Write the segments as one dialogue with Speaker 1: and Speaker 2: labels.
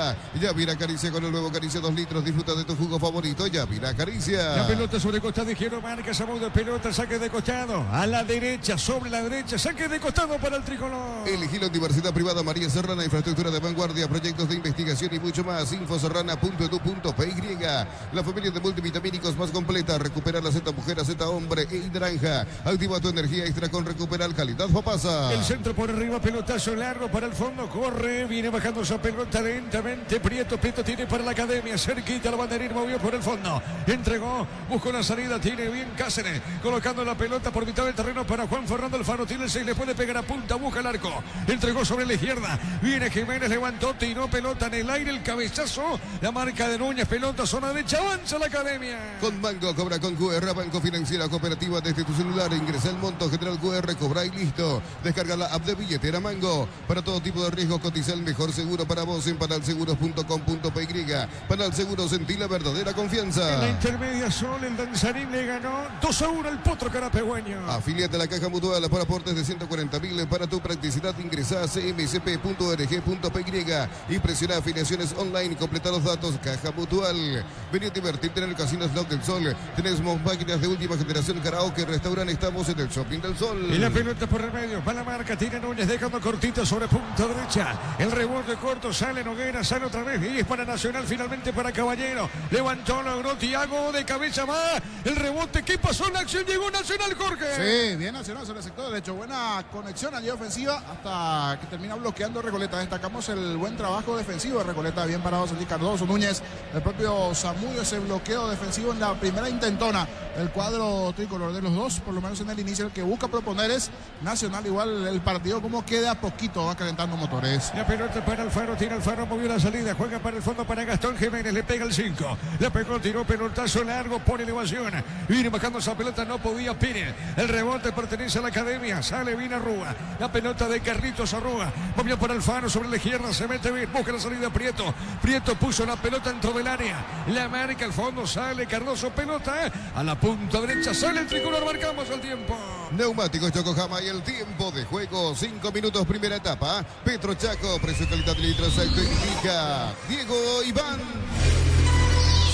Speaker 1: Caricia. Yavira Caricia con el nuevo Caricia 2 litros. Disfruta de tu jugo favorito. Yavira Caricia.
Speaker 2: La pelota sobre costado izquierdo, marca Samuel de pelota, saque de costado. A la derecha, sobre la derecha, saque de costado para el tricolor.
Speaker 1: Elegí la Universidad Privada María Serrana, infraestructura de vanguardia, proyectos de investigación y mucho más. Infoserrana.edu.py. La familia de multivitamínicos más completa. Recupera la Z mujer, Z hombre e naranja. Activa tu energía extra con Recuperal Calidad Papasa.
Speaker 2: El centro por arriba, pelotazo largo para el fondo, corre, viene bajando esa pelota lentamente. Prieto tiene para la academia, cerquita la banderín, movió por el fondo. Entregó, buscó la salida, tiene bien Cáceres, colocando la pelota por mitad del terreno para Juan Fernando Alfaro. Tiene el 6, le puede pegar a punta, busca el arco. Entregó sobre la izquierda, viene Jiménez, levantó, tiró pelota en el aire, el cabezazo. La marca de Núñez, pelota, zona derecha, avanza la academia.
Speaker 1: Con Mango, cobra con QR, Banco Financiera Cooperativa desde tu celular. Ingresa el monto general QR, cobra y listo. Descarga la app de billetera Mango. Para todo tipo de riesgos, cotiza el mejor seguro para vos en panalseguros.com.py. Panal Seguros, sentí la verdadera confianza.
Speaker 2: En la intermedia Sol, el danzarín le ganó 2-1 al Potro Carapegüeño.
Speaker 1: Afiliate a la Caja Mutual por aportes de 140.000. Para tu practicidad ingresa a cmsp.org.py y presiona afiliaciones online. Completa los datos. Caja Mutual. Vení a divertirte en el Casino Slot del Sol. Tenemos máquinas de última generación, karaoke, restaurante. Estamos en el Shopping del Sol.
Speaker 2: Y la pelota por el medio, va la marca, tiene Núñez dejando cortito sobre punta derecha. El rebote corto, sale Noguera, sale otra vez y es para Nacional, finalmente para Caballero. Levantó, logró Tiago de cabeza más. El rebote, ¿qué pasó en la acción? Llegó Nacional, Jorge.
Speaker 3: Sí, bien Nacional sobre el sector derecho. Buena conexión allí ofensiva hasta que termina bloqueando Recoleta. Destacamos el buen trabajo defensivo de Recoleta. Bien parados allí Cardoso, Núñez, el propio Zamudio. Ese bloqueo defensivo en la primera intentona. El cuadro tricolor de los dos, por lo menos en el inicio, el que busca proponer es Nacional. Igual el partido como queda poquito, va calentando motores.
Speaker 2: La pelota para Alfaro, tira Alfaro, movió la salida, juega para el fondo para Gastón Jiménez, le pega el 5. La pegó, tiró pelotazo largo por elevación. Viene bajando esa pelota, no podía Pérez. El rebote pertenece a la academia, sale bien Arrúa. La pelota de Carlitos Arrúa, movió para Alfaro sobre la izquierda, se mete bien, busca la salida Prieto. Prieto puso la pelota dentro del área. La marca al fondo, sale Cardoso, pelota a la punta derecha, sale el tricolor, marcamos el tiempo.
Speaker 1: Neumáticos Yokohama y el tiempo de juego, 5 minutos, primera etapa. Petro Chaco, precio calidad de litros, auto indica Diego Iván.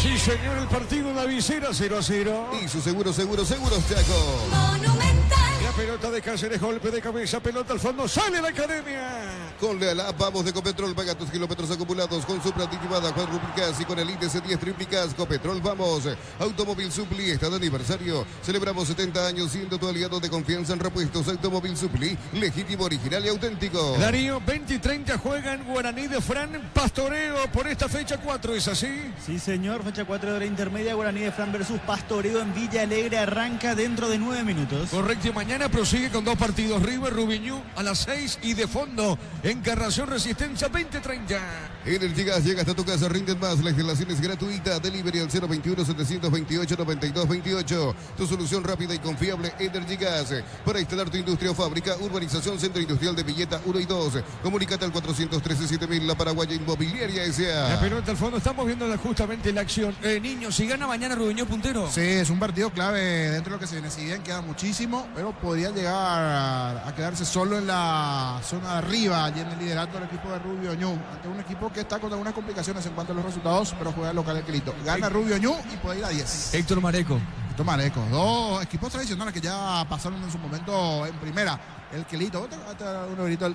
Speaker 2: Sí, señor, el partido en la visera 0-0.
Speaker 1: Y su seguros Chaco.
Speaker 4: Monumental.
Speaker 2: La pelota de Cáceres, golpe de cabeza, pelota al fondo, sale la academia.
Speaker 1: Con la vamos de Copetrol, paga tus kilómetros acumulados con su activada, cuadruplicas y con el índice 10 triplicas. Copetrol, vamos. Automóvil Supli está de aniversario. Celebramos 70 años siendo tu aliado de confianza en repuestos. Automóvil Supli, legítimo, original y auténtico.
Speaker 2: Darío, 20 y 30 juegan Guaraní de Fran, Pastoreo por esta fecha 4, ¿es así?
Speaker 5: Sí, señor, fecha 4 de la intermedia, Guaraní de Fran versus Pastoreo en Villa Alegre, arranca dentro de 9 minutos.
Speaker 2: Correcto, y mañana prosigue con 2 partidos, River, Rubiñú a las 6 y de fondo, Encarnación, Resistencia, 20-30.
Speaker 1: Energy Gas llega hasta tu casa, rinden más, la instalación es gratuita, delivery al 021-728-9228, tu solución rápida y confiable, Energy Gas, para instalar tu industria o fábrica, urbanización, centro industrial de Villeta 1 y 2, comunícate al 413-7000, la Paraguaya Inmobiliaria S.A.
Speaker 2: La pelota al fondo, estamos viendo justamente la acción. Niños, si gana mañana Rubiñú puntero.
Speaker 3: Sí, es un partido clave dentro de lo que se viene. Si bien queda muchísimo, pero podría llegar a quedarse solo en la zona de arriba, allí en el liderato del equipo de Rubio Ñu, ante un equipo que está con algunas complicaciones en cuanto a los resultados, pero juega el local el Quelito. Gana Rubio Ñu y puede ir a 10.
Speaker 2: Héctor Mareco.
Speaker 3: Héctor Mareco, dos equipos tradicionales que ya pasaron en su momento en primera. El Quelito,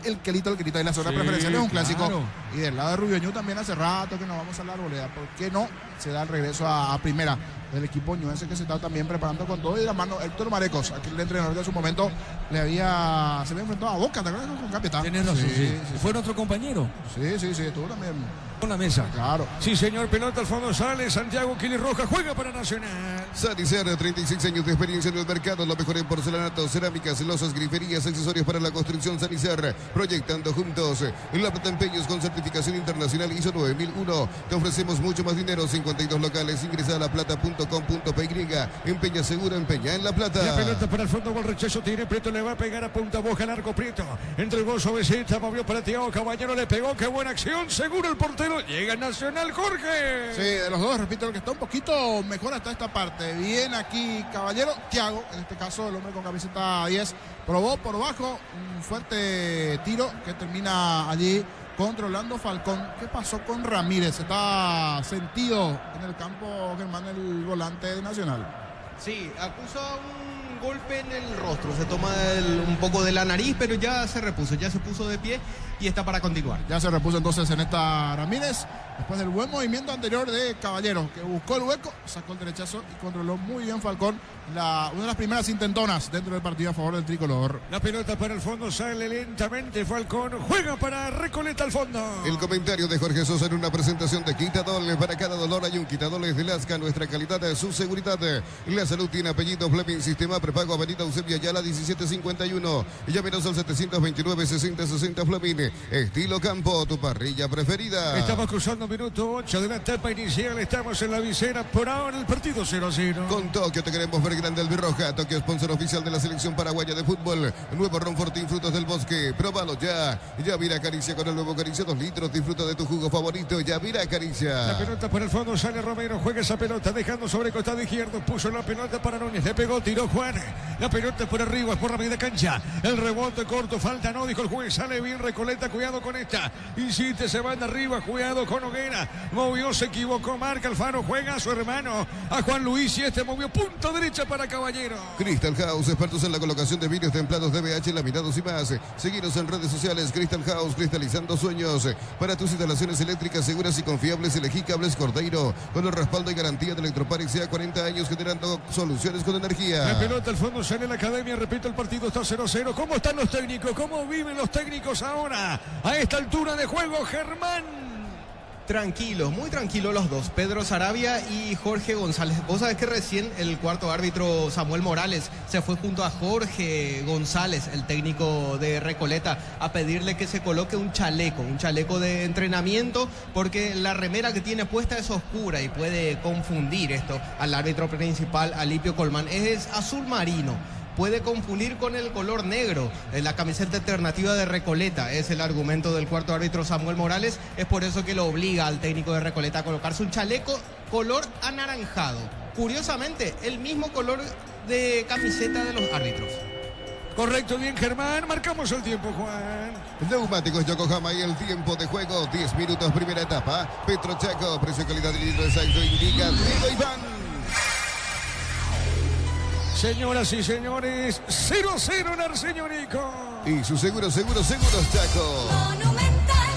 Speaker 3: el Quelito en la zona preferencial es un clásico. Y del lado de Rubio Ñu también hace rato que nos vamos a la arboleda. ¿Por qué no se da el regreso a primera del equipo ñuense que se está también preparando con todo? Y la mano Héctor Marecos, aquí el entrenador de su momento se había enfrentado a Boca, ¿te acuerdas? Con Capitán.
Speaker 2: Tienes razón, sí. ¿Fue otro compañero?
Speaker 3: Sí, estuvo también.
Speaker 2: Con la mesa.
Speaker 3: Claro.
Speaker 2: Sí, señor, pelota al fondo sale, Santiago Kili Roja juega para Nacional.
Speaker 1: Sanicer, 36 años de experiencia en el mercado, lo mejor en porcelanato, cerámicas, losas, griferías, accesorios para la construcción. Sanicer, proyectando juntos. En La Plata Empeños con certificación internacional ISO 9001. Te ofrecemos mucho más dinero, 52 locales. Ingresa a laplata.com.py. Empeña segura, empeña en La Plata.
Speaker 2: La pelota para el fondo, el rechazo tiene Prieto, le va a pegar a punta boca, largo Prieto. Entre el bolso Besita, movió para Tiago Caballero, le pegó, qué buena acción, seguro el portero. Llega Nacional, Jorge.
Speaker 3: Sí, de los dos, repito, el que está un poquito mejor hasta esta parte. Bien aquí Caballero, Tiago, en este caso el hombre con camiseta 10, probó por bajo un fuerte tiro que termina allí controlando Falcón. ¿Qué pasó con Ramírez? Está sentido en el campo, Germán, el volante de Nacional.
Speaker 4: Sí, acusa un golpe en el rostro, se toma un poco de la nariz, pero ya se repuso, ya se puso de pie y está para continuar.
Speaker 3: Ya se repuso entonces en esta Ramírez, después del buen movimiento anterior de Caballero, que buscó el hueco, sacó el derechazo y controló muy bien Falcón, una de las primeras intentonas dentro del partido a favor del tricolor.
Speaker 2: La pelota para el fondo, sale lentamente Falcón, juega para Recoleta al fondo.
Speaker 1: El comentario de Jorge Sosa en una presentación de Quitadol. Para cada dolor hay un Quitadol de Lasca. Nuestra calidad, su seguridad. La salud tiene apellido Fleming. Sistema prepago Avenida Eusebio Ayala 1751. Llámenos al 729-6060 Fleming. Estilo campo, tu parrilla preferida.
Speaker 2: Estamos cruzando minuto 8 de la etapa inicial. Estamos en la visera. Por ahora el partido 0-0.
Speaker 1: Con Tokio te queremos ver grande albirroja. Tokio, sponsor oficial de la selección paraguaya de fútbol. Nuevo Ron Fortín, frutos del bosque. Próbalo ya. Yavira Caricia con el nuevo Caricia 2 litros. Disfruta de tu jugo favorito. Yavira Caricia.
Speaker 2: La pelota por el fondo, sale Romero, juega esa pelota, dejando sobre costado izquierdo, puso la pelota para Núñez, le pegó, tiró Juan, la pelota por arriba, por la media cancha, el rebote corto, falta no, dijo el juez, sale bien Recoleta, cuidado con esta, insiste, se van arriba, cuidado con Noguera, movió, se equivocó, marca Alfaro, juega a su hermano, a Juan Luis, y este movió punta derecha para Caballero.
Speaker 1: Crystal House, expertos en la colocación de vidrios templados DBH, laminados y más. Seguinos en redes sociales, Crystal House, cristalizando sueños. Para tus instalaciones eléctricas seguras y confiables, elegí Cables Cordeiro, con el respaldo y garantía de Electroparex, sea 40 años generando soluciones con energía.
Speaker 2: La pelota al fondo, sale la academia, repito, el partido está 0-0. ¿Cómo están los técnicos? ¿Cómo viven los técnicos ahora? A esta altura de juego, Germán.
Speaker 4: Tranquilos, muy tranquilos los dos, Pedro Sarabia y Jorge González. Vos sabés que recién el cuarto árbitro Samuel Morales se fue junto a Jorge González, el técnico de Recoleta, a pedirle que se coloque un chaleco de entrenamiento, porque la remera que tiene puesta es oscura y puede confundir esto al árbitro principal, Alipio Colmán. Es azul marino. Puede confundir con el color negro, la camiseta alternativa de Recoleta, es el argumento del cuarto árbitro Samuel Morales, es por eso que lo obliga al técnico de Recoleta a colocarse un chaleco color anaranjado, curiosamente el mismo color de camiseta de los árbitros.
Speaker 2: Correcto, bien Germán, marcamos el tiempo, Juan.
Speaker 1: Neumáticos Yokohama y el tiempo de juego, 10 minutos, primera etapa. Petro Chaco, precio calidad de litro exacto, indica Diego Iván.
Speaker 2: Señoras y señores, 0-0 en Arsenio Nico.
Speaker 1: Y su seguros Chaco.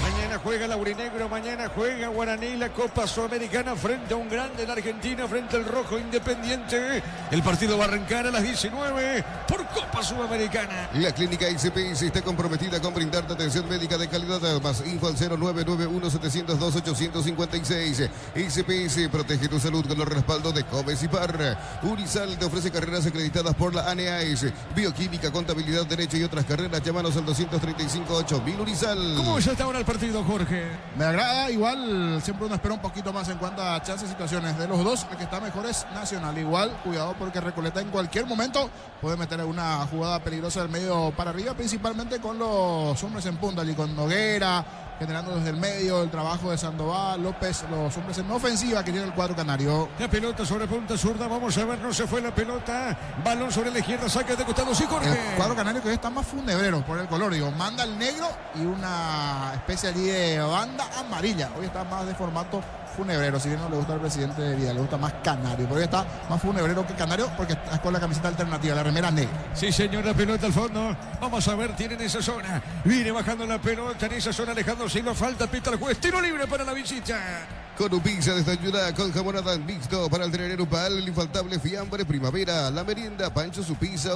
Speaker 2: Mañana juega Laurinegro, mañana juega Guaraní, la Copa Sudamericana frente a un grande en Argentina, frente al Rojo Independiente. El partido va a arrancar a las 19 por Copa Sudamericana.
Speaker 1: La clínica ICPS está comprometida con brindarte atención médica de calidad. Más info al 0991-702-856. ICPS protege tu salud con los respaldos de Comes y Par. Unisal te ofrece carreras acreditadas por la ANEAES. Bioquímica, contabilidad, derecho y otras carreras. Llámanos al 235-8000 Unisal.
Speaker 2: ¿Cómo ya está ahora el partido, Jorge?
Speaker 3: Me agrada, igual siempre uno espera un poquito más en cuanto a chances y situaciones. De los dos, el que está mejor es Nacional. Igual, cuidado porque Recoleta en cualquier momento puede meter una jugada peligrosa del medio para arriba, principalmente con los hombres en punta, y con Noguera, generando desde el medio el trabajo de Sandoval, López, los hombres en ofensiva que tiene el cuadro canario.
Speaker 2: La pelota sobre punta zurda, vamos a ver, no se fue la pelota, balón sobre la izquierda, saque de costado, sí, Jorge.
Speaker 3: El cuadro canario que hoy está más funebrero por el color, digo, manda el negro y una especie allí de banda amarilla. Hoy está más de formato funebrero, si bien no le gusta al presidente de Vida, le gusta más canario, pero hoy está más funebrero que canario porque está con la camiseta alternativa, la remera negra.
Speaker 2: Sí, señor, la pelota al fondo, vamos a ver, tienen esa zona, viene bajando la pelota en esa zona, Alejandro Silva, falta, pita el juez, tiro libre para la visita.
Speaker 1: Con un pizza de ayuda, con jamonada mixto para el trenero Upal, el infaltable fiambre primavera, la merienda, Pancho su pizza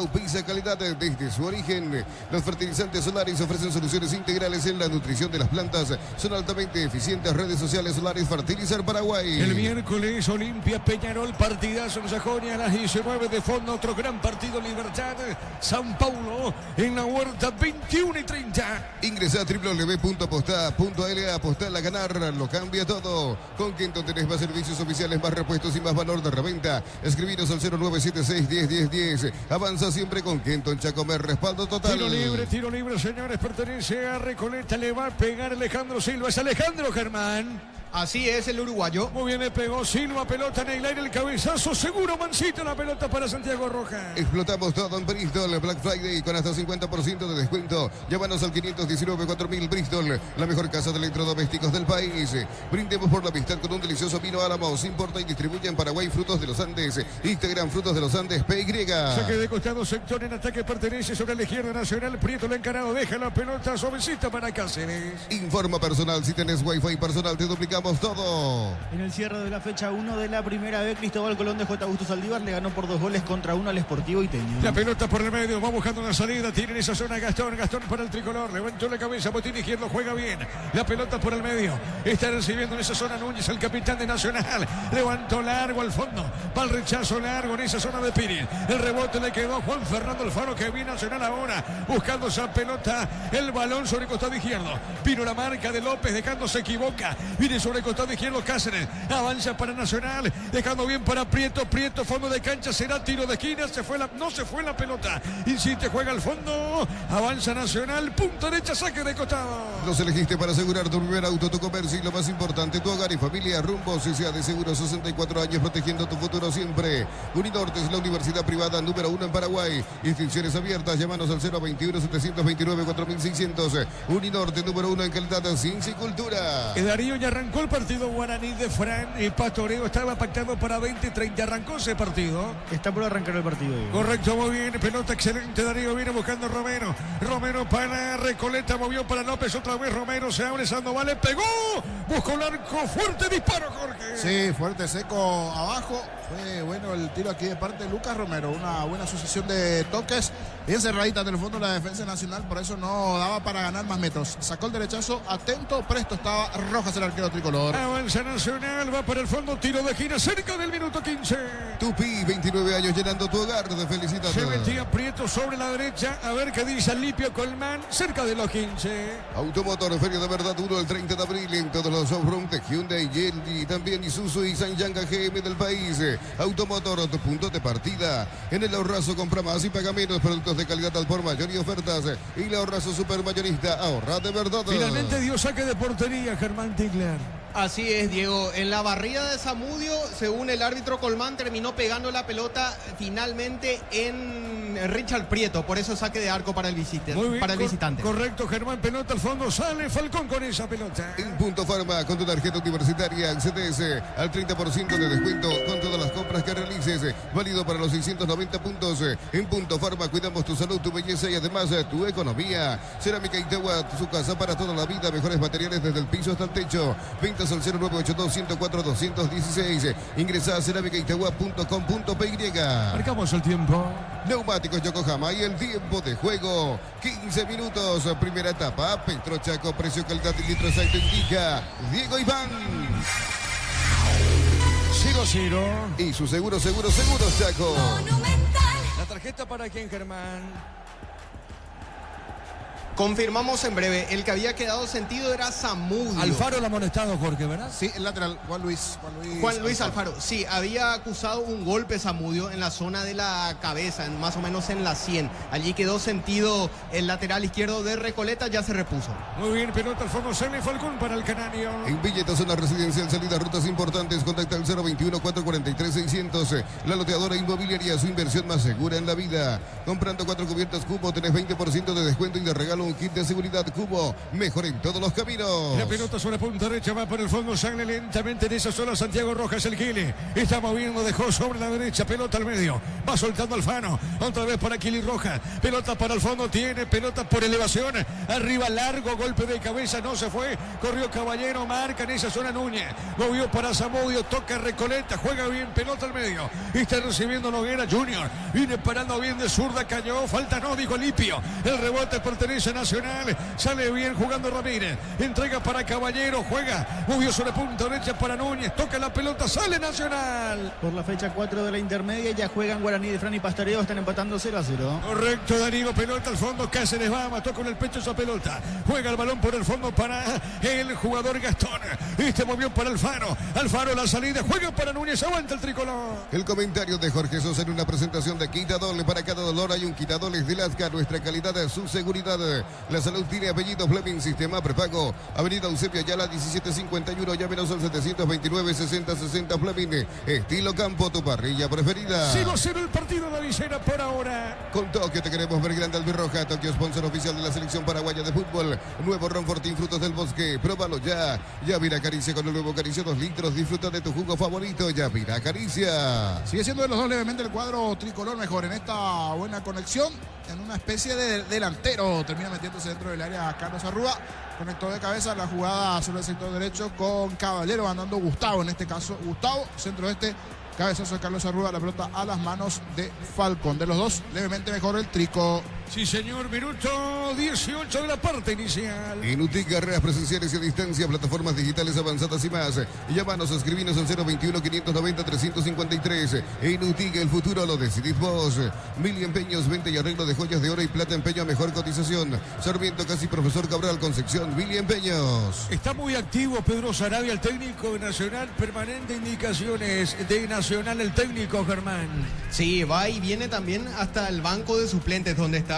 Speaker 1: calidad desde su origen. Los fertilizantes Solaris ofrecen soluciones integrales en la nutrición de las plantas, son altamente eficientes. Redes sociales Solaris Fertilizar Paraguay.
Speaker 2: El miércoles Olimpia Peñarol, partidazo en Sajonia a las 19 de fondo, otro gran partido, Libertad, San Paulo, en la Huerta, 21:30.
Speaker 1: Ingresa a www.aposta.la, apostar a ganar, lo cambia todo. Con Kenton tenés más servicios oficiales, más repuestos y más valor de reventa. Escribiros al 0976-101010. Avanza siempre con Kenton Chacomer, respaldo total.
Speaker 2: Tiro libre, señores, pertenece a Recoleta, le va a pegar Alejandro Silva, es Alejandro Germán.
Speaker 4: Así es el uruguayo.
Speaker 2: Muy bien, le pegó Silva, pelota en el aire, el cabezazo, seguro Mancito, la pelota para Santiago Rojas.
Speaker 1: Explotamos todo en Bristol, Black Friday con hasta 50% de descuento. Llámanos al 519-4000 Bristol, la mejor casa de electrodomésticos del país. Brindemos por la amistad con un delicioso vino Álamos. Importa y distribuye en Paraguay Frutos de los Andes. Instagram Frutos de los Andes PY.
Speaker 2: Saque de costado, sector en ataque, pertenece sobre la izquierda Nacional. Prieto lo ha encarado, deja la pelota suavecita para Cáceres.
Speaker 1: Informa personal, si tenés Wi-Fi personal te duplicamos todo.
Speaker 5: En el cierre de la fecha 1 de la primera B, Cristóbal Colón de J. Augusto Saldívar le ganó por 2-1 al Sportivo Iteño.
Speaker 2: La pelota por el medio, va buscando una salida, tiene en esa zona Gastón para el tricolor, levantó la cabeza, botín izquierdo, juega bien. La pelota por el medio, está recibiendo en esa zona Núñez, el capitán de Nacional. Levantó largo al fondo, va el rechazo largo en esa zona de Piri. El rebote le quedó a Juan Fernando Alfaro, que viene Nacional ahora, buscando esa pelota, el balón sobre el costado izquierdo. Vino la marca de López, dejando se equivoca, viene sobre el costado izquierdo Cáceres, avanza para Nacional, dejando bien para Prieto, fondo de cancha, será tiro de esquina, no se fue la pelota, insiste, juega al fondo, avanza Nacional, punta derecha, saque de costado.
Speaker 1: Los elegiste para asegurar tu primer auto, tu comercio y lo más importante, tu hogar y familia. Rumbo CCA de Seguro, 64 años protegiendo tu futuro siempre. Uninorte es la universidad privada número 1 en Paraguay. Inscripciones abiertas, llámanos al 021-729-4600. Uninorte número 1 en calidad de ciencia y cultura.
Speaker 2: Darío ya arrancó el partido Guaraní de Fran y Pastoreo, estaba pactado para 20-30, arrancó ese partido.
Speaker 5: Está por arrancar el partido.
Speaker 2: Correcto, muy bien, pelota excelente, Darío viene buscando Romero para Recoleta, movió para López, otra vez Romero, se abre Sandoval, le pegó, buscó el arco, fuerte disparo, Jorge.
Speaker 3: Sí, fuerte, seco abajo. Fue bueno el tiro aquí de parte de Lucas Romero. Una buena sucesión de toques. Bien cerradita en el fondo la defensa nacional. Por eso no daba para ganar más metros. Sacó el derechazo. Atento, presto estaba Rojas, el arquero tricolor.
Speaker 2: Avanza Nacional, va para el fondo. Tiro de esquina cerca del minuto 15.
Speaker 1: Tupi, 29 años llenando tu hogar. Te felicito a
Speaker 2: Se
Speaker 1: todos.
Speaker 2: metía Prieto sobre la derecha. A ver qué dice Alipio Colmán. Cerca de los 15.
Speaker 1: Automotor, Feria de Verdad 1 el 30 de abril en todos los showrooms de Hyundai, Yendi, también Isuzu y Sanyanga GM del país. Automotor, tu punto de partida. En el ahorrazo compra más y paga menos. Productos de calidad al por mayor y ofertas. Y el ahorrazo supermayorista, ahorra de verdad.
Speaker 2: Finalmente dio saque de portería Germán Tigler.
Speaker 4: Así es, Diego. En la barrida de Zamudio, según el árbitro Colmán, terminó pegando la pelota finalmente en Richard Prieto. Por eso saque de arco para el visitante.
Speaker 2: Correcto, Germán, pelota al fondo. Sale Falcón con esa pelota.
Speaker 1: En Punto Farma, con tu tarjeta universitaria, accedes al 30% de descuento con todas las compras que realices. Válido para los 690 puntos. En Punto Farma cuidamos tu salud, tu belleza y además tu economía. Cerámica Itagua, su casa para toda la vida. Mejores materiales desde el piso hasta el techo. Ventas al 0982-104-216. Ingresa a cerámicaitagua.com.py.
Speaker 2: Marcamos el tiempo.
Speaker 1: Neumáticos Yokohama y el tiempo de juego. 15 minutos. Primera etapa. Petrochaco, precio, calidad y litro exacto indica Diego Iván.
Speaker 2: 0-0.
Speaker 1: Y su seguro, Chaco.
Speaker 2: La tarjeta para quién, Germán.
Speaker 4: Confirmamos en breve, el que había quedado sentido era Zamudio.
Speaker 2: Alfaro lo ha amonestado, Jorge, ¿verdad?
Speaker 3: Sí, el lateral, Juan Luis
Speaker 4: Alfaro. Sí, había acusado un golpe Zamudio en la zona de la cabeza, más o menos en la 100. Allí quedó sentido el lateral izquierdo de Recoleta, ya se repuso.
Speaker 2: Muy bien, pelota al fondo, sale Falcón para el canario.
Speaker 1: En Villetas, zona residencial, salida, rutas importantes, contacta al 021-443-600. La loteadora inmobiliaria, su inversión más segura en la vida. Comprando 4 cubiertas Cubo, tenés 20% de descuento y de regalo un kit de seguridad Cubo. Mejor en todos los caminos.
Speaker 2: La pelota sobre punta derecha, va por el fondo, sale lentamente en esa zona Santiago Rojas, el Kili. Está moviendo, dejó sobre la derecha, pelota al medio. Va soltando Alfano, otra vez para Kili Rojas. Pelota para el fondo, tiene pelota por elevación. Arriba largo, golpe de cabeza, no se fue. Corrió Caballero, marca en esa zona Núñez. Movió para Zamudio, toca Recoleta, juega bien, pelota al medio. Está recibiendo Noguera Junior. Viene parando bien de zurda, cayó. Falta no, dijo Lipio. El rebote pertenece a Nacional, sale bien jugando Ramírez, entrega para Caballero, juega, movió sobre punta derecha para Núñez, toca la pelota, sale Nacional.
Speaker 5: Por la fecha 4 de la intermedia ya juegan Guaraní de Fran y Pastoreo, están empatando 0-0.
Speaker 2: Correcto, Darío, pelota al fondo, Cáceres va, mató con el pecho esa pelota, juega el balón por el fondo para el jugador Gastón, movió para Alfaro la salida, juega para Núñez, aguanta el tricolor.
Speaker 1: El comentario de Jorge Sosa en una presentación de Quitadol. Para cada dolor hay un Quitadol de Lasca, nuestra calidad, su seguridad. La salud tiene apellido Fleming, sistema prepago. Avenida Eusebio Ayala 1751, llámenos al 729-6060 Fleming. Estilo campo, tu parrilla preferida.
Speaker 2: 0-0 el partido, la visera por ahora.
Speaker 1: Con Tokio te queremos ver grande albirroja. Tokio, sponsor oficial de la selección paraguaya de fútbol. Nuevo Ron Fortín, frutos del bosque. Próbalo ya. Yavira Caricia con el nuevo Caricia 2 litros. Disfruta de tu jugo favorito. Yavira Caricia.
Speaker 3: Sigue siendo de los dos levemente el cuadro tricolor mejor en esta buena conexión. En una especie de delantero. Termina metiéndose dentro del área Carlos Arrúa. Conectó de cabeza la jugada sobre el sector derecho con Caballero. Andando Gustavo en este caso. Gustavo, centro cabezazo de Carlos Arrúa, la pelota a las manos de Falcón. De los dos, levemente mejor el trico.
Speaker 2: Sí, señor, minuto 18 de la parte inicial.
Speaker 1: Inutic, carreras presenciales y a distancia, plataformas digitales avanzadas y más. Llámanos, escribinos al 021-590-353. Inutic, el futuro lo decidís vos. Mil empeños, venta y arreglo de joyas de oro y plata, empeño a mejor cotización. Sarmiento, casi profesor Cabral, Concepción, Mil empeños.
Speaker 2: Está muy activo Pedro Sarabia, el técnico de Nacional, permanente indicaciones de Nacional, el técnico Germán.
Speaker 4: Sí, va y viene también hasta el banco de suplentes donde está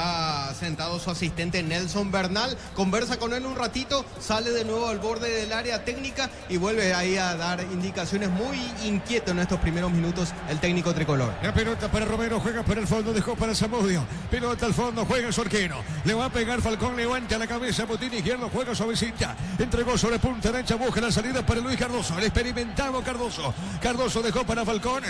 Speaker 4: sentado su asistente Nelson Bernal, conversa con él un ratito, sale de nuevo al borde del área técnica y vuelve ahí a dar indicaciones. Muy inquieto en estos primeros minutos el técnico tricolor.
Speaker 2: La pelota para Romero, juega para el fondo, dejó para Zamudio, pelota al fondo, juega Sorqueno, le va a pegar Falcón, levanta la cabeza, botín izquierdo, juega suavecita, entregó sobre punta derecha, busca la salida para Luis Cardoso, el experimentado Cardoso dejó para Falcón,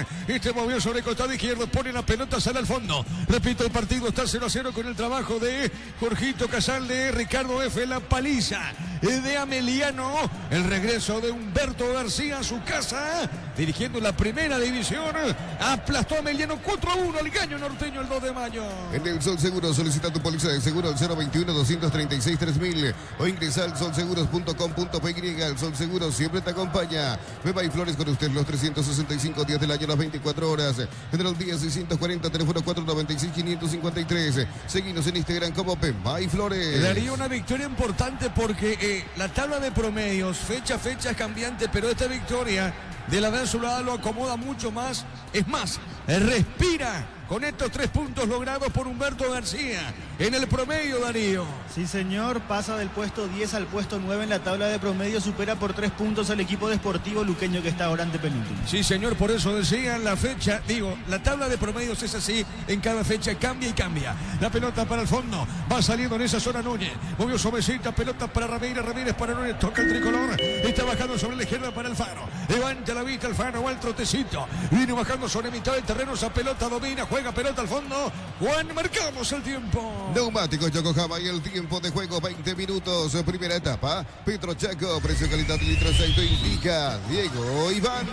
Speaker 2: movió sobre el costado izquierdo, pone la pelota, sale al fondo, repito, el partido está 0-0 con el trabajo de Jorgito Casal, de Ricardo F. La paliza de Ameliano, el regreso de Humberto García a su casa, dirigiendo la primera división, aplastó a Ameliano 4-1 al Gallo Norteño el 2 de mayo.
Speaker 1: En el Sol Seguro solicita tu póliza de seguro al 021-236-3000 o ingresa al solseguros.com.py. El Sol Seguro siempre te acompaña. Beba y Flores con usted los 365 días del año, las 24 horas. General Díaz 640, teléfono 496-553. Seguinos en Instagram como Pemba y Flores.
Speaker 2: Daría una victoria importante porque la tabla de promedios, fecha a fecha es cambiante, pero esta victoria de la Venezuela lo acomoda mucho más. Es más, respira con estos 3 puntos logrados por Humberto García en el promedio, Darío.
Speaker 5: Sí, señor, pasa del puesto 10 al puesto 9 en la tabla de promedio, supera por 3 puntos al equipo de Sportivo Luqueño que está ahora ante penúltimo.
Speaker 2: Sí, señor, por eso decían la fecha, la tabla de promedios es así, en cada fecha cambia y cambia. La pelota para el fondo, va saliendo en esa zona Núñez, movió suavecita, pelota para Ramírez para Núñez, toca el tricolor, está bajando sobre la izquierda para Alfaro, levanta la vista Alfaro, va al trotecito, viene bajando sobre mitad del terreno, esa pelota domina, juega pelota al fondo, Juan, marcamos el tiempo.
Speaker 1: Neumáticos Yokohama y el tiempo de juego 20 minutos, primera etapa. Petro Chaco, precio calidad litro aceite indica Diego Iván.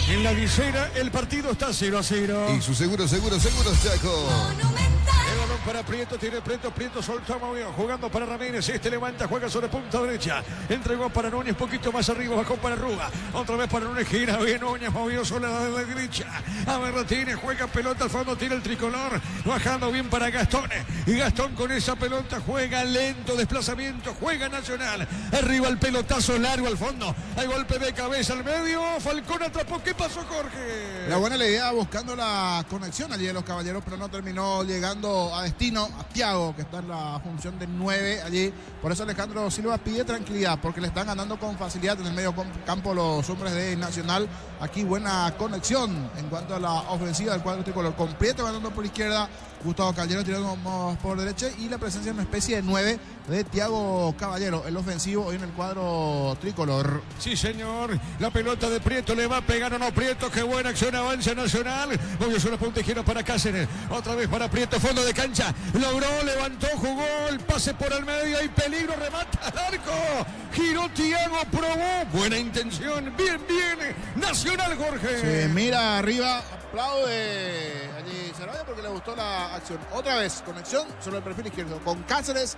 Speaker 2: En la visera el partido está 0-0.
Speaker 1: Y su seguros Chaco.
Speaker 2: El balón para Prieto, tiene Prieto soltó, movió, jugando para Ramírez, levanta, juega sobre punta derecha, entregó para Núñez, poquito más arriba, bajó para Rúa, otra vez para Núñez, gira bien Núñez, movió sobre la derecha, a Berratini, juega pelota al fondo, tira el tricolor, bajando bien para Gastón, y Gastón con esa pelota juega lento, desplazamiento, juega Nacional, arriba el pelotazo largo al fondo, hay golpe de cabeza al medio, Falcón atrapó, ¿qué pasó, Jorge?
Speaker 3: La buena la idea buscando la conexión allí de los caballeros, pero no terminó llegando a destino, a Thiago, que está en la función de 9 allí. Por eso Alejandro Silva pide tranquilidad, porque le están ganando con facilidad en el medio campo los hombres de Nacional. Aquí buena conexión en cuanto a la ofensiva del cuadro tricolor. Con Prieto ganando por izquierda, Gustavo Caballero tirando por derecha y la presencia de una especie de 9 de Thiago Caballero, el ofensivo hoy en el cuadro tricolor.
Speaker 2: Sí, señor, la pelota de Prieto le va a pegar o no Prieto, qué buena acción, avanza Nacional, movió sobre punta izquierda para Cáceres, otra vez para Prieto, fondo de cancha, logró, levantó, jugó, el pase por el medio, hay peligro, remata al arco, giró Thiago, probó, buena intención, bien, Nacional, Jorge.
Speaker 3: Se mira arriba, aplaude allí Sarabia porque le gustó la acción. Otra vez, conexión sobre el perfil izquierdo con Cáceres,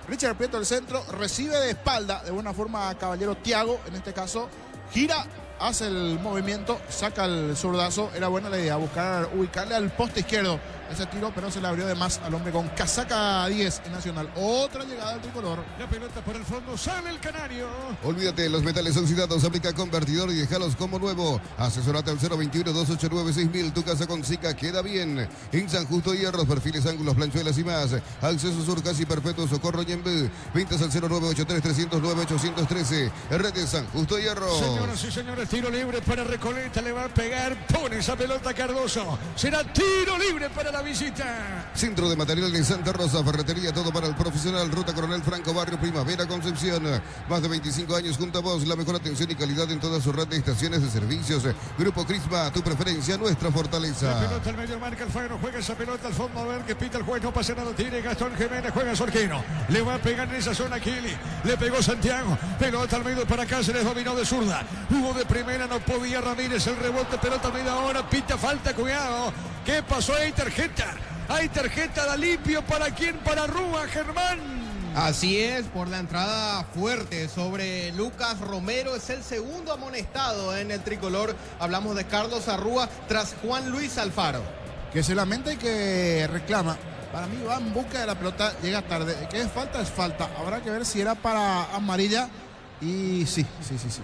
Speaker 3: Richard Prieto al centro, recibe de espalda de buena forma Caballero Thiago, en este caso gira, hace el movimiento, saca el zurdazo, era buena la idea, buscar ubicarle al poste izquierdo ese tiro, pero se le abrió de más al hombre con casaca 10 en Nacional. Otra llegada del tricolor.
Speaker 2: La pelota por el fondo, sale el canario.
Speaker 1: Olvídate de los metales oxidados, aplica convertidor y déjalos como nuevo. Asesorate al 021-289-6000. Tu casa con Sica queda bien. En San Justo Hierros, perfiles, ángulos, planchuelas y más. Acceso Sur, casi perpetuo, Socorro Ñembé. Ventas al 0983-309-813. Red de San Justo Hierros.
Speaker 2: Señoras y señores, tiro libre para Recoleta. Le va a pegar, pone esa pelota Cardoso. Será tiro libre para la visita.
Speaker 1: Centro de Material de Santa Rosa, ferretería, todo para el profesional. Ruta Coronel Franco, Barrio Primavera, Concepción. Más de 25 años junto a vos. La mejor atención y calidad en toda su red de estaciones de servicios. Grupo Crisma, tu preferencia, nuestra fortaleza.
Speaker 2: La pelota al medio, marca Alfaro, juega esa pelota al fondo, a ver que pita el juez, no pasa nada, tiene Gastón Jiménez, juega Sorquino, le va a pegar en esa zona Kili, le pegó Santiago, pelota al medio para Cáceres, dominó de zurda, jugó de primera, no podía Ramírez, el rebote, pelota a media hora, pita falta, cuidado, ¿qué pasó? Hay tarjeta, da limpio, ¿para quién? Para Rúa, Germán.
Speaker 4: Así es, por la entrada fuerte sobre Lucas Romero, es el segundo amonestado en el tricolor. Hablamos de Carlos Arrúa tras Juan Luis Alfaro.
Speaker 3: Que se lamenta y que reclama. Para mí va en busca de la pelota, llega tarde. ¿Qué es falta? Es falta. Habrá que ver si era para amarilla. Y sí.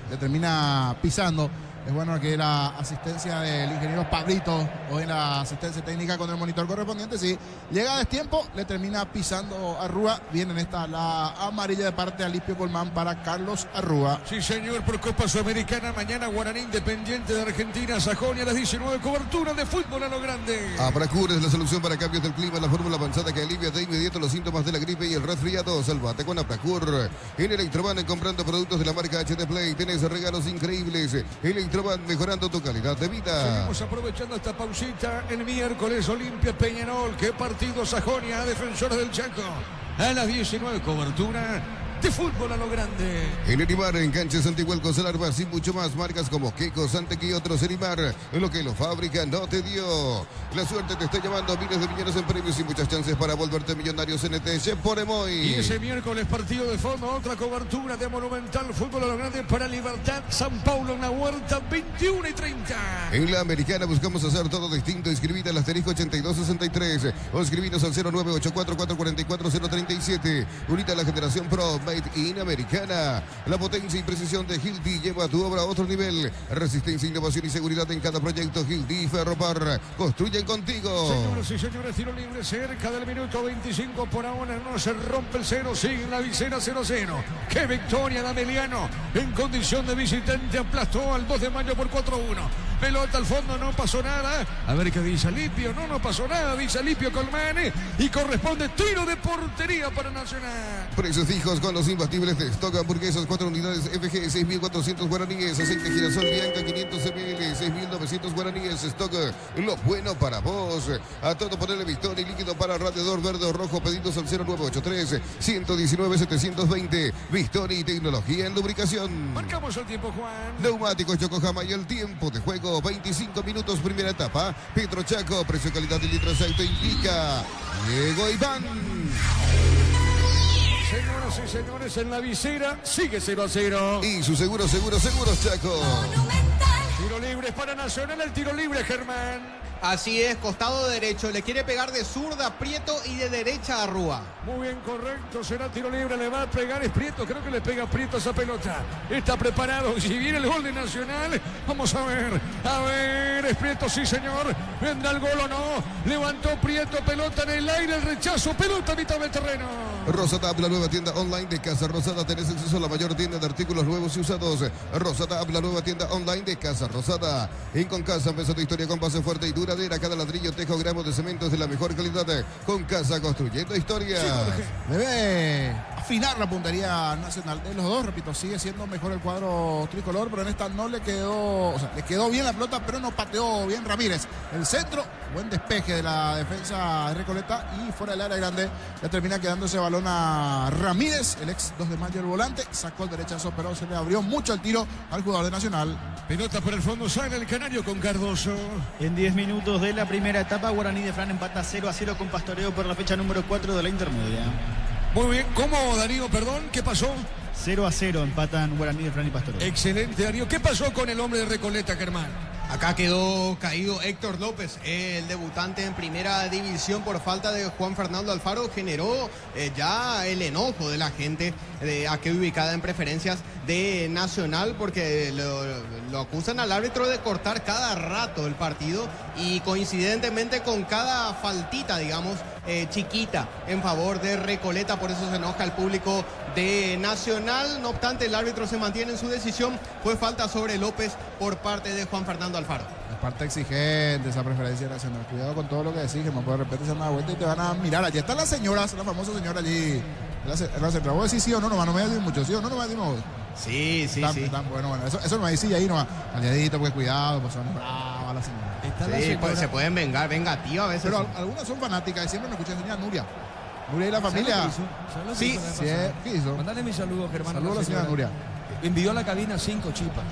Speaker 3: Le termina pisando. Es bueno que la asistencia del ingeniero Pablito o en la asistencia técnica con el monitor correspondiente. Sí, llega a destiempo, le termina pisando a Rúa. Viene en esta la amarilla de parte de Alipio Colmán para Carlos Arrúa.
Speaker 2: Sí, señor, por Copa Sudamericana. Mañana Guaraní Independiente de Argentina, Sajonia a las 19. Cobertura de fútbol a lo grande.
Speaker 1: Abracur es la solución para cambios del clima, la fórmula avanzada que alivia de inmediato los síntomas de la gripe y el resfriado. Salvate con Abracur. En Electroban, comprando productos de la marca HD Play, tenés regalos increíbles. Electroban, mejorando tu calidad de vida.
Speaker 2: Seguimos aprovechando esta pausita. El miércoles, Olimpia Peñarol. ¿Qué partido? Sajonia, Defensores del Chaco. A las 19, cobertura de fútbol a lo grande.
Speaker 1: En Erimar, en canchas Antiguelcos, Armas y mucho más. Marcas como Keko, Santequi y otros. Erimar, lo que lo fabrica no te dio. La suerte te está llamando, miles de millones en premios y muchas chances para volverte millonario. CNT por Emoy.
Speaker 2: Y ese miércoles, partido de fondo, otra cobertura de Monumental Fútbol a lo grande para Libertad San Paulo en la Huerta, 21:30.
Speaker 1: En la Americana buscamos hacer todo distinto. Inscribite al asterisco 8263 o escribinos al 0984444037. Unita a la generación Pro. Made in Americana. La potencia y precisión de Hildy lleva tu obra a otro nivel. Resistencia, innovación y seguridad en cada proyecto. Hildy y Ferropar construyen contigo.
Speaker 2: Señoras y señores, tiro libre cerca del minuto 25 por ahora. No se rompe el cero, sigue en la visera 0-0. ¡Qué victoria de Ameliano! En condición de visitante aplastó al 2 de mayo por 4-1. Pelota al fondo, no pasó nada. A ver qué dice Alipio. No pasó nada, dice Alipio Colmán. Y corresponde tiro de portería para Nacional.
Speaker 1: Precios fijos con los imbatibles de stock. Hamburguesas 4 unidades FG 6.400 guaraníes. Aceite girasol Bianca 500 ml 6.900 guaraníes. Stock, lo bueno para vos. A todo ponerle Victoria y líquido para radiador verde o rojo. Pedidos al 0983 119 720. Victoria y tecnología en lubricación.
Speaker 2: Marcamos el tiempo, Juan.
Speaker 1: Neumáticos Yokohama y el tiempo de juego 25 minutos primera etapa. Petro Chaco, precio calidad de litro de aceite indica Diego Iván.
Speaker 2: Señoras y señores, en la visera sigue 0-0.
Speaker 1: Y su seguros Chaco.
Speaker 2: Tiro libre para Nacional, el tiro libre, Germán.
Speaker 4: Así es, costado derecho, le quiere pegar de zurda Prieto y de derecha a Rúa.
Speaker 2: Muy bien, correcto, será tiro libre, le va a pegar es Prieto, creo que le pega Prieto esa pelota. Está preparado, si viene el gol de Nacional, vamos a ver, es Prieto, sí señor, vendrá el gol o no, levantó Prieto, pelota en el aire, el rechazo, pelota a mitad del terreno.
Speaker 1: Rosatab, la nueva tienda online de Casa Rosada, tenés acceso a la mayor tienda de artículos nuevos y usados. Rosatab, la nueva tienda online de Casa Rosada. En Concasa empezó tu historia con base fuerte y duradera, cada ladrillo, tejo, gramos de cemento es de la mejor calidad. Con Casa construyendo historia.
Speaker 3: Debe afinar la puntería Nacional de los dos, repito, sigue siendo mejor el cuadro tricolor, pero en esta no le quedó, o sea, le quedó bien la pelota, pero no pateó bien Ramírez. El centro, buen despeje de la defensa de Recoleta y fuera del área grande le termina quedando ese balón a Ramírez, el ex 2 de mayo, el volante, sacó el derechazo, pero se le abrió mucho el tiro al jugador de Nacional.
Speaker 2: Pelota por el fondo, sale el canario con Cardoso.
Speaker 5: En 10 minutos de la primera etapa, Guaraní de Fran empata 0-0 con Pastoreo por la fecha número 4 de la intermedia.
Speaker 2: Muy bien, ¿cómo, Darío? Perdón, ¿qué pasó?
Speaker 5: 0-0 empatan Guaraní de Fran y Pastoreo.
Speaker 2: Excelente, Darío. ¿Qué pasó con el hombre de Recoleta, Germán?
Speaker 4: Acá quedó caído Héctor López, el debutante en primera división por falta de Juan Fernando Alfaro. Generó ya el enojo de la gente aquí ubicada en preferencias de Nacional, porque lo acusan al árbitro de cortar cada rato el partido y coincidentemente con cada faltita, digamos, chiquita en favor de Recoleta. Por eso se enoja el público de Nacional. No obstante, el árbitro se mantiene en su decisión. Fue falta sobre López por parte de Juan Fernando Alfaro.
Speaker 3: Es parte exigente esa preferencia nacional. Cuidado con todo lo que decís, que de repente se dan una vuelta y te van a mirar. Allí están las señoras, la famosa señora allí. La central. ¿Vos decís sí o no? No me decís mucho. ¿Sí o no? No me decís vos.
Speaker 4: Sí.
Speaker 3: Bueno. Eso no me decís ahí, no. Calladito, pues cuidado, pues son bravas las señoras.
Speaker 4: Sí, pues se pueden vengar, vengativa a veces.
Speaker 3: Pero algunas son fanáticas y siempre me escuchan señora Nuria. Nuria y la familia.
Speaker 4: Sí.
Speaker 3: ¿Qué hizo?
Speaker 6: Mandale mi saludo, Germán.
Speaker 3: Saludos a la señora Nuria.
Speaker 6: Envió a la cabina 5 chipas.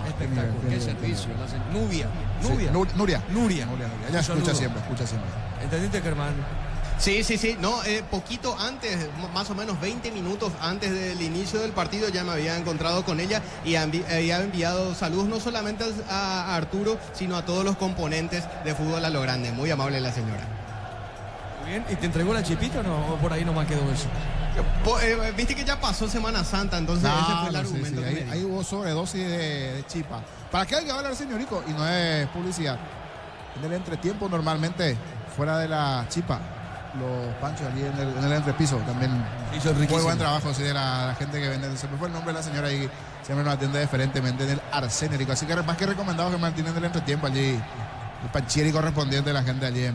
Speaker 6: Espectacular. Qué servicio. Nuria.
Speaker 3: Nuria. Ella escucha siempre.
Speaker 6: ¿Entendiste, Germán?
Speaker 4: Sí. No, poquito antes, más o menos 20 minutos antes del inicio del partido, ya me había encontrado con ella y había enviado saludos no solamente a Arturo, sino a todos los componentes de Fútbol a lo Grande. Muy amable la señora.
Speaker 6: Muy bien. ¿Y te entregó la chipita o no? ¿O por ahí nomás quedó eso?
Speaker 4: Viste que ya pasó Semana Santa, entonces ese fue el argumento.
Speaker 3: Sí. Ahí hubo sobredosis de chipa. ¿Para qué hay que hablar, señorico? Y no es publicidad. En el entretiempo, normalmente, fuera de la chipa, los panchos allí en el entrepiso también
Speaker 6: hizo
Speaker 3: muy buen trabajo, sí, de la gente que vende. Se me fue el nombre de la señora y siempre nos atiende diferentemente en el arsenérico. Así que más que recomendado que mantienen el entretiempo allí, el pancheri correspondiente de la gente allí.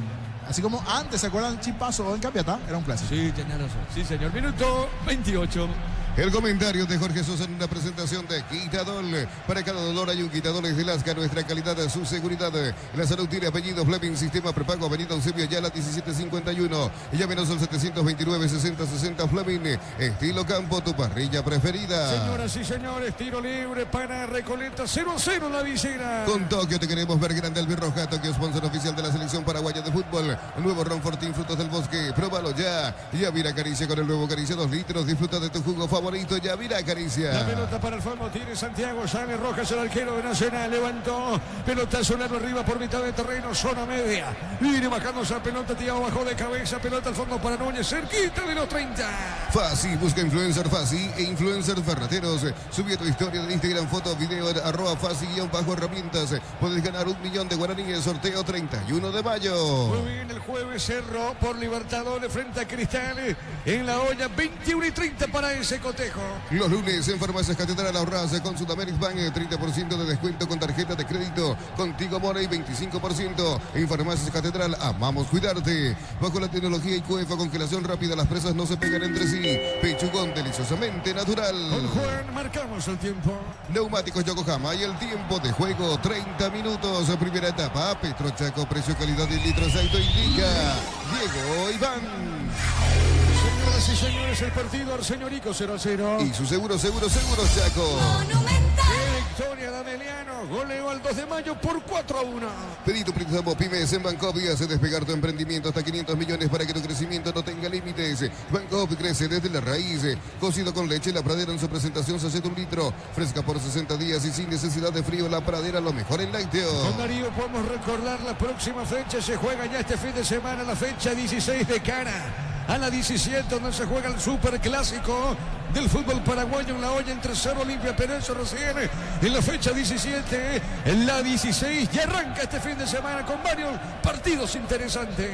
Speaker 3: Así como antes, ¿se acuerdan? Chipazo en Capiatá, era un clásico.
Speaker 6: Sí, tenía razón. Sí, señor. Minuto 28.
Speaker 1: El comentario de Jorge Sosa en una presentación de Quitadol. Para cada dolor hay un Quitadol de Lasca, nuestra calidad, su seguridad. La salud tiene apellido Fleming, sistema prepago, avenida Eusebio Ayala 1751. Llámenos al 729-6060 Fleming. Estilo campo, tu parrilla preferida.
Speaker 2: Señoras y señores, tiro libre para Recoleta, 0-0 la visera.
Speaker 1: Con Tokio te queremos ver grande al Birroja, Tokio, sponsor oficial de la selección paraguaya de fútbol. El nuevo Ron Fortín, frutos del bosque, próbalo ya. Yavira Caricia con el nuevo Caricia 2 litros, disfruta de tu jugo favorito, Yavira Caricia.
Speaker 2: La pelota para el fondo, tiene Santiago, sale Rojas, el arquero de Nacional, levantó, pelota sonando arriba por mitad de terreno, zona media. Viene bajando esa pelota, tirado bajo de cabeza, pelota al fondo para Núñez, cerquita de los 30.
Speaker 1: Fasi, busca influencer Fasi e influencer ferreteros. Sube tu historia de Instagram, foto, video, @Fasi_herramientas. Puedes ganar 1 millón de guaraníes, sorteo 31 de mayo.
Speaker 2: Muy bien, el jueves cerró por Libertadores frente a Cristal en la olla, 21:30 para ese cotejo.
Speaker 1: Los lunes en Farmacias Catedral ahorras con Sudameric Bank 30% de descuento con tarjeta de crédito. Contigo Money 25%. En Farmacias Catedral amamos cuidarte. Bajo la tecnología IQF, congelación rápida, las presas no se pegan entre sí. Pechugón deliciosamente natural.
Speaker 2: Con Juan marcamos el tiempo.
Speaker 1: Neumáticos Yokohama y el tiempo de juego 30 minutos. Primera etapa. Petrochaco, precio, calidad y litros auto indica Diego Iván.
Speaker 2: Señoras y señores, el partido Arseñorico 0-0.
Speaker 1: Y su seguro, Chaco.
Speaker 2: Victoria de Ameliano, goleo al 2 de mayo por 4-1.
Speaker 1: Pedí tu préstamo Pymes en Bancop y hace despegar tu emprendimiento hasta 500 millones para que tu crecimiento no tenga límites. Bancop crece desde la raíz. Cocido con leche, La Pradera en su presentación se hace de 1 litro. Fresca por 60 días y sin necesidad de frío, La Pradera lo mejor en lácteo.
Speaker 2: Con Darío podemos recordar la próxima fecha. Se juega ya este fin de semana la fecha 16 de cara a la 17, donde se juega el superclásico del fútbol paraguayo en la olla entre Cerro Olimpia Pérez recién en la fecha 17, en la 16 y arranca este fin de semana con varios partidos interesantes.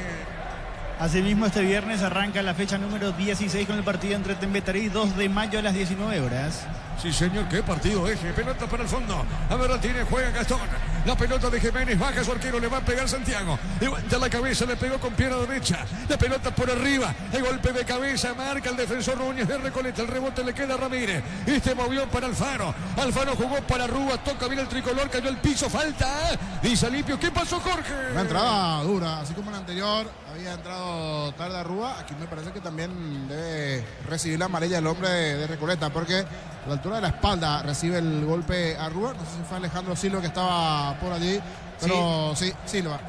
Speaker 5: Asimismo, este viernes arranca la fecha número 16 con el partido entre Tembetarí, 2 de mayo a las 19 horas.
Speaker 2: Sí, señor, qué partido eje. Pelota para el fondo. A ver, la tiene, juega Gastón. La pelota de Jiménez, baja su arquero, le va a pegar Santiago. Levanta la cabeza, le pegó con pierna derecha. La pelota por arriba. El golpe de cabeza, marca el defensor Núñez de Recoleta. El rebote le queda a Ramírez. Este movió para Alfaro. Alfaro jugó para Rúa. Toca bien el tricolor, cayó el piso, falta. Dice limpio. ¿Qué pasó, Jorge?
Speaker 3: Una entrada dura, así como en la anterior. Había entrado tarde a Rúa. Aquí me parece que también debe recibir la amarilla el hombre de Recoleta, porque a la altura de la espalda recibe el golpe a Rúa. No sé si fue Alejandro Silva que estaba por allí, pero sí, Silva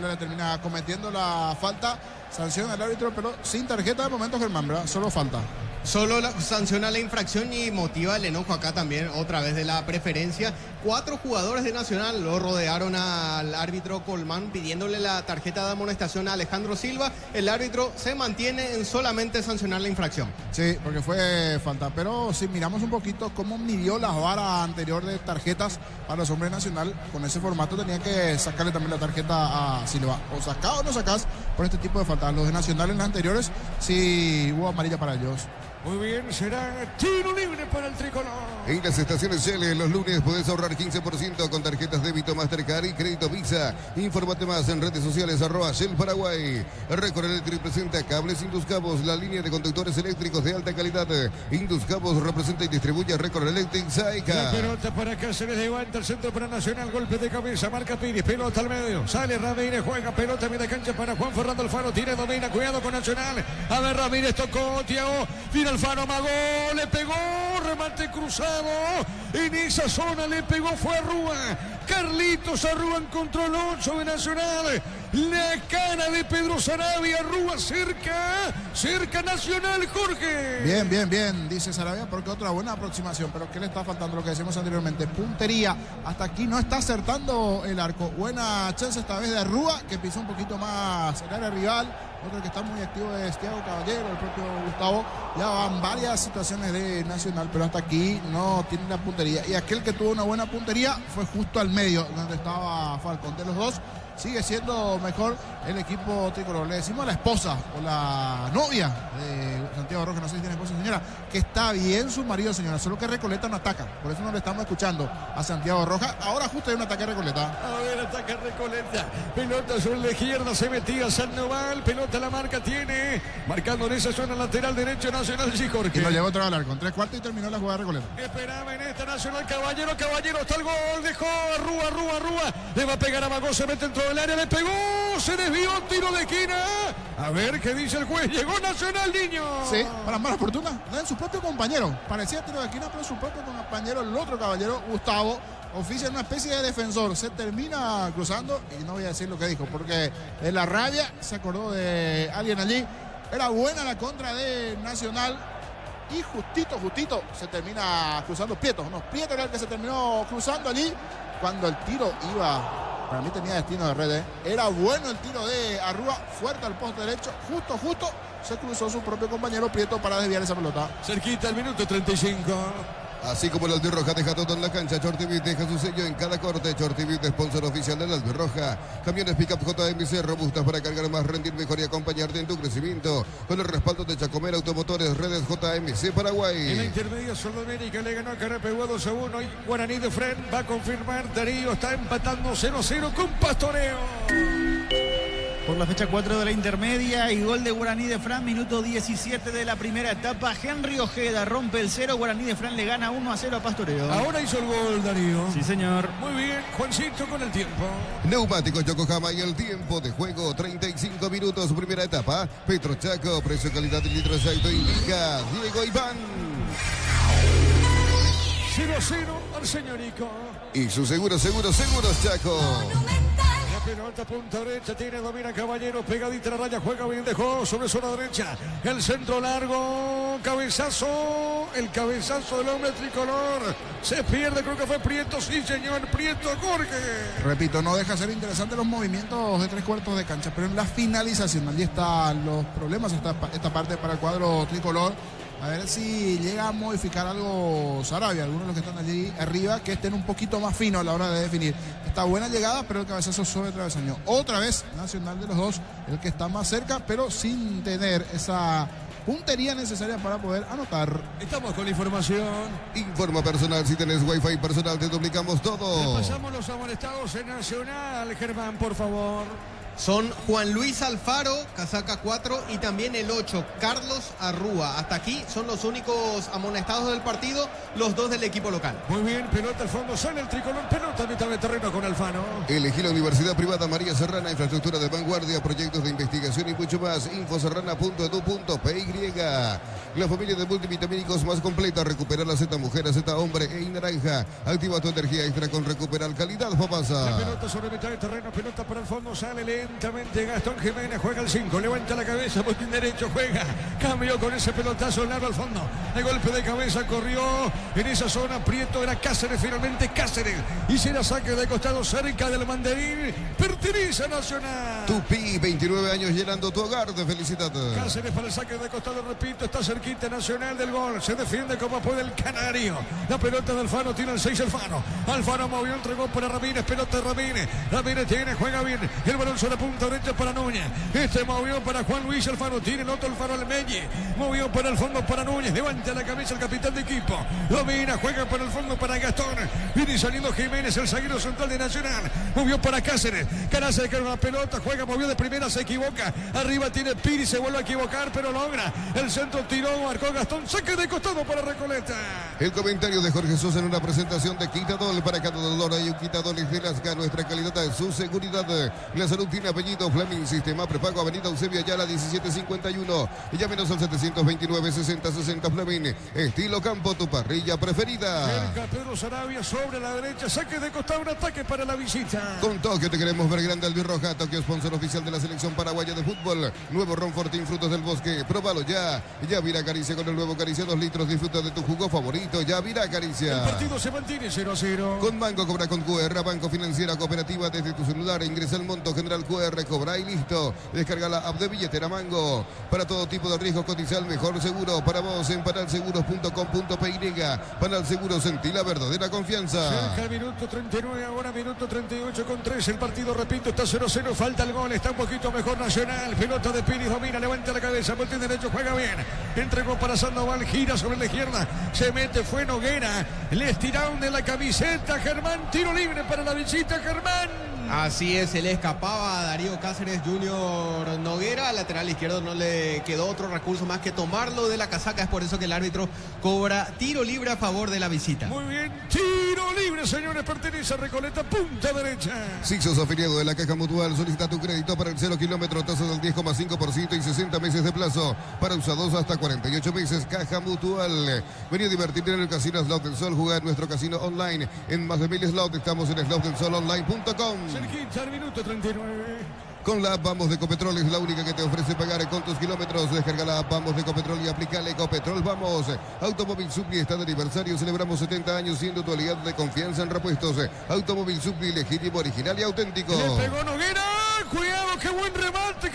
Speaker 3: le termina cometiendo la falta. Sanción al árbitro, pero sin tarjeta de momento, Germán, ¿verdad? Solo falta.
Speaker 4: Solo sanciona la infracción y motiva el enojo acá también, otra vez de la preferencia. 4 jugadores de Nacional lo rodearon al árbitro Colmán pidiéndole la tarjeta de amonestación a Alejandro Silva. El árbitro se mantiene en solamente sancionar la infracción.
Speaker 3: Sí, porque fue falta. Pero si miramos un poquito cómo midió la vara anterior de tarjetas para los hombres de Nacional, con ese formato tenía que sacarle también la tarjeta a Silva. O sacás o no sacás por este tipo de faltas. Los de Nacional en las anteriores sí hubo amarilla para ellos.
Speaker 2: Muy bien, será tiro libre para el tricolor.
Speaker 1: En las estaciones Shell, los lunes puedes ahorrar 15% con tarjetas débito Mastercard y crédito Visa. Infórmate más en redes sociales @Shell Paraguay. Record Electric presenta Cables Induscabos, la línea de conductores eléctricos de alta calidad. Induscabos representa y distribuye Record Electric
Speaker 2: La
Speaker 1: Saica.
Speaker 2: pelota para acá, se les levanta el centro para Nacional, golpe de cabeza, marca Pires, pelota al medio, sale Ramírez, juega pelota media cancha para Juan Fernando Alfaro, tira, domina, cuidado con Nacional. A ver, Ramírez tocó, Tiago, tira Alfaro, amagó, le pegó, remate cruzado, en esa zona le pegó, fue Arrúa. Carlitos Arrúa encontró el 8 de Nacional. La cara de Pedro Sarabia, Arrúa cerca Nacional, Jorge.
Speaker 3: Bien, dice Sarabia, porque otra buena aproximación. Pero ¿qué le está faltando? Lo que decíamos anteriormente, puntería. Hasta aquí no está acertando el arco. Buena chance esta vez de Arrúa, que pisó un poquito más el área rival. Otro que está muy activo es Thiago Caballero, el propio Gustavo. Ya van varias situaciones de Nacional, pero hasta aquí no tiene la puntería. Y aquel que tuvo una buena puntería fue justo al medio, donde estaba Falcón. De los dos, sigue siendo mejor el equipo tricolor. Le decimos a la esposa o la novia de Santiago Rojas, no sé si tiene esposa, señora, que está bien su marido, señora, solo que Recoleta no ataca. Por eso no le estamos escuchando a Santiago Rojas. Ahora justo hay un ataque a Recoleta.
Speaker 2: A ver, ataca Recoleta. Pelota sobre la izquierda, se metía Sandoval. Pelota la marca tiene. Marcando en esa zona lateral derecho Nacional, sí, Jorge.
Speaker 3: Y lo llevó otra vez al arco. En 3/4 y terminó la jugada de Recoleta.
Speaker 2: Esperaba en esta Nacional Caballero está el gol. Dejó Arrúa. Le va a pegar a Magó, se mete dentro del área, le pegó, se desvió, tiro de esquina. A ver qué dice el juez. Llegó Nacional, niño.
Speaker 3: Sí, para mala fortuna, no en su propio compañero. Parecía tiro de esquina, pero su propio compañero, el otro caballero, Gustavo, oficia una especie de defensor. Se termina cruzando y no voy a decir lo que dijo, porque de la rabia se acordó de alguien allí. Era buena la contra de Nacional y justito se termina cruzando Prieto. No, Prieto era el que se terminó cruzando allí cuando el tiro iba. Para mí tenía destino de red. Era bueno el tiro de Arrúa, fuerte al poste derecho, justo se cruzó su propio compañero Prieto para desviar esa pelota.
Speaker 2: Cerquita al minuto 35.
Speaker 1: Así como el Albirroja deja todo en la cancha, Chortibit deja su sello en cada corte. Chortibit, sponsor oficial del Albirroja. Camiones Pickup JMC robustas para cargar más, rendir mejor y acompañarte en tu crecimiento. Con el respaldo de Chacomera Automotores, redes JMC
Speaker 2: En la
Speaker 1: Paraguay.
Speaker 2: intermedia, Sudamérica le ganó a Carapeguá 2-1. Y Guaraní de Fren va a confirmar. Darío está empatando 0-0 con Pastoreo.
Speaker 5: Por la fecha 4 de la intermedia y gol de Guaraní de Fran, minuto 17 de la primera etapa. Henry Ojeda rompe el 0, Guaraní de Fran le gana 1-0 a Pastoreo.
Speaker 2: Ahora hizo el gol, Darío.
Speaker 5: Sí, señor.
Speaker 2: Muy bien, Juancito con el tiempo.
Speaker 1: Neumáticos Yokohama y el tiempo de juego, 35 minutos, primera etapa. Petro Chaco, precio, calidad y litro de aceite indica Diego Iván.
Speaker 2: 0-0 al señorico.
Speaker 1: Y su seguros Chaco.
Speaker 2: La pelota punta derecha, tiene, domina Caballero, pegadita a la raya, juega bien, dejó sobre zona derecha. El centro largo, cabezazo, el cabezazo del hombre tricolor. Se pierde, creo que fue Prieto, sí señor, Prieto, Jorge.
Speaker 3: Repito, no deja ser interesante los movimientos de 3/4 de cancha, pero en la finalización, allí están los problemas, esta parte para el cuadro tricolor. A ver si llega a modificar algo Sarabia, algunos de los que están allí arriba, que estén un poquito más finos a la hora de definir. Está buena llegada, pero el cabezazo sobre travesaño. Otra vez, Nacional de los dos, el que está más cerca, pero sin tener esa puntería necesaria para poder anotar.
Speaker 2: Estamos con la información.
Speaker 1: Informa personal, si tenés wifi personal te duplicamos todo.
Speaker 2: Pasamos los amonestados en Nacional, Germán, por favor.
Speaker 4: Son Juan Luis Alfaro, casaca 4, y también el 8, Carlos Arrúa. Hasta aquí son los únicos amonestados del partido, los dos del equipo local.
Speaker 2: Muy bien, pelota al fondo, sale el tricolor, pelota a mitad de terreno con Alfano.
Speaker 1: Elegí la Universidad Privada María Serrana, infraestructura de vanguardia, proyectos de investigación y mucho más. Infoserrana.edu.py. La familia de multivitamínicos más completa. Recupera la Z mujer, Z hombre e naranja. Activa tu energía extra con Recuperar Calidad
Speaker 2: La
Speaker 1: Papasa.
Speaker 2: pelota sobre mitad de terreno, pelota para el fondo, sale lento. lentamente Gastón Jiménez, juega el 5, levanta la cabeza, botín derecho, juega, cambió con ese pelotazo largo al fondo, de golpe de cabeza corrió en esa zona, Prieto, era Cáceres, finalmente Cáceres, hiciera saque de costado cerca del Mandarín, pertenece a Nacional.
Speaker 1: Tupi, 29 años llenando tu hogar de felicidad.
Speaker 2: Cáceres para el saque de costado, repito, está cerquita Nacional del gol, se defiende como puede el canario, la pelota de Alfano, tiene el 6 Alfano movió, entregó para Ramírez, pelota de Ramírez tiene, juega bien, el balón sobre la punta derecha para Núñez, movió para Juan Luis Alfano, tiene el otro Alfano al Meñe, movió para el fondo para Núñez, levanta la cabeza el capitán de equipo, domina, juega para el fondo para Gastón, viene saliendo Jiménez, el zaguero central de Nacional, movió para Cáceres que la pelota, juega, movió de primera, se equivoca, arriba tiene Piri, se vuelve a equivocar, pero logra, el centro tiró, marcó Gastón, saque de costado para Recoleta.
Speaker 1: El comentario de Jorge Sosa en una presentación de Quitadol. Para cada dolor hay un Quitadol de Lasca, nuestra calidad de su seguridad. La salud tiene apellido Fleming, sistema prepago, avenida Eusebio Ayala 1751. Llámenos al 729-6060 Fleming. Estilo campo, tu parrilla preferida.
Speaker 2: Cerca Pedro Sarabia sobre la derecha, saque de costado, un ataque para la visita.
Speaker 1: Con Tokio te queremos ver grande, Albirroja. Tokio, sponsor oficial de la selección paraguaya de fútbol. Nuevo Ron Fortín, frutos del bosque. Próbalo ya. Yavira Caricia con el nuevo Caricia, 2 litros. Disfruta de tu jugo favorito. Yavira Caricia.
Speaker 2: El partido se mantiene 0-0.
Speaker 1: Con Banco cobra con QR, Banco Financiera Cooperativa desde tu celular. Ingresa el monto general QR, cobra y listo. Descarga la app de billetera Mango. Para todo tipo de riesgos, cotiza el mejor seguro. Para vos en panalseguros.com.py. Panal Seguros, sentí la verdadera confianza.
Speaker 2: Cerca el minuto 39, ahora minuto 38 con 3. El partido, repito, está 0-0. Falta el gol, está un poquito mejor Nacional. Pelota de Piri, domina, levanta la cabeza, voltea derecho, juega bien. Entregó para Sandoval, gira sobre la izquierda. Se mete, fue Noguera. Le estiraron de la camiseta Germán. Tiro libre para la visita, Germán.
Speaker 4: Así es, se le escapaba a Darío Cáceres Junior Noguera, lateral izquierdo, no le quedó otro recurso más que tomarlo de la casaca, es por eso que el árbitro cobra tiro libre a favor de la visita.
Speaker 2: Muy bien, tiro libre, señores, pertenece a Recoleta, punta derecha.
Speaker 1: Si sos afiliado de la Caja Mutual, solicita tu crédito para el 0 kilómetro, tasa del 10,5% y 60 meses de plazo. Para usados hasta 48 meses, Caja Mutual. Vení a divertirte en el Casino Slot del Sol, jugar en nuestro casino online. En más de 1000 slots, estamos en slotdelsolonline.com.
Speaker 2: Cerquita al minuto 39.
Speaker 1: Con la app Vamos de Ecopetrol es la única que te ofrece pagar con tus kilómetros. Descarga la app Vamos de Ecopetrol y aplícale Ecopetrol Vamos. Automóvil Supli está de aniversario. Celebramos 70 años siendo tu aliado de confianza en repuestos. Automóvil Supli, legítimo, original y auténtico.
Speaker 2: Le pegó Noguera. Cuidado, qué buen remate,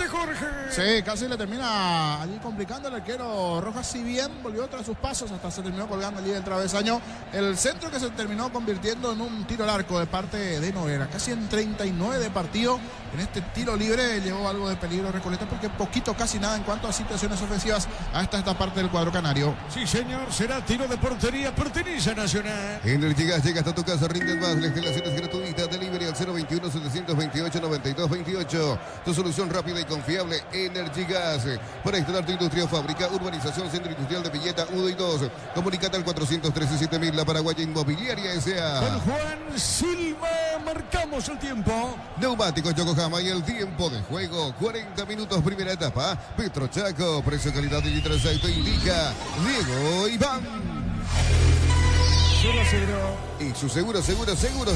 Speaker 2: Jorge.
Speaker 3: Sí, casi le termina allí complicando el arquero Rojas, si bien volvió tras sus pasos, hasta se terminó colgando allí del travesaño. El centro que se terminó convirtiendo en un tiro al arco de parte de Noguera. Casi en 39 de partido. En este tiro libre llevó algo de peligro Recoleta porque poquito, casi nada en cuanto a situaciones ofensivas hasta esta parte del cuadro canario.
Speaker 2: Sí, señor, será tiro de portería, pertenece a Nacional.
Speaker 1: Energy Gas llega hasta tu casa, rinden más, la instalación es gratuita, delivery al 021-728-9228. Tu solución rápida y confiable, Energy Gas. Para instalar tu industria o fábrica, urbanización, centro industrial de Villeta 1 y 2. Comunicate al 413-7000, la Paraguaya Inmobiliaria S.A.
Speaker 2: Con Juan Silva, marcamos el tiempo.
Speaker 1: Neumáticos Yokohama y el tiempo de juego, 40 minutos, primera etapa. Petrochaco, precio, calidad y litro de aceite indica Diego Iván.
Speaker 2: 0-0.
Speaker 1: Y su seguros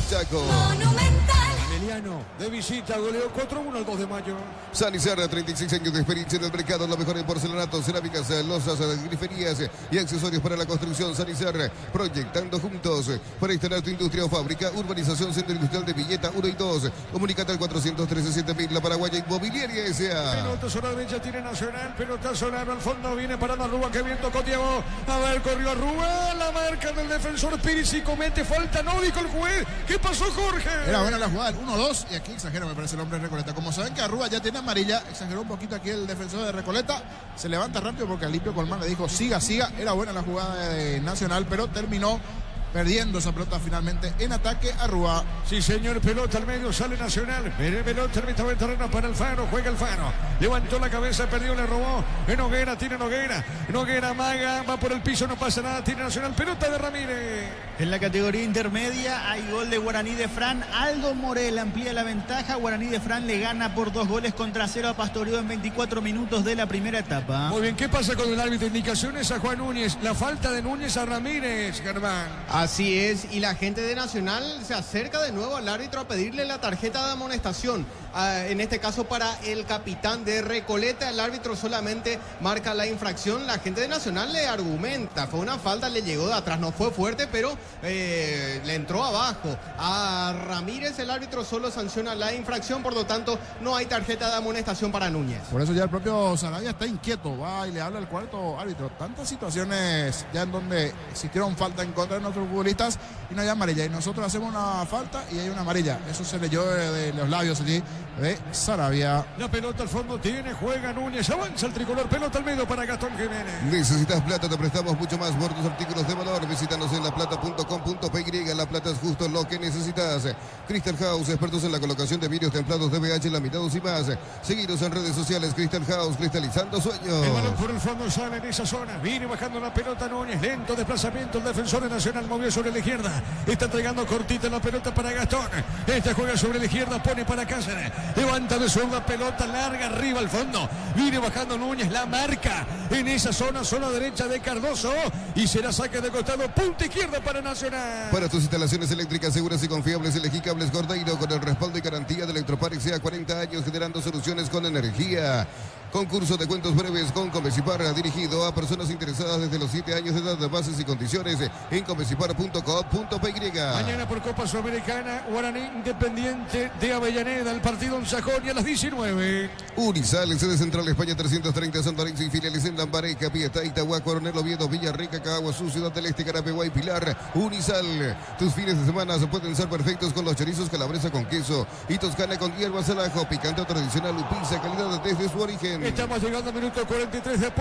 Speaker 1: Chaco.
Speaker 7: Monumental.
Speaker 2: Emiliano, de visita, goleó 4-1 el 2 de mayo.
Speaker 1: San Isidro, 36 años de experiencia en el mercado, lo mejor en porcelanato, cerámicas, losas, griferías y accesorios para la construcción. San Isidro, proyectando juntos para instalar tu industria o fábrica, urbanización, centro industrial de Villeta 1 y 2. Comunicate al 413-7000, la Paraguaya Inmobiliaria S.A.
Speaker 2: Pelota sobre la derecha, tiene Nacional, pelota solar al fondo, viene parando a Rúa, que bien tocó Diego. A ver, corrió a Rúa, la marca del defensor Pires y comete falta, no dijo el juez. ¿Qué pasó, Jorge?
Speaker 3: Era buena la jugada, 1-2, y aquí exagera, me parece, el hombre de Recoleta. Como saben que Arrúa ya tiene amarilla, exageró un poquito aquí el defensor de Recoleta. Se levanta rápido porque Alipio Colmán le dijo siga. Era buena la jugada de Nacional, pero terminó perdiendo esa pelota finalmente en ataque Arrúa.
Speaker 2: Sí, señor, pelota al medio, sale Nacional. Pelota al mitad del terreno para Alfano, juega Alfano. Levantó la cabeza, perdió, le robó. En Noguera, tiene Noguera. Noguera maga, va por el piso, no pasa nada, tiene Nacional. Pelota de Ramírez.
Speaker 5: En la categoría intermedia hay gol de Guaraní de Fran. Aldo Morel amplía la ventaja. Guaraní de Fran le gana por 2-0 a Pastoreo en 24 minutos de la primera etapa.
Speaker 2: Muy bien, ¿qué pasa con el árbitro? Indicaciones a Juan Núñez. La falta de Núñez a Ramírez, Germán.
Speaker 4: Así es, y la gente de Nacional se acerca de nuevo al árbitro a pedirle la tarjeta de amonestación. En este caso para el capitán de Recoleta, el árbitro solamente marca la infracción. La gente de Nacional le argumenta, fue una falta, le llegó de atrás, no fue fuerte, pero le entró abajo. A Ramírez el árbitro solo sanciona la infracción, por lo tanto no hay tarjeta de amonestación para Núñez.
Speaker 3: Por eso ya el propio Sarabia está inquieto, va y le habla al cuarto árbitro. Tantas situaciones ya en donde existieron falta en contra de nuestros futbolistas y no hay amarilla. Y nosotros hacemos una falta y hay una amarilla. Eso se leyó de los labios allí de Sarabia.
Speaker 2: La pelota al fondo tiene, juega Núñez, avanza el tricolor, pelota al medio para Gastón Jiménez.
Speaker 1: Necesitas plata, te prestamos mucho más por tus artículos de valor. Visítanos en laplata.com.py. La plata es justo lo que necesitas. Crystal House, expertos en la colocación de vidrios templados de BH, lamitados y más. Seguidos en redes sociales, Crystal House, cristalizando sueños.
Speaker 2: El balón por el fondo sale en esa zona. Viene bajando la pelota Núñez. Lento desplazamiento. El defensor de Nacional movió sobre la izquierda. Está entregando cortita la pelota para Gastón. Esta juega sobre la izquierda. Pone para Cáceres. Levanta de zurda. Pelota larga arriba al fondo. Viene bajando Núñez. La marca en esa zona. Zona derecha de Cardoso. Y será saque de costado. Punta izquierda para Nacional.
Speaker 1: Para tus instalaciones eléctricas seguras y confiables, elegí Cables Gordeiro con el respaldo y garantía de Electroparex, sea 40 años generando soluciones con energía. Concurso de cuentos breves con Comecipar, dirigido a personas interesadas desde los 7 años de edad. Bases y condiciones en comecipar.com.py.
Speaker 2: Mañana por Copa Sudamericana, Guaraní Independiente de Avellaneda. El partido en Sajón y a las 19.
Speaker 1: Unisal, sede central España 330, San Lorenzo y filiales en Lambaré, Capiatá, Itagua, Coronel Oviedo, Villarrica, Caguazú, Ciudad del Este, Carapeguá y Pilar. Unisal, tus fines de semana pueden ser perfectos con los chorizos calabresa con queso y toscana con hierbas al ajo, picante o tradicional Upisa, calidad desde su origen.
Speaker 2: Estamos llegando al minuto 43, de a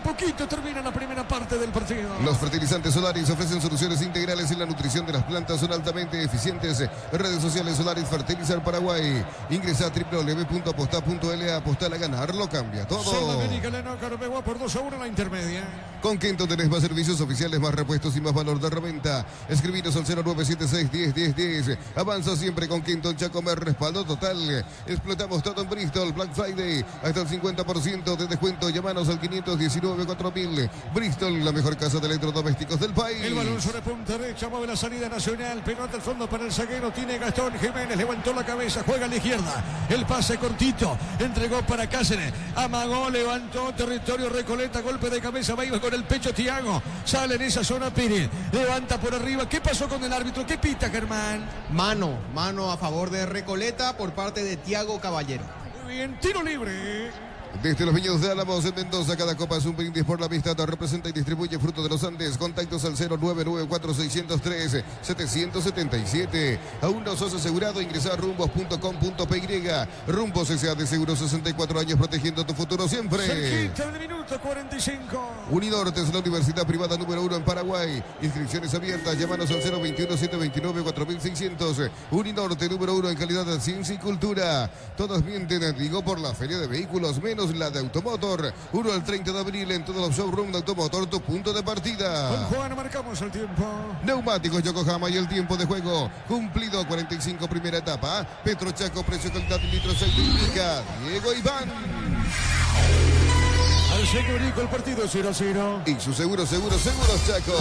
Speaker 2: poquito termina la primera parte del partido.
Speaker 1: Los fertilizantes Solaris ofrecen soluciones integrales en la nutrición de las plantas, son altamente eficientes. Redes sociales Solaris Fertilizar Paraguay. Ingresa a www.aposta.la, apostar a ganar, lo cambia todo.
Speaker 2: Sudamérica Leno Carapeguá por 2-1 en la intermedia.
Speaker 1: Con Kento tenés más servicios oficiales, más repuestos y más valor de reventa. Escribiros al 0976-10-10-10. Avanza siempre con Kento en Chacomer, respaldo total. Explotamos todo en Bristol, Black Friday, hasta el 50% de descuento. Llámanos al 519-4000. Bristol, la mejor casa de electrodomésticos del país.
Speaker 2: El balón sobre punta derecha, mueve la salida Nacional. Pelota al fondo para el zaguero. Tiene Gastón Jiménez. Levantó la cabeza, juega a la izquierda. El pase cortito. Entregó para Cáceres. Amagó, levantó territorio Recoleta. Golpe de cabeza. Va con el pecho Tiago. Sale en esa zona Pérez. Levanta por arriba. ¿Qué pasó con el árbitro? ¿Qué pita, Germán?
Speaker 4: Mano a favor de Recoleta por parte de Tiago Caballero.
Speaker 2: Muy bien, tiro libre.
Speaker 1: Desde los Viñedos de Álamos en Mendoza, cada copa es un brindis por la amistad. Representa y distribuye Fruto de los Andes. Contactos al 0994603-777. Aún no sos asegurado, ingresa a rumbos.com.py. Rumbos S.A. de Seguro, 64 años protegiendo tu futuro siempre.
Speaker 2: Cerquita del minuto 45.
Speaker 1: Uninorte es la universidad privada número 1 en Paraguay. Inscripciones abiertas, llámanos al 021-729-4600. Uninorte número 1 en calidad de ciencia y cultura. Todos mienten, digo, por la feria de vehículos, menos la de Automotor. 1 al 30 de abril en todos los showrooms de Automotor, tu punto de partida.
Speaker 2: Con Juan marcamos el tiempo.
Speaker 1: Neumáticos Yokohama y el tiempo de juego cumplido. 45 primera etapa. Petro Chaco, precio calidad y litros se indica Diego Iván.
Speaker 2: Al señorico el partido 0-0.
Speaker 1: Y su seguros Chaco.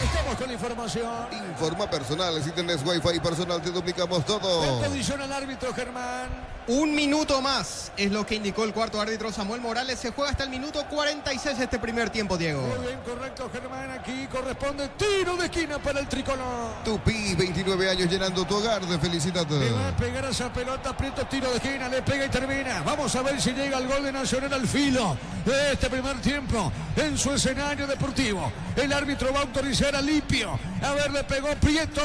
Speaker 2: Estamos con la información.
Speaker 1: Informa personal, si tenés wifi personal te duplicamos todo.
Speaker 2: En posición al árbitro Germán.
Speaker 4: Un minuto más es lo que indicó el cuarto árbitro Samuel Morales. Se juega hasta el minuto 46 este primer tiempo, Diego.
Speaker 2: Muy bien, correcto, Germán. Aquí corresponde tiro de esquina para el tricolor.
Speaker 1: Tupi, 29 años llenando tu hogar de felicidad.
Speaker 2: Le va a pegar a esa pelota, Prieto, tiro de esquina, le pega y termina. Vamos a ver si llega el gol de Nacional al filo de este primer tiempo en su escenario deportivo. El árbitro va a autorizar a Lipio. A ver, le pegó Prieto,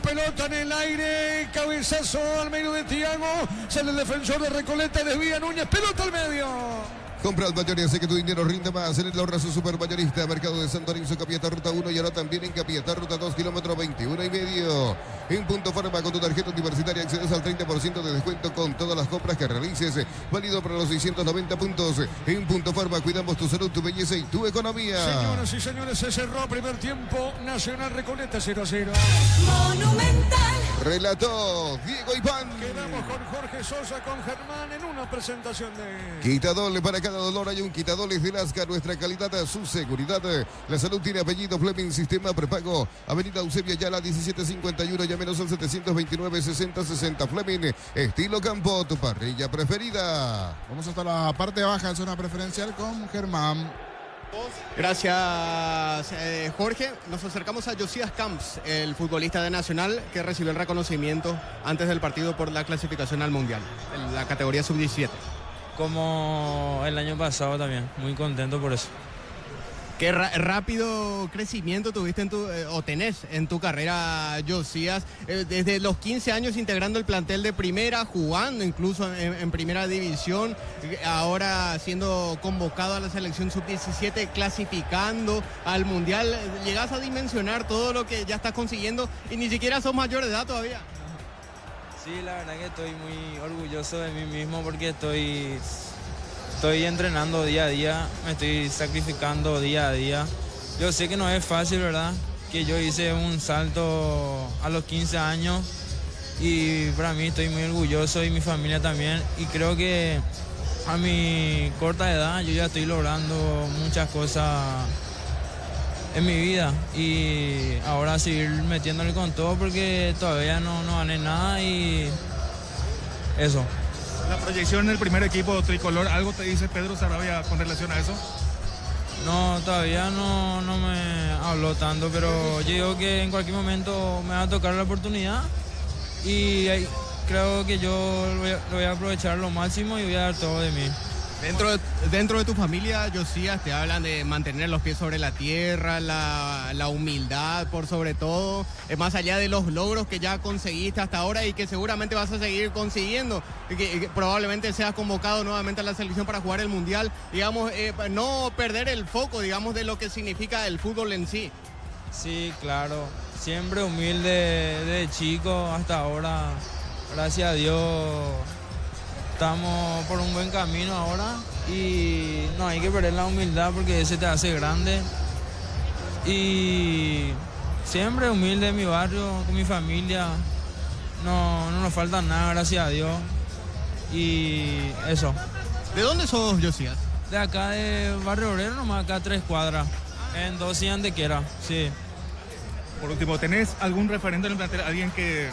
Speaker 2: pelota en el aire, cabezazo al medio de Tiago. Sale el defensor de Recoleta, desvía Núñez, pelota al medio.
Speaker 1: Compra al mayor y hace que tu dinero rinde más en el ahorrazo super mayorista. Mercado de Santo Lorenzo, Capiatá, ruta 1 y ahora también en Capiatá, ruta 2, kilómetro 21 y medio. En Punto Farma, con tu tarjeta universitaria accedes al 30% de descuento con todas las compras que realices. Válido para los 690 puntos. En Punto Farma cuidamos tu salud, tu belleza y tu economía.
Speaker 2: Señoras y señores, se cerró primer tiempo. Nacional Recoleta 0-0.
Speaker 7: Monumental.
Speaker 1: Relató Diego Iván.
Speaker 2: Quedamos con Jorge Sosa, con Germán en una presentación de...
Speaker 1: Quitadole, para cada dolor hay un quitadoles de Lasca. Nuestra calidad, su seguridad. La salud tiene apellido Fleming, sistema prepago. Avenida Eusebio Ayala 1751, llámenos al 729-6060. Fleming, estilo campo, tu parrilla preferida.
Speaker 3: Vamos hasta la parte baja de zona preferencial con Germán.
Speaker 4: Gracias, Jorge. Nos acercamos a Josías Camps, el futbolista de Nacional que recibió el reconocimiento antes del partido por la clasificación al Mundial, en la categoría sub-17.
Speaker 7: Como el año pasado también, muy contento por eso.
Speaker 4: Qué rápido crecimiento tuviste o tenés en tu carrera, Josías, desde los 15 años integrando el plantel de primera, jugando incluso en primera división, ahora siendo convocado a la selección sub-17, clasificando al Mundial. Llegás a dimensionar todo lo que ya estás consiguiendo y ni siquiera sos mayor de edad todavía.
Speaker 7: Sí, la verdad que estoy muy orgulloso de mí mismo porque estoy entrenando día a día, me estoy sacrificando día a día. Yo sé que no es fácil, ¿verdad? Que yo hice un salto a los 15 años y para mí estoy muy orgulloso y mi familia también. Y creo que a mi corta edad yo ya estoy logrando muchas cosas en mi vida y ahora seguir metiéndole con todo porque todavía no gané nada y eso.
Speaker 8: La proyección en el primer equipo tricolor, ¿algo te dice Pedro Saravia con relación a eso?
Speaker 7: No, todavía no me habló tanto, pero yo digo que en cualquier momento me va a tocar la oportunidad y creo que yo lo voy a aprovechar lo máximo y voy a dar todo de mí.
Speaker 4: Dentro de tu familia, Josías, te hablan de mantener los pies sobre la tierra, la humildad por sobre todo, más allá de los logros que ya conseguiste hasta ahora y que seguramente vas a seguir consiguiendo, que probablemente seas convocado nuevamente a la selección para jugar el Mundial, digamos, no perder el foco, digamos, de lo que significa el fútbol en sí.
Speaker 7: Sí, claro, siempre humilde de chico hasta ahora, gracias a Dios. Estamos por un buen camino ahora y no hay que perder la humildad porque ese te hace grande. Y siempre humilde en mi barrio, con mi familia. No nos falta nada, gracias a Dios. Y eso.
Speaker 4: ¿De dónde sos, Josías?
Speaker 7: De acá de Barrio Obrero, nomás acá a 3 cuadras. En 2 y Antequera, sí.
Speaker 8: Por último, ¿tenés algún referente en el plantel? ¿Alguien que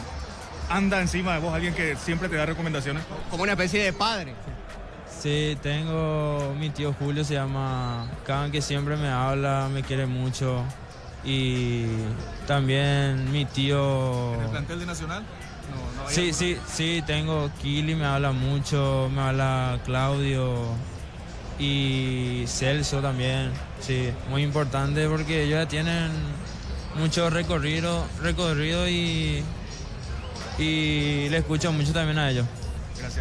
Speaker 8: anda encima de vos, alguien que siempre te da recomendaciones?
Speaker 4: Como una especie de padre.
Speaker 7: Sí, tengo mi tío Julio, se llama Can, que siempre me habla, me quiere mucho. Y también mi tío...
Speaker 8: ¿En el plantel de Nacional? No
Speaker 7: Sí, tengo Kili, me habla mucho, me habla Claudio y Celso también. Sí, muy importante porque ellos ya tienen mucho recorrido y le escucho mucho también a ellos.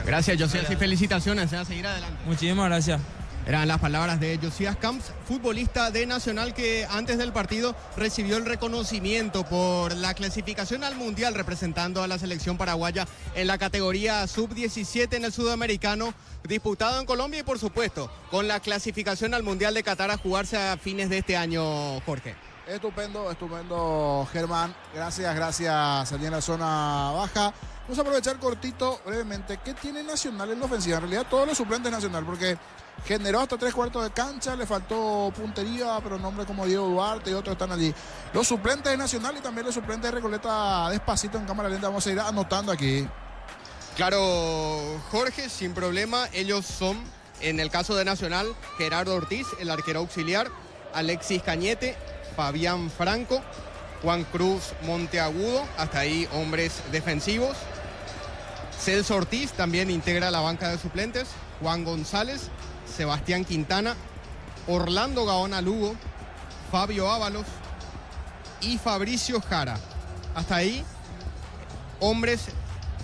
Speaker 4: Gracias, Josías, y felicitaciones, a seguir adelante.
Speaker 7: Muchísimas gracias.
Speaker 4: Eran las palabras de Josías Camps, futbolista de Nacional que antes del partido recibió el reconocimiento por la clasificación al Mundial representando a la selección paraguaya en la categoría sub-17 en el sudamericano disputado en Colombia y por supuesto con la clasificación al Mundial de Qatar a jugarse a fines de este año, Jorge.
Speaker 3: Estupendo, Germán. Gracias, allí en la zona baja. Vamos a aprovechar cortito, brevemente, ¿qué tiene Nacional en la ofensiva? En realidad todos los suplentes de Nacional, porque generó hasta 3/4 de cancha, le faltó puntería, pero nombres como Diego Duarte y otros están allí. Los suplentes de Nacional y también los suplentes de Recoleta, despacito en cámara lenta, vamos a ir anotando aquí.
Speaker 4: Claro, Jorge, sin problema, ellos son, en el caso de Nacional, Gerardo Ortiz, el arquero auxiliar, Alexis Cañete, Fabián Franco, Juan Cruz Monteagudo, hasta ahí hombres defensivos. Celso Ortiz también integra la banca de suplentes, Juan González, Sebastián Quintana, Orlando Gaona Lugo, Fabio Ábalos y Fabricio Jara. Hasta ahí hombres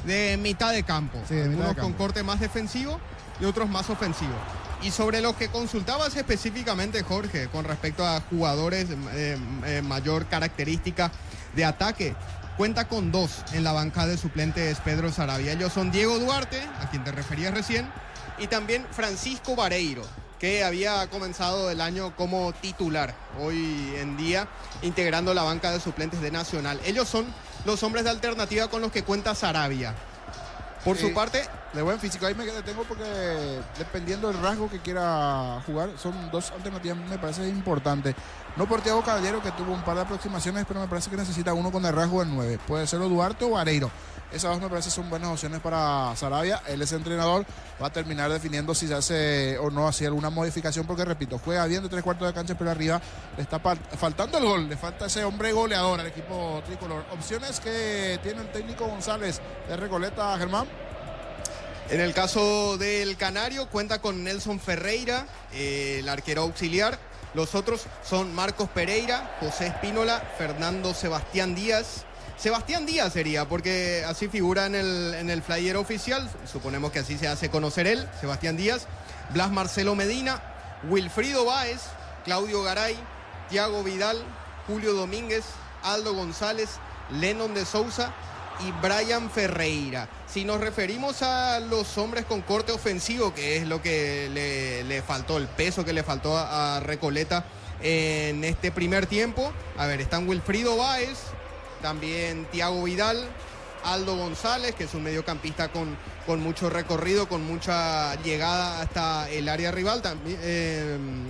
Speaker 4: de mitad de campo,
Speaker 3: sí,
Speaker 4: algunos con corte más defensivo y otros más ofensivo. Y sobre lo que consultabas específicamente, Jorge, con respecto a jugadores mayor característica de ataque, cuenta con 2 en la banca de suplentes Pedro Saravia. Ellos son Diego Duarte, a quien te referías recién, y también Francisco Vareiro, que había comenzado el año como titular, hoy en día integrando la banca de suplentes de Nacional. Ellos son los hombres de alternativa con los que cuenta Sarabia. Por su parte,
Speaker 3: de buen físico, ahí me detengo porque dependiendo del rasgo que quiera jugar, son dos alternativas, me parece importante. No por Thiago Caballero, que tuvo un par de aproximaciones, pero me parece que necesita uno con el rasgo del 9. Puede ser o Duarte o Vareiro. Esas dos me parece son buenas opciones para Sarabia. Él es entrenador, va a terminar definiendo si se hace o no hace alguna modificación, porque repito, juega bien de 3/4 de cancha, pero arriba le está faltando el gol, le falta ese hombre goleador al equipo tricolor. Opciones que tiene el técnico González de Recoleta, Germán.
Speaker 4: En el caso del Canario, cuenta con Nelson Ferreira, el arquero auxiliar. Los otros son Marcos Pereira, José Espínola, Fernando Sebastián Díaz. Sebastián Díaz sería, porque así figura en el flyer oficial. Suponemos que así se hace conocer él, Sebastián Díaz. Blas Marcelo Medina, Wilfrido Báez, Claudio Garay, Thiago Vidal, Julio Domínguez, Aldo González, Lennon de Sousa y Brian Ferreira. Si nos referimos a los hombres con corte ofensivo, que es lo que le faltó, el peso que le faltó a Recoleta en este primer tiempo. A ver, están Wilfrido Báez, también Thiago Vidal, Aldo González, que es un mediocampista con mucho recorrido, con mucha llegada hasta el área rival,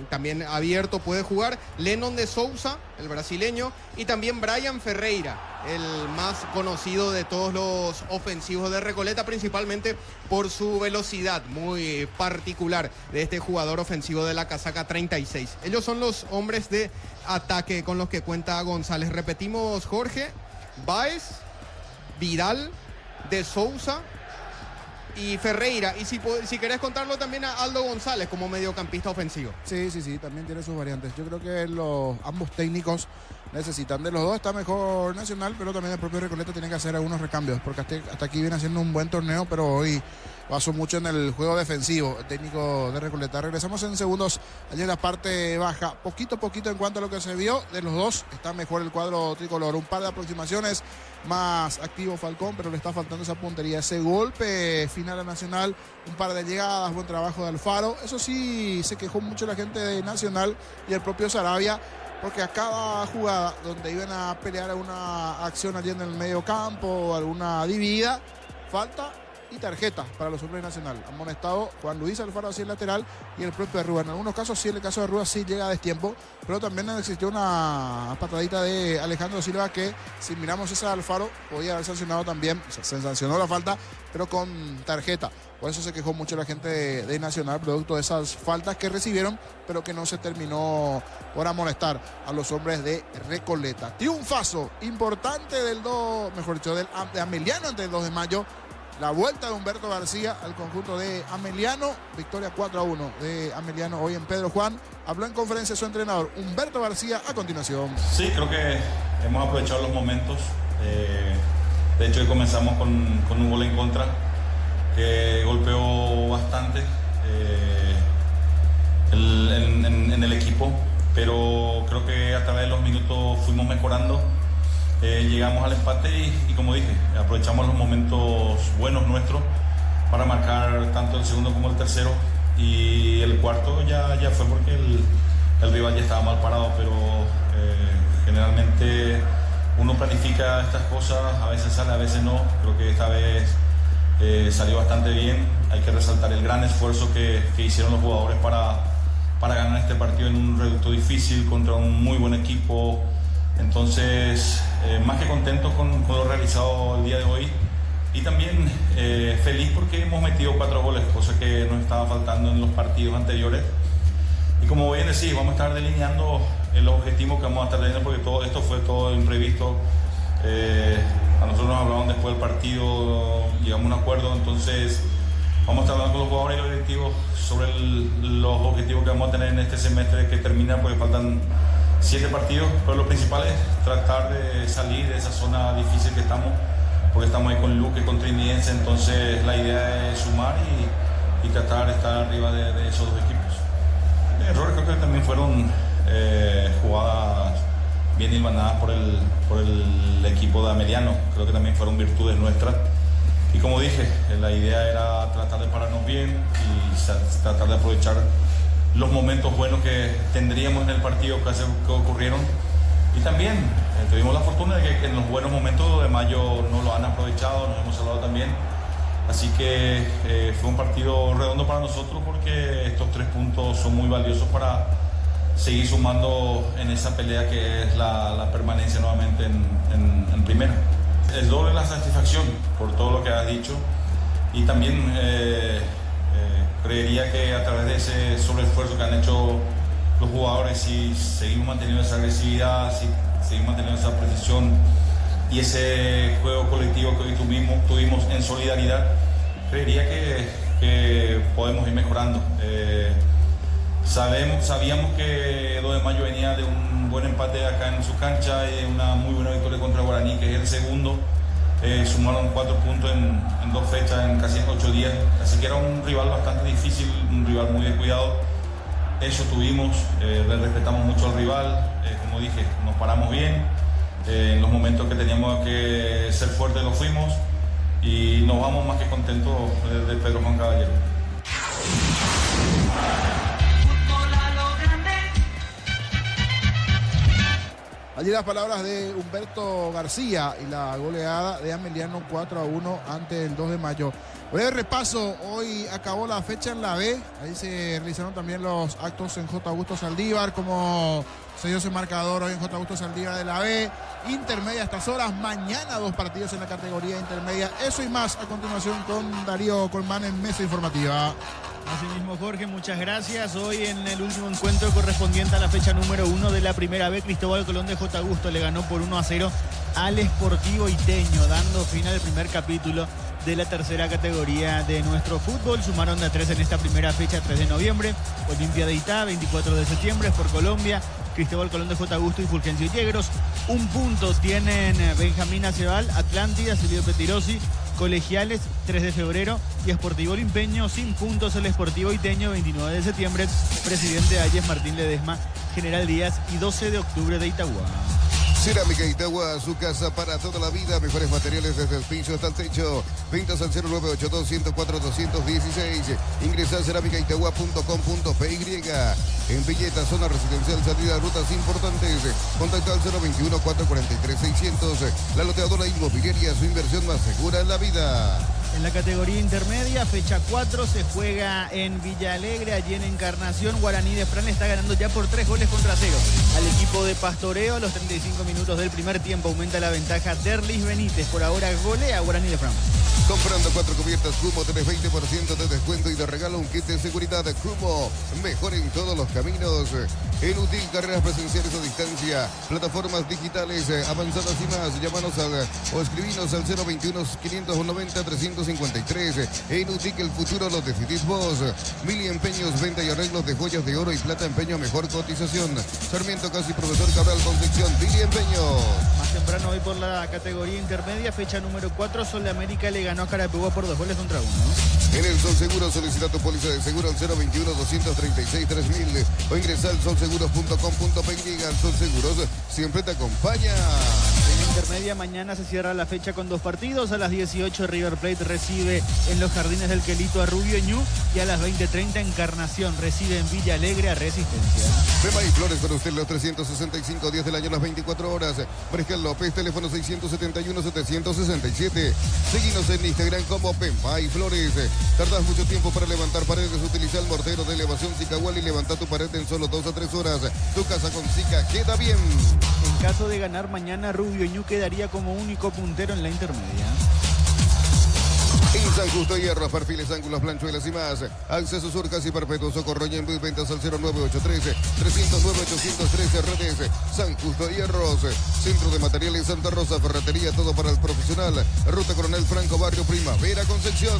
Speaker 4: también abierto puede jugar, Lennon de Sousa, el brasileño, y también Brian Ferreira, el más conocido de todos los ofensivos de Recoleta, principalmente por su velocidad muy particular de este jugador ofensivo de la casaca 36. Ellos son los hombres de ataque con los que cuenta González. Repetimos, Jorge: Báez, Vidal, de Sousa y Ferreira. Y si querés contarlo también a Aldo González como mediocampista ofensivo.
Speaker 3: Sí, también tiene sus variantes. Yo creo que ambos técnicos necesitan de los dos. Está mejor Nacional, pero también el propio Recoleta tiene que hacer algunos recambios, porque hasta aquí viene haciendo un buen torneo, pero hoy pasó mucho en el juego defensivo el técnico de Recoleta. Regresamos en segundos allí en la parte baja. Poquito en cuanto a lo que se vio de los dos. Está mejor el cuadro tricolor. Un par de aproximaciones, más activo Falcón, pero le está faltando esa puntería, ese golpe final a Nacional. Un par de llegadas, buen trabajo de Alfaro. Eso sí, se quejó mucho la gente de Nacional y el propio Sarabia, porque a cada jugada donde iban a pelear alguna acción allí en el medio campo, alguna dividida, falta y tarjeta para los hombres de Nacional. Amonestado Juan Luis Alfaro hacia el lateral y el propio Arrua. En algunos casos sí, en el caso de Arrua sí llega a destiempo, pero también existió una patadita de Alejandro Silva que, si miramos esa de Alfaro, podía haber sancionado también. O sea, se sancionó la falta, pero con tarjeta. Por eso se quejó mucho la gente de Nacional, producto de esas faltas que recibieron, pero que no se terminó por amonestar a los hombres de Recoleta. Triunfazo importante de Ameliano ante el 2 de mayo. La vuelta de Humberto García al conjunto de Ameliano. Victoria 4-1 de Ameliano hoy en Pedro Juan. Habló en conferencia su entrenador Humberto García a continuación.
Speaker 9: Sí, creo que hemos aprovechado los momentos. De hecho, hoy comenzamos con un gol en contra que golpeó bastante en el equipo, pero creo que a través de los minutos fuimos mejorando. Llegamos al empate y como dije, aprovechamos los momentos buenos nuestros para marcar tanto el segundo como el tercero, y el cuarto ya fue porque el rival ya estaba mal parado, pero generalmente uno planifica estas cosas, a veces sale, a veces no. Creo que esta vez salió bastante bien. Hay que resaltar el gran esfuerzo que hicieron los jugadores para ganar este partido en un reducto difícil contra un muy buen equipo. Entonces, más que contento con lo realizado el día de hoy, y también feliz porque hemos metido 4 goles, cosa que nos estaba faltando en los partidos anteriores. Y como bien decís, vamos a estar delineando el objetivo que vamos a estar teniendo, porque todo esto fue todo imprevisto. A nosotros nos hablaban después del partido, llegamos a un acuerdo, entonces vamos a estar hablando con los jugadores y los directivos sobre los objetivos que vamos a tener en este semestre que termina, porque faltan 7 partidos, pero lo principal es tratar de salir de esa zona difícil que estamos, porque estamos ahí con Luque, con Trinidense. Entonces la idea es sumar y tratar de estar arriba de esos dos equipos. Errores creo que también fueron jugadas bien hilvanadas por el equipo de Ameliano. Creo que también fueron virtudes nuestras, y como dije, la idea era tratar de pararnos bien y tratar de aprovechar los momentos buenos que tendríamos en el partido que ocurrieron, Y también tuvimos la fortuna de que en los buenos momentos de mayo no lo han aprovechado, nos hemos hablado también. Así que fue un partido redondo para nosotros porque estos 3 puntos son muy valiosos para seguir sumando en esa pelea que es la permanencia nuevamente en primera. Es doble la satisfacción por todo lo que has dicho y también creería que a través de ese sobreesfuerzo que han hecho los jugadores, si seguimos manteniendo esa agresividad, si seguimos manteniendo esa precisión y ese juego colectivo que hoy tuvimos en solidaridad, creería que podemos ir mejorando. Sabíamos que 2 de mayo venía de un buen empate acá en su cancha y de una muy buena victoria contra Guaraní, que es el segundo. Sumaron 4 puntos en 2 fechas, en casi 8 días. Así que era un rival bastante difícil, un rival muy descuidado. Eso tuvimos, le respetamos mucho al rival. Como dije, nos paramos bien. En los momentos que teníamos que ser fuertes lo fuimos. Y nos vamos más que contentos de Pedro Juan Caballero.
Speaker 3: Allí las palabras de Humberto García y la goleada de Ameliano 4-1 ante el 2 de mayo. Breve repaso, hoy acabó la fecha en la B, ahí se realizaron también los actos en J. Augusto Saldívar, como se dio ese marcador hoy en J. Augusto Saldívar de la B, intermedia a estas horas, mañana 2 partidos en la categoría intermedia, eso y más a continuación con Darío Colmán en Mesa Informativa.
Speaker 5: Asimismo, Jorge, muchas gracias. Hoy en el último encuentro correspondiente a la fecha número 1 de la primera B, Cristóbal Colón de J. Augusto le ganó por 1-0 al Sportivo Iteño, dando fin al primer capítulo de la tercera categoría de nuestro fútbol. Sumaron de 3 en esta primera fecha, 3 de noviembre, Olimpia de Itá, 24 de septiembre, por Colombia, Cristóbal Colón de J. Augusto y Fulgencio Yegros. 1 punto tienen Benjamín Aceval, Atlántida, Silvio Petirosi, Colegiales, 3 de febrero y Sportivo Limpeño, sin puntos el Sportivo Iteño, 29 de septiembre, Presidente Ayes, Martín Ledesma, General Díaz y 12 de octubre de Itagua.
Speaker 1: Cerámica Itagua, su casa para toda la vida. Mejores materiales desde el piso hasta el techo. Ventas al 0982-104-216. Ingresa a cerámicaitagua.com.py. En Villeta, zona residencial, salida a rutas importantes. Contacta al 021-443-600. La loteadora inmobiliaria, su inversión más segura en la vida.
Speaker 5: En la categoría intermedia, fecha 4, se juega en Villa Alegre, allí en Encarnación. Guaraní de Fran está ganando ya por 3 goles contra 0 al equipo de Pastoreo. A los 35 minutos del primer tiempo aumenta la ventaja Derlis Benítez. Por ahora golea a Guaraní de Fran.
Speaker 1: Comprando 4 cubiertas Kumo, tenés 20% de descuento y te regalo un kit de seguridad de Kumo. Mejor en todos los caminos. En UTIC, carreras presenciales o distancia, plataformas digitales avanzadas y más. Llámanos o escribinos al 021-590-353. En UTIC, el futuro lo decidís vos. Mili Empeños, venta y arreglos de joyas de oro y plata, empeño, mejor cotización. Sarmiento Casi, Profesor Cabral, Concepción, Mili Empeños.
Speaker 5: Más temprano hoy por la categoría intermedia, fecha número 4, Sol de América le ganó a Carapiboa por 2 goles contra 1.
Speaker 1: En el Sol Seguro, solicita tu póliza de seguro al 021-236-3000 o ingresa al solseguros.com.py. Sol Seguros siempre te acompaña.
Speaker 5: En intermedia, mañana se cierra la fecha con 2 partidos. A las 18 River Plate recibe en los Jardines del Quelito a Rubio Ñu y a las 20:30 Encarnación recibe en Villa Alegre a Resistencia.
Speaker 1: Bema y Flores para usted los 365 días del año, las 24 horas. Brescal López, teléfono 671-767. Seguinos en Instagram como Bema y Flores. Tardás mucho tiempo para levantar paredes, utiliza el mortero de elevación Zicahual y levanta tu pared en solo 2 a 3 horas. Tu casa con Zica queda bien.
Speaker 5: En caso de ganar mañana, Rubio Ñu quedaría como único puntero en la intermedia.
Speaker 1: En San Justo Hierro, perfiles, ángulos, planchuelas y más. Acceso Sur, casi perpetuo, Socorro y en ventas al 0983-309-813 redes. San Justo Hierros, Centro de Materiales Santa Rosa, ferretería, todo para el profesional. Ruta Coronel Franco, Barrio Primavera, Concepción.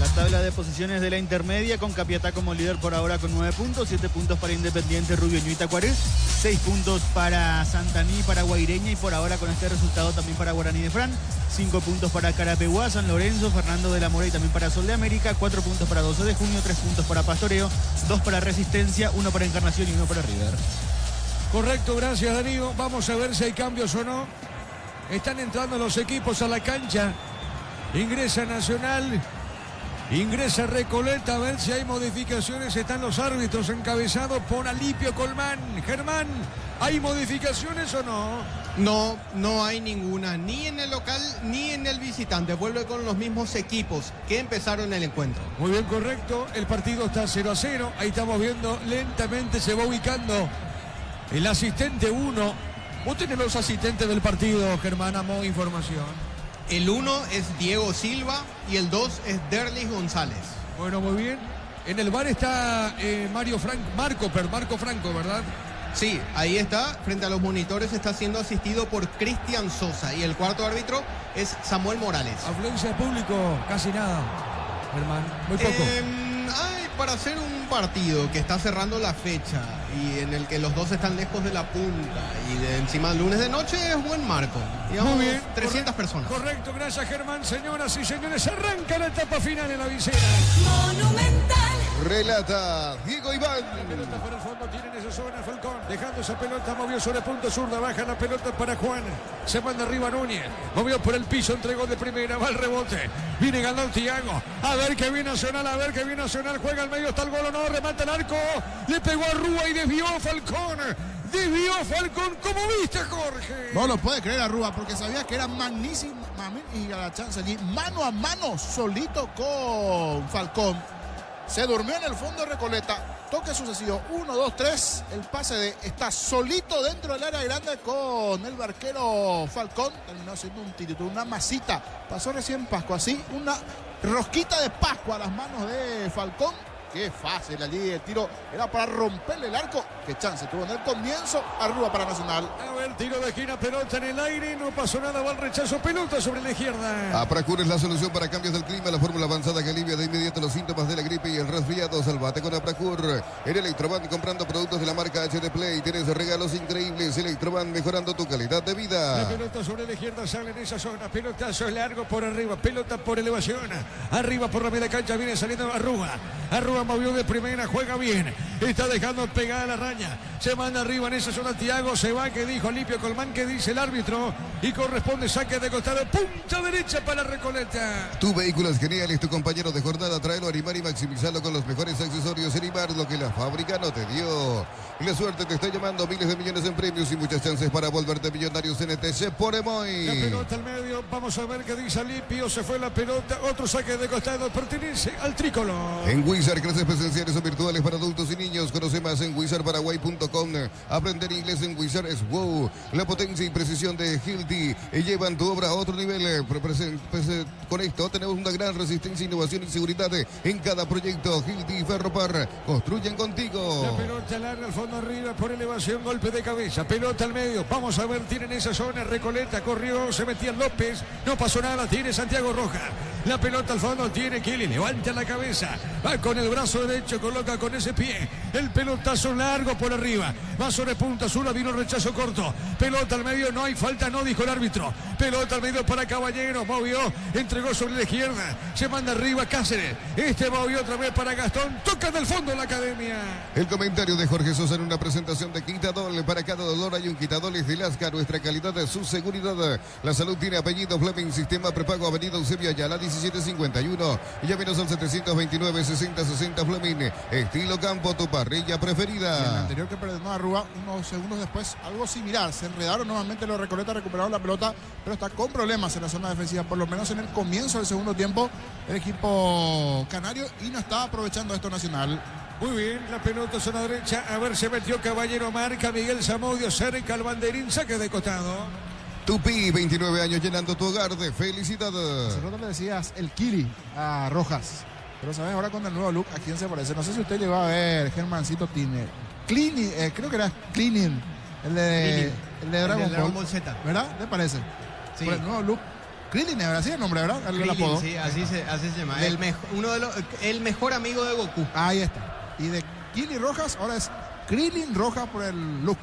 Speaker 5: La tabla de posiciones de la intermedia con Capiatá como líder por ahora con 9 puntos, 7 puntos para Independiente, Rubio Ñu y Tacuaré, 6 puntos para Santaní, para Guaireña y por ahora con este resultado también para Guaraní de Fran, 5 puntos para Carapeguá, San Lorenzo, Fernando de la Mora y también para Sol de América, 4 puntos para 12 de junio, 3 puntos para Pastoreo, 2 para Resistencia, 1 para Encarnación y 1 para River.
Speaker 2: Correcto, gracias Darío. Vamos a ver si hay cambios o no. Están entrando los equipos a la cancha. Ingresa Nacional. Ingresa Recoleta, a ver si hay modificaciones. Están los árbitros encabezados por Alipio Colmán. Germán, ¿Hay modificaciones o no?
Speaker 4: No, no hay ninguna, ni en el local ni en el visitante. Vuelve con los mismos equipos que empezaron el encuentro.
Speaker 2: Muy bien, correcto. El partido está 0-0. Ahí estamos viendo lentamente se va ubicando el asistente 1. Vos tenés los asistentes del partido, Germán, amo información.
Speaker 4: El 1 es Diego Silva y el 2 es Derlis González.
Speaker 2: Bueno, muy bien. En el bar está Marco Franco, ¿verdad?
Speaker 4: Sí, ahí está, frente a los monitores está siendo asistido por Cristian Sosa y el cuarto árbitro es Samuel Morales.
Speaker 6: Afluencia de público, casi nada, Germán, muy poco.
Speaker 4: Para hacer un partido que está cerrando la fecha y en el que los dos están lejos de la punta y de encima lunes de noche es buen marco. Digamos,
Speaker 2: muy bien.
Speaker 4: 300 personas.
Speaker 2: Correcto, gracias Germán. Señoras y señores, arranca la etapa final en la visera.
Speaker 10: Monumental.
Speaker 1: Relata Diego Iván.
Speaker 2: La pelota por el fondo, tiene en esa zona Falcón. Dejando esa pelota, movió sobre punto zurda, baja la pelota para Juan. Se manda arriba Núñez. Movió por el piso, entregó de primera, va al rebote. Viene ganando Thiago. A ver qué viene Nacional, juega al medio, está el gol o no, remata el arco. Le pegó a Rúa y desvió Falcón. ¿Cómo viste, Jorge?
Speaker 3: No lo puede creer Arrua porque sabía que era magnífico y a la chance allí, mano a mano, solito con Falcón. Se durmió en el fondo de Recoleta. Toque sucesivo, 1, 2, 3. El pase está solito dentro del área grande con el barquero Falcón. Terminó siendo un tirito, una masita. Pasó recién Pascua, así, una rosquita de Pascua a las manos de Falcón. Qué fácil allí el tiro. Era para romperle el arco. Qué chance tuvo en el comienzo. Arrua para Nacional.
Speaker 2: A ver, tiro de esquina, pelota en el aire. No pasó nada, va el rechazo. Pelota sobre la izquierda.
Speaker 1: Apracur es la solución para cambios del clima. La fórmula avanzada que alivia de inmediato los síntomas de la gripe y el resfriado. Salvate con Apracur. En Electroban, comprando productos de la marca HD Play. Tienes regalos increíbles. Electroban, mejorando tu calidad de vida.
Speaker 2: La pelota sobre la izquierda sale en esa zona. Pelotazo largo por arriba. Pelota por elevación. Arriba por la media cancha. Viene saliendo Arrua. Arrua movió de primera. Juega bien. Está dejando pegada la raya. Se manda arriba en esa zona Thiago. Se va. Que dijo Limpio Colmán. Que dice el árbitro. Y corresponde saque de costado. Punta derecha para Recoleta.
Speaker 1: Tu vehículo es genial. Es tu compañero de jornada. Tráelo a Arimar y maximizarlo con los mejores accesorios. Arimar, lo que la fábrica no te dio. La suerte te está llamando. Miles de millones en premios y muchas chances para volverte millonarios en ETC por Emoy.
Speaker 2: La pelota al medio. Vamos a ver qué dice Limpio. Se fue la pelota. Otro saque de costado. Pertenece al tricolor.
Speaker 1: En Wizard, clases presenciales o virtuales para adultos y niños. Conoce más en wizardparaguay.com. Aprender inglés en Wizard es wow. La potencia y precisión de Hilti llevan tu obra a otro nivel. Con esto tenemos una gran resistencia, innovación y seguridad en cada proyecto. Hilti y Ferropar construyen contigo.
Speaker 2: La pelota larga al fondo arriba por elevación, golpe de cabeza. Pelota al medio. Vamos a ver, tienen esa zona. Recoleta corrió, se metía López. No pasó nada, tiene Santiago Roja. La pelota al fondo tiene Kelly. Levanta la cabeza. Va con el brazo derecho, coloca con ese pie. El pelotazo largo por arriba. Va sobre punta azul, vino el rechazo corto. Pelota al medio, no hay falta, no dijo el árbitro. Pelota al medio para Caballero. Movió, entregó sobre la izquierda. Se manda arriba Cáceres. Movió otra vez para Gastón. Toca del fondo la academia.
Speaker 1: El comentario de Jorge Sosa en una presentación de Quitadol. Para cada dolor hay un Quitadol. Es de Lasca, nuestra calidad de su seguridad. La salud tiene apellido Fleming. Sistema prepago Avenida Eusebio Ayala 1751. Llámenos al 729-6060 Fleming. Estilo campo, tu parrilla preferida.
Speaker 3: El anterior que perdonó a Rúa, unos segundos después, algo similar. Se enredaron nuevamente los Recoleta, recuperaron la pelota, pero está con problemas en la zona defensiva. Por lo menos en el comienzo del segundo tiempo, el equipo canario y no está aprovechando esto Nacional.
Speaker 2: Muy bien, la pelota zona derecha. A ver, se metió Caballero, marca Miguel Zamudio, cerca al banderín, saque de costado.
Speaker 1: Tupi, 29 años llenando tu hogar de felicidad.
Speaker 3: Hace rato le decías el Kili a Rojas. Pero sabes, ahora con el nuevo look, ¿a quién se parece? No sé si usted llegó a ver, Germancito tiene Cleaning, creo que era Cleaning, el de Dragon Ball
Speaker 4: Z.
Speaker 3: ¿Verdad? ¿Le parece?
Speaker 4: Sí.
Speaker 3: Por el nuevo look. Krillin, así el nombre, ¿verdad?
Speaker 4: Krillin, sí, así se llama. El mejor amigo de Goku.
Speaker 3: Ahí está. Y de Kili Rojas, ahora es Krillin Rojas por el look.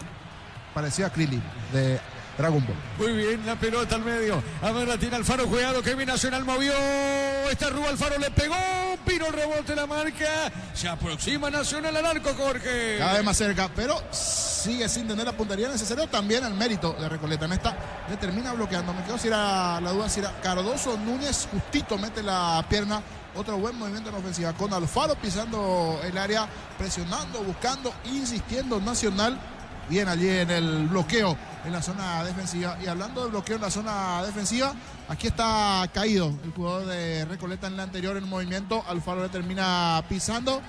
Speaker 3: Parecía a Krillin de Dragon Ball.
Speaker 2: Muy bien, la pelota al medio. A ver, la tira Alfaro, cuidado, que bien Nacional movió. Está Rúa, Alfaro le pegó. Vino el rebote, la marca. Se aproxima Nacional al arco, Jorge.
Speaker 3: Cada vez más cerca, pero sigue sin tener la puntería necesaria. También el mérito de Recoleta. En esta le termina bloqueando. Me quedo si era la duda si era Cardoso Núñez. Justito mete la pierna. Otro buen movimiento en ofensiva con Alfaro pisando el área, presionando, buscando, insistiendo Nacional. bien allí en el bloqueo en la zona defensiva. Y hablando de bloqueo en la zona defensiva, aquí está caído el jugador de Recoleta en la anterior en movimiento. Alfaro le termina pisando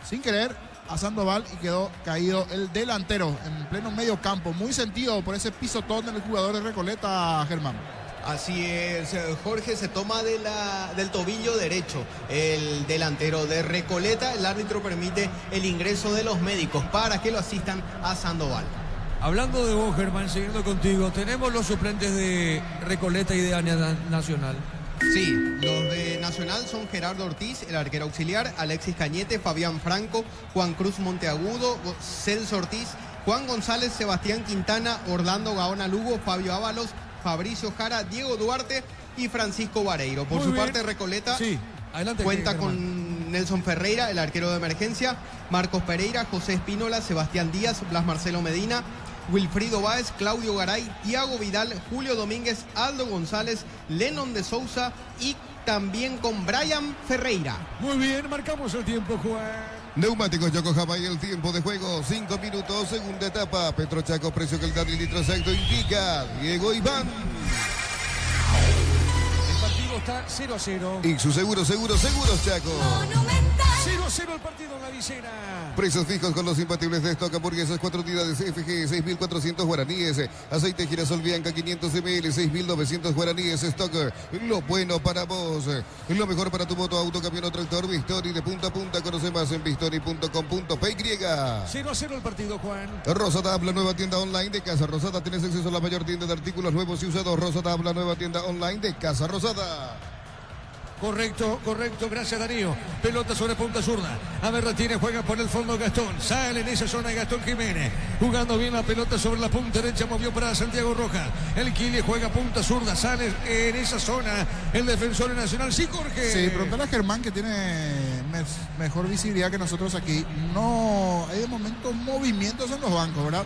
Speaker 3: sin querer a Sandoval y quedó caído el delantero en pleno medio campo. Muy sentido por ese pisotón del jugador de Recoleta, Germán.
Speaker 4: Así es, Jorge, se toma del tobillo derecho el delantero de Recoleta. El árbitro permite el ingreso de los médicos para que lo asistan a Sandoval.
Speaker 6: Hablando de vos, Germán, siguiendo contigo, tenemos los suplentes de Recoleta y de Nacional.
Speaker 4: Sí, los de Nacional son Gerardo Ortiz, el arquero auxiliar, Alexis Cañete, Fabián Franco, Juan Cruz Monteagudo, Celso Ortiz, Juan González, Sebastián Quintana, Orlando Gaona Lugo, Fabio Ábalos, Fabricio Jara, Diego Duarte y Francisco Vareiro. Por su parte, Recoleta cuenta con Nelson Ferreira, el arquero de emergencia, Marcos Pereira, José Espínola, Sebastián Díaz, Blas Marcelo Medina, Wilfrido Báez, Claudio Garay, Tiago Vidal, Julio Domínguez, Aldo González, Lennon de Sousa y también con Brian Ferreira.
Speaker 2: Muy bien, marcamos el tiempo, Juan.
Speaker 1: Neumáticos Yokohama y el tiempo de juego, 5 minutos, segunda etapa. Petrochaco, precio que el litro exacto indica Diego Iván.
Speaker 6: El partido está 0-0.
Speaker 1: Y su seguros Chaco.
Speaker 2: 0-0 el partido en la visera.
Speaker 1: Precios fijos con los imbatibles de stock. Hamburguesas 4 unidades FG, 6.400 guaraníes. Aceite girasol Bianca 500 ml, 6.900 guaraníes. Stock, lo bueno para vos. Lo mejor para tu moto, auto, camión o tractor. Vistori de punta a punta. Conoce más en vistori.com.py.
Speaker 2: 0-0 el partido, Juan.
Speaker 1: Rosada, la nueva tienda online de Casa Rosada. Tenés acceso a la mayor tienda de artículos nuevos y usados. Rosada, la nueva tienda online de Casa Rosada.
Speaker 2: Correcto, gracias Darío. Pelota sobre punta zurda. A ver, retiene, juega por el fondo Gastón. Sale en esa zona Gastón Jiménez. Jugando bien la pelota sobre la punta derecha, movió para Santiago Rojas. El Kili juega punta zurda, sale en esa zona el defensor nacional. Sí, Jorge.
Speaker 3: Sí, preguntarle a Germán, que tiene mejor visibilidad que nosotros aquí. No, hay de momento movimientos en los bancos, ¿verdad?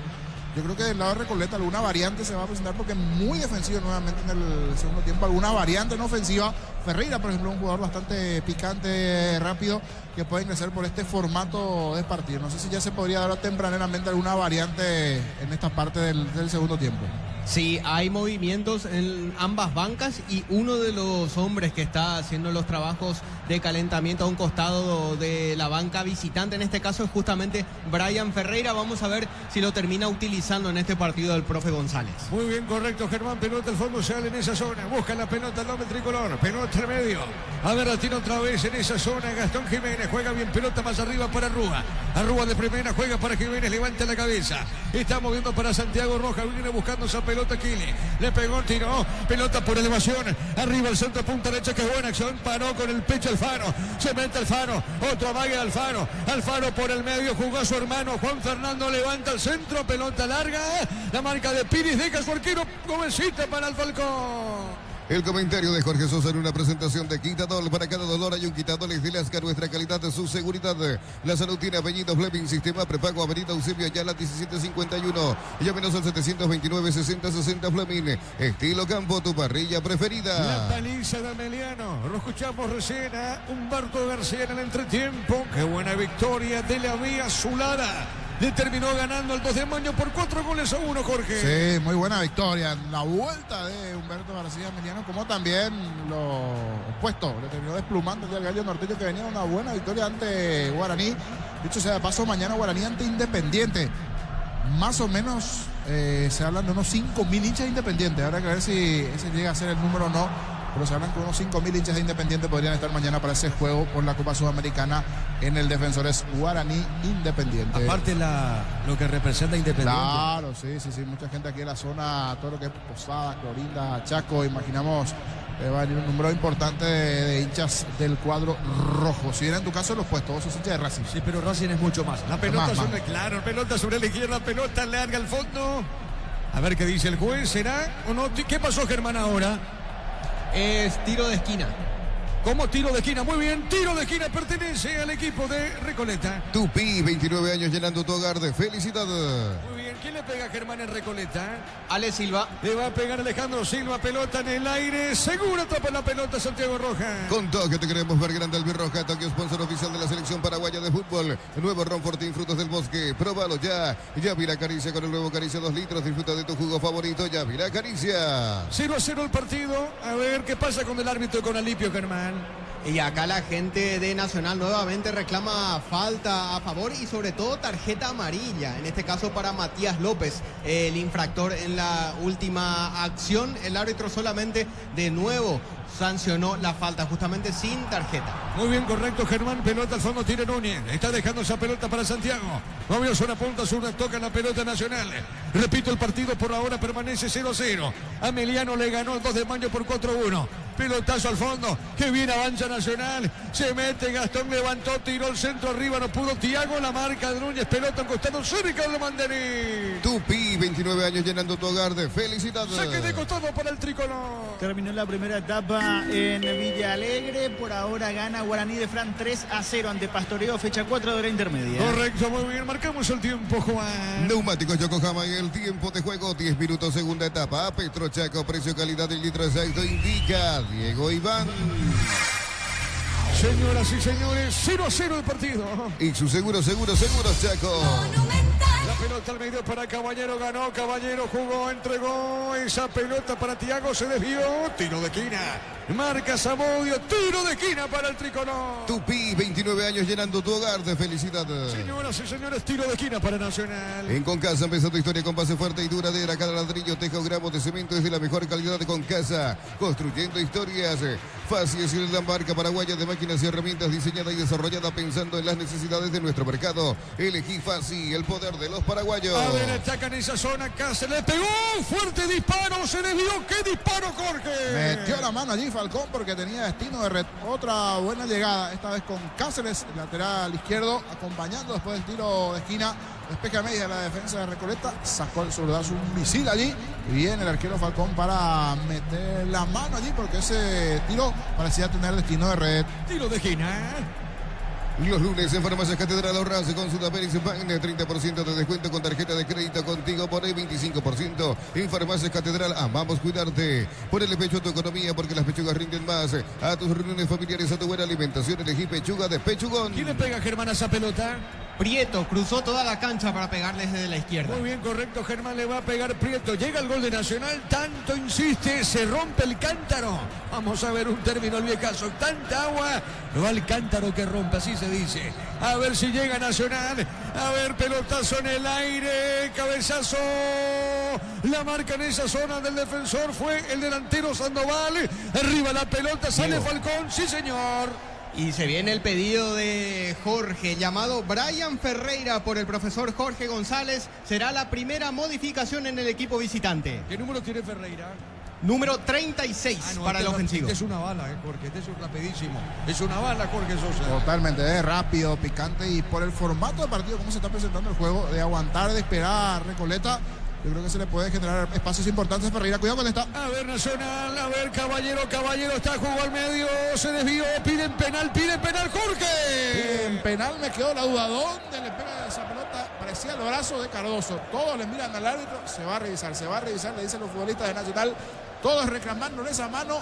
Speaker 3: Yo creo que del lado de Recoleta alguna variante se va a presentar porque es muy defensivo nuevamente en el segundo tiempo. Alguna variante en ofensiva. Ferreira, por ejemplo, un jugador bastante picante, rápido, que puede ingresar por este formato de partido. No sé si ya se podría dar tempranamente alguna variante en esta parte del segundo tiempo.
Speaker 4: Sí, hay movimientos en ambas bancas y uno de los hombres que está haciendo los trabajos de calentamiento a un costado de la banca visitante, en este caso es justamente Brian Ferreira. Vamos a ver si lo termina utilizando en este partido del profe González.
Speaker 2: Muy bien, correcto, Germán. Pelota al fondo, sale en esa zona. Busca la pelota el hombre tricolor. Pelota al medio. A ver, la tiene otra vez en esa zona. Gastón Jiménez juega bien, pelota más arriba para Arrúa. Arrúa de primera, juega para Jiménez, levanta la cabeza. Está moviendo para Santiago Rojas. Viene buscando esa pelota Kili. Le pegó, tiró. Pelota por elevación. Arriba el centro, punta derecha, que buena acción. Paró con el pecho Alfaro. Se mete Alfaro. Otro amague de Alfaro. Alfaro por el medio. Jugó a su hermano. Juan Fernando levanta el centro. Pelota larga. La marca de Piris. Deja su arquero. Jovencita para el Falcón.
Speaker 1: El comentario de Jorge Sosa en una presentación de Quitadol. Para cada dolor hay un Quitadol. Es de Lascar, nuestra calidad de su seguridad. La salud tiene apellido Fleming, sistema prepago, avenida Eusebio Ayala 1751. Llámenos al 729-6060 Fleming. Estilo campo, tu parrilla preferida.
Speaker 2: La paliza de Ameliano. Lo escuchamos recién a Humberto García en el entretiempo. Qué buena victoria de la Vía Zulada. Le terminó ganando al 2 de Mayo por 4-1, Jorge.
Speaker 3: Sí, muy buena victoria. En la vuelta de Humberto García Emiliano, como también lo opuesto. Le terminó desplumando el gallo norteño, que venía una buena victoria ante Guaraní. Dicho sea de paso, mañana Guaraní ante Independiente. Más o menos se hablan de unos 5.000 hinchas Independientes. Habrá que ver si ese llega a ser el número o no. Pero se hablan que unos 5.000 hinchas de Independiente podrían estar mañana para ese juego por la Copa Sudamericana en el Defensores Guaraní Independiente.
Speaker 6: Aparte lo que representa Independiente.
Speaker 3: Claro, sí. Mucha gente aquí en la zona, todo lo que es Posadas, Clorinda, Chaco. Imaginamos va a venir un número importante de hinchas del cuadro rojo. Si era en tu caso los puestos, vos sos hincha de Racing.
Speaker 6: Sí, pero Racing es mucho más.
Speaker 2: La pelota sobre, claro, pelota sobre la izquierda, pelota larga al fondo. A ver qué dice el juez, ¿será o no? ¿Qué pasó, Germán, ahora?
Speaker 4: Es tiro de esquina.
Speaker 2: ¿Cómo tiro de esquina? Muy bien, tiro de esquina pertenece al equipo de Recoleta.
Speaker 1: Tupi, 29 años llenando tu hogar de felicidad.
Speaker 2: Muy bien. bien. ¿Quién le pega a Germán en Recoleta?
Speaker 4: Ale Silva.
Speaker 2: Le va a pegar Alejandro Silva, pelota en el aire. Seguro tapa la pelota Santiago Rojas.
Speaker 1: Con toque te queremos ver grande Albirroja, toque sponsor oficial de la selección paraguaya de fútbol. Nuevo Ron Fortín Frutos del Bosque. Próbalo ya. Yavira Caricia con el nuevo Caricia 2 litros. Disfruta de tu jugo favorito. Yavira Caricia.
Speaker 2: 0-0 el partido. A ver qué pasa con el árbitro, con Alipio, Germán.
Speaker 4: Y acá la gente de Nacional nuevamente reclama falta a favor y sobre todo tarjeta amarilla. En este caso para Matías López, el infractor en la última acción. El árbitro solamente de nuevo sancionó la falta, justamente sin tarjeta.
Speaker 2: Muy bien, correcto, Germán. Pelota al fondo, tira Núñez. Está dejando esa pelota para Santiago. Movió zona punta, zurda, toca la pelota Nacional. Repito, el partido por ahora permanece 0-0. Ameliano le ganó el 2 de mayo por 4-1. Pelotazo al fondo, que bien avanza Nacional. Se mete, Gastón levantó, tiró el centro arriba, no pudo. Tiago, la marca de Núñez, pelota al costado, cerca de Mandarín.
Speaker 1: Tupi, 29 años llenando tu hogar de felicidad.
Speaker 2: Saque de costado para el tricolor.
Speaker 5: Terminó la primera etapa en Villa Alegre. Por ahora gana Guaraní de Fran 3-0 ante Pastoreo, fecha 4 de la intermedia.
Speaker 2: Correcto, muy bien. Marcamos el tiempo, Juan.
Speaker 1: Neumáticos Yokohama y el tiempo de juego, 10 minutos, segunda etapa. Petrochaco, precio calidad del litro exacto, indica Diego Iván.
Speaker 2: Señoras y señores, 0-0 el partido.
Speaker 1: Y su seguro, Chaco.
Speaker 2: La pelota al medio para Caballero, ganó Caballero, jugó, entregó esa pelota para Tiago, se desvió, tiro de esquina, marca Zamudio, tiro de esquina para el tricolor.
Speaker 1: Tupi, 29 años llenando tu hogar de felicidad.
Speaker 2: Señoras y señores, tiro de esquina para Nacional.
Speaker 1: En Concasa empezó tu historia con base fuerte y duradera. Cada ladrillo, teja o gramo de cemento es de la mejor calidad de Concasa. Construyendo historias. Fácil es la marca paraguaya de máquinas y herramientas diseñada y desarrollada pensando en las necesidades de nuestro mercado. Elegí Fácil, el poder de los paraguayos.
Speaker 2: A ver, atacan esa zona, Cáceres le pegó, fuerte disparo, se desvió, ¿qué disparo, Jorge?
Speaker 3: Metió la mano allí Falcón porque tenía destino de red. Otra buena llegada, esta vez con Cáceres, lateral izquierdo, acompañando después del tiro de esquina. Despeja media de la defensa de Recoleta, sacó el zurdazo, un misil allí. Y viene el arquero Falcón para meter la mano allí porque ese tiro parecía tener destino de red.
Speaker 2: Tiro de esquina.
Speaker 1: Los lunes en Farmacias Catedral ahorrarse con Sudaperis Bank, 30% de descuento con tarjeta de crédito contigo, por ahí 25%. En Farmacias Catedral amamos cuidarte. Ponele pecho a tu economía porque las pechugas rinden más. A tus reuniones familiares, a tu buena alimentación, elegí pechuga de Pechugón.
Speaker 2: ¿Quién le pega a Germán a esa pelota?
Speaker 4: Prieto cruzó toda la cancha para pegarles desde la izquierda.
Speaker 2: Muy bien, correcto, Germán le va a pegar Prieto. Llega el gol de Nacional, tanto insiste, se rompe el cántaro. Vamos a ver un término al viejazo. Tanta agua, no va el cántaro que rompe, así se dice. A ver si llega Nacional. A ver, pelotazo en el aire, cabezazo. La marca en esa zona del defensor fue el delantero Sandoval. Arriba la pelota, sale Falcón, sí señor.
Speaker 4: Y se viene el pedido de Jorge, llamado Brian Ferreira por el profesor Jorge González. Será la primera modificación en el equipo visitante.
Speaker 2: ¿Qué número tiene Ferreira?
Speaker 4: Número 36 para el ofensivo.
Speaker 2: Este es una bala, Jorge, este es rapidísimo. Es una bala, Jorge Sosa.
Speaker 3: Totalmente, rápido, picante y por el formato de partido, cómo se está presentando el juego, de aguantar, de esperar Recoleta. Yo creo que se le puede generar espacios importantes a Ferreira. Cuidado con esta.
Speaker 2: A ver, Nacional, a ver, Caballero está, jugó al medio, se desvió, piden penal, Jorge.
Speaker 3: En penal me quedó la duda. ¿Dónde le pega esa pelota? Parecía el brazo de Cardoso. Todos le miran al árbitro, se va a revisar, le dicen los futbolistas de Nacional. Todos reclamando esa mano.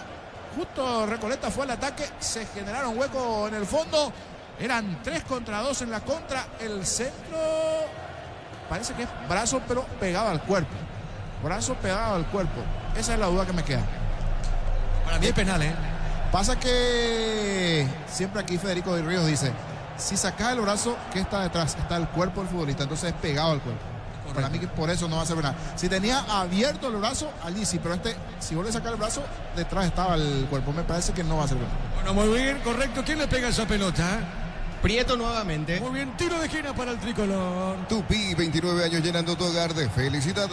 Speaker 3: Justo Recoleta fue al ataque, se generaron hueco en el fondo. Eran 3 contra 2 en la contra. El centro parece que es brazo, pero pegado al cuerpo. Brazo pegado al cuerpo. Esa es la duda que me queda.
Speaker 2: Para mí es penal,
Speaker 3: Pasa que siempre aquí Federico de Ríos dice, si sacas el brazo, ¿qué está detrás? Está el cuerpo del futbolista, entonces es pegado al cuerpo. Correcto. Para mí que por eso no va a ser penal. Si tenía abierto el brazo, allí sí, pero si vuelve a sacar el brazo, detrás estaba el cuerpo. Me parece que no va a ser penal.
Speaker 2: Bueno, muy bien, correcto. ¿Quién le pega esa pelota?
Speaker 4: Prieto nuevamente.
Speaker 2: Muy bien, tiro de esquina para el tricolor.
Speaker 1: Tupi, 29 años llenando tu hogar de felicidad.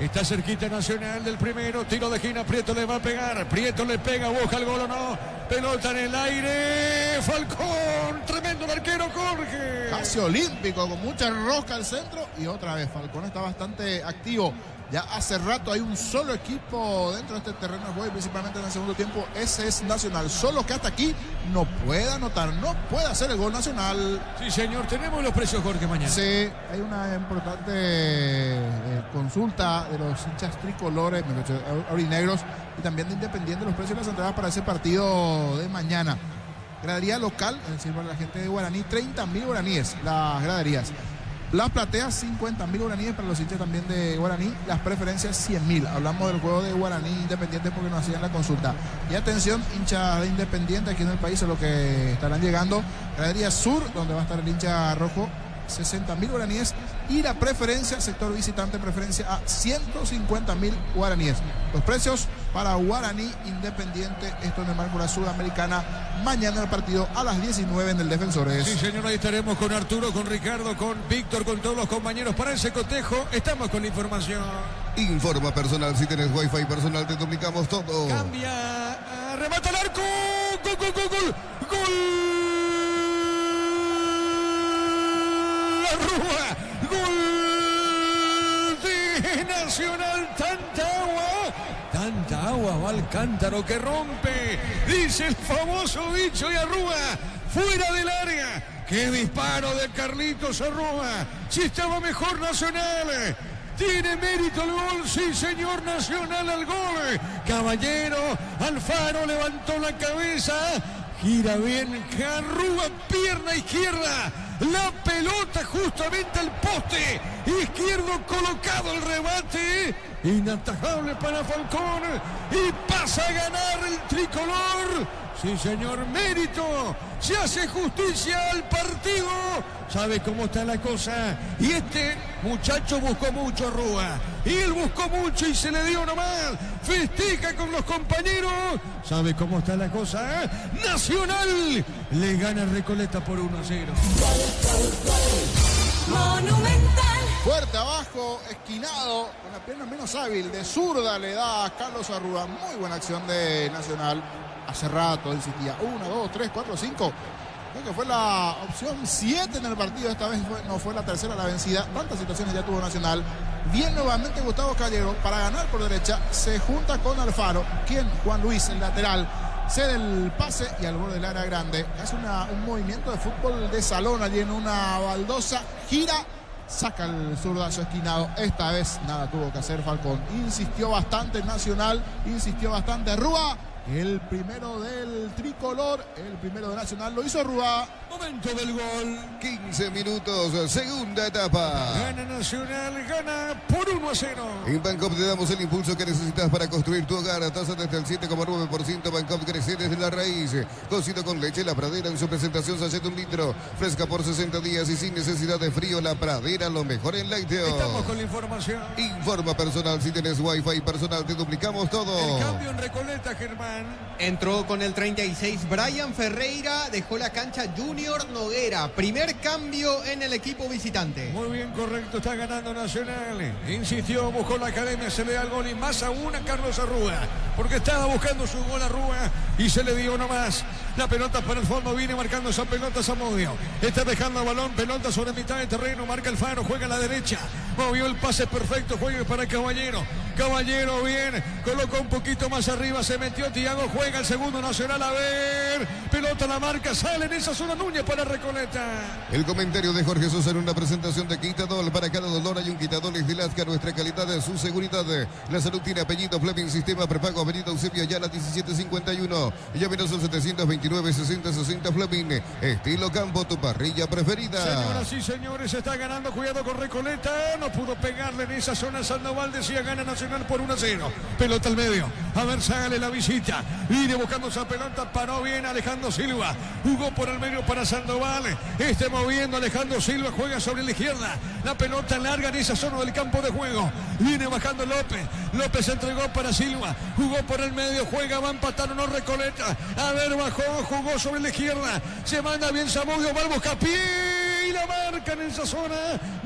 Speaker 2: Está cerquita Nacional del primero, tiro de esquina, Prieto le va a pegar, Prieto le pega, busca el gol o no, pelota en el aire, Falcón, tremendo el arquero Jorge.
Speaker 3: Casi olímpico, con mucha rosca al centro y otra vez Falcón está bastante activo Ya hace rato hay un solo equipo dentro de este terreno de juego, y principalmente en el segundo tiempo, ese es Nacional. Solo que hasta aquí no puede anotar, no puede hacer el gol Nacional.
Speaker 6: Sí, señor, tenemos los precios, Jorge, mañana.
Speaker 3: Sí, hay una importante consulta de los hinchas tricolores, aurinegros, y también de Independiente, los precios de las entradas para ese partido de mañana. Gradería local, es decir, para la gente de Guaraní, 30.000 guaraníes las graderías. Las plateas, 50.000 guaraníes para los hinchas también de Guaraní. Las preferencias, 100.000. Hablamos del juego de Guaraní Independiente porque nos hacían la consulta. Y atención, hinchas de Independiente aquí en el país, a lo que estarán llegando. Gradería Sur, donde va a estar el hincha rojo, 60.000 guaraníes. Y la preferencia, sector visitante, preferencia a 150.000 guaraníes. Los precios para Guaraní Independiente, esto en el Mármora Sudamericana, mañana el partido a las 19 en el Defensores.
Speaker 2: Sí, señor, ahí estaremos con Arturo, con Ricardo, con Víctor, con todos los compañeros para ese cotejo. Estamos con la información.
Speaker 1: Informa personal, si tenés wifi personal te duplicamos todo.
Speaker 2: Cambia, remata el arco, gol, gol, gol, gol, gol. Arrúa, gol de Nacional, tanta agua va al cántaro que rompe, dice el famoso bicho de Arrúa, fuera del área. ¡Qué disparo de Carlitos Arrúa! Si estaba mejor Nacional. Tiene mérito el gol, sí señor, Nacional al gol. Caballero, Alfaro levantó la cabeza, gira bien, Arrúa, pierna izquierda. La pelota justamente al poste izquierdo, colocado el remate, inatajable para Falcón, y pasa a ganar el tricolor. Sí señor, mérito, se hace justicia al partido. Sabe cómo está la cosa, y este muchacho buscó mucho, Arrúa, y él buscó mucho y se le dio nomás. Festeja con los compañeros. Sabe cómo está la cosa, ¿eh? Nacional le gana Recoleta por 1-0.
Speaker 10: Monumental.
Speaker 3: Fuerte abajo, esquinado, con la pierna menos hábil, de zurda le da a Carlos Arrúa. Muy buena acción de Nacional. Hace rato insistía, 1, 2, 3, 4, 5. Creo que fue la opción 7 en el partido. Esta vez no fue la tercera la vencida. Tantas situaciones ya tuvo Nacional. Bien nuevamente Gustavo Caballero para ganar por derecha. Se junta con Alfaro, quien Juan Luis, el lateral, cede el pase y al borde del área grande hace un movimiento de fútbol de salón allí en una baldosa. Gira, saca el zurdazo esquinado. Esta vez nada tuvo que hacer Falcón. Insistió bastante Nacional, insistió bastante Arrúa. El primero del tricolor, el primero de Nacional, lo hizo Arrúa.
Speaker 2: Momento del gol.
Speaker 1: 15 minutos, segunda etapa.
Speaker 2: Gana Nacional, gana por 1-0.
Speaker 1: En Bancop te damos el impulso que necesitas para construir tu hogar. Tasa desde el 7,9%. Bancop crece desde la raíz. Cocido con leche La Pradera en su presentación sachet de 1 litro. Fresca por 60 días y sin necesidad de frío. La Pradera, lo mejor en lácteo.
Speaker 2: Estamos con la información.
Speaker 1: Informa personal, si tienes wifi personal te duplicamos todo.
Speaker 2: El cambio en Recoleta, Germán.
Speaker 4: Entró con el 36 Brian Ferreira, dejó la cancha Junior Noguera. Primer cambio en el equipo visitante.
Speaker 2: Muy bien, correcto, está ganando Nacional. Insistió, buscó la academia, se le da el gol y más aún a Carlos Arrúa, porque estaba buscando su gol Arrúa y se le dio nomás. La pelota para el fondo, viene marcando esa pelota Zamudio. Está dejando el balón, pelota sobre mitad de terreno, marca Alfaro, juega a la derecha. Movió el pase perfecto, juega para Caballero. Caballero bien, colocó un poquito más arriba, se metió Tiago, juega el segundo Nacional, a ver, pelota la marca, sale en esa zona Núñez para Recoleta.
Speaker 1: El comentario de Jorge Sosa en una presentación de Quitadol. Para cada dolor hay un Quitadol de Lasca, nuestra calidad de su seguridad. La salud tiene apellido Fleming, sistema prepago, avenida Eusebio Ayala 1751. Llámenos al 729-6060 Fleming. Estilo campo, tu parrilla preferida.
Speaker 2: Señoras y señores, está ganando, cuidado con Recoleta, no pudo pegarle en esa zona. Sandoval decía gana Nacional por 1-0. Pelota al medio, a ver, sale la visita, viene buscando esa pelota, paró bien Alejandro Silva, jugó por el medio para Sandoval, moviendo Alejandro Silva, juega sobre la izquierda, la pelota larga en esa zona del campo de juego, viene bajando López entregó para Silva, jugó por el medio, juega, va a empatar o no Recoleta, a ver, bajó, jugó sobre la izquierda, se manda bien Zamudio, va al buscapié y la marca en esa zona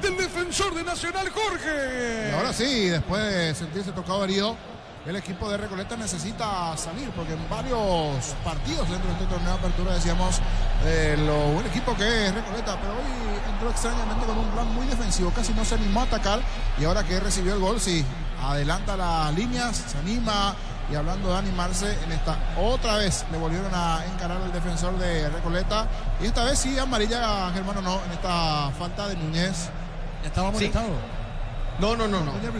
Speaker 2: del defensor de Nacional, Jorge.
Speaker 3: Y ahora sí, después de sentirse tocado herido, el equipo de Recoleta necesita salir, porque en varios partidos dentro de este torneo de apertura decíamos lo buen equipo que es Recoleta, pero hoy entró extrañamente con un plan muy defensivo, casi no se animó a atacar, y ahora que recibió el gol, sí, adelanta las líneas, se anima. Y hablando de animarse, en esta otra vez le volvieron a encarar al defensor de Recoleta. Y esta vez sí, amarilla, Germán, no, en esta falta de Núñez.
Speaker 6: Ya estaba molestado.
Speaker 4: No.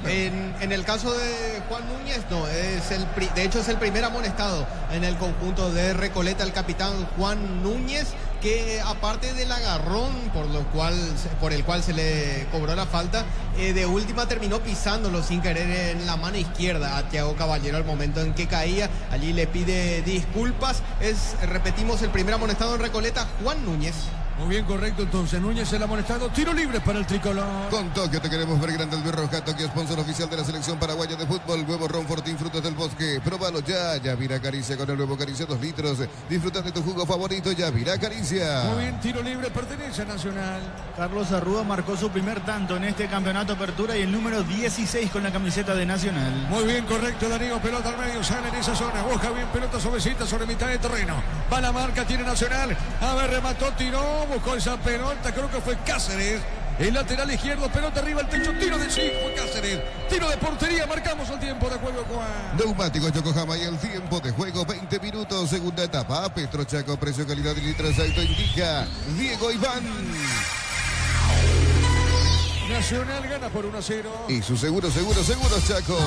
Speaker 4: En el caso de Juan Núñez, no, de hecho es el primer amonestado en el conjunto de Recoleta, el capitán Juan Núñez, que aparte del agarrón por el cual se le cobró la falta, de última terminó pisándolo sin querer en la mano izquierda a Thiago Caballero al momento en que caía. Allí le pide disculpas. Repetimos, el primer amonestado en Recoleta, Juan Núñez.
Speaker 6: Muy bien, correcto. Entonces, Núñez el amonestado. Tiro libre para el tricolor.
Speaker 1: Con Tokio te queremos ver grande, Albirroja. Tokio, sponsor oficial de la selección paraguaya de fútbol. Nuevo Ron Fortín, frutos del bosque. Próbalo ya. Yavira Caricia con el nuevo Caricia 2 litros. Disfruta de tu jugo favorito, Yavira Caricia.
Speaker 6: Muy bien, tiro libre, pertenece a Nacional.
Speaker 5: Carlos Arruda marcó su primer tanto en este campeonato apertura y el número 16 con la camiseta de Nacional.
Speaker 2: Muy bien, correcto, Darío. Pelota al medio, sale en esa zona. Busca bien, pelota suavecita sobre mitad de terreno. Va la marca, tiene Nacional. A ver, remató, tiró, buscó esa pelota. Creo que fue Cáceres. El lateral izquierdo, pelota arriba al techo, tiro de 5, Cáceres. Tiro de portería, marcamos el tiempo de juego, Juan.
Speaker 1: Neumáticos Yokohama y el tiempo de juego, 20 minutos, segunda etapa. Petro Chaco, precio, calidad y litros alto indica Diego Iván.
Speaker 2: Nacional gana por 1-0.
Speaker 1: Y su seguro, Chaco.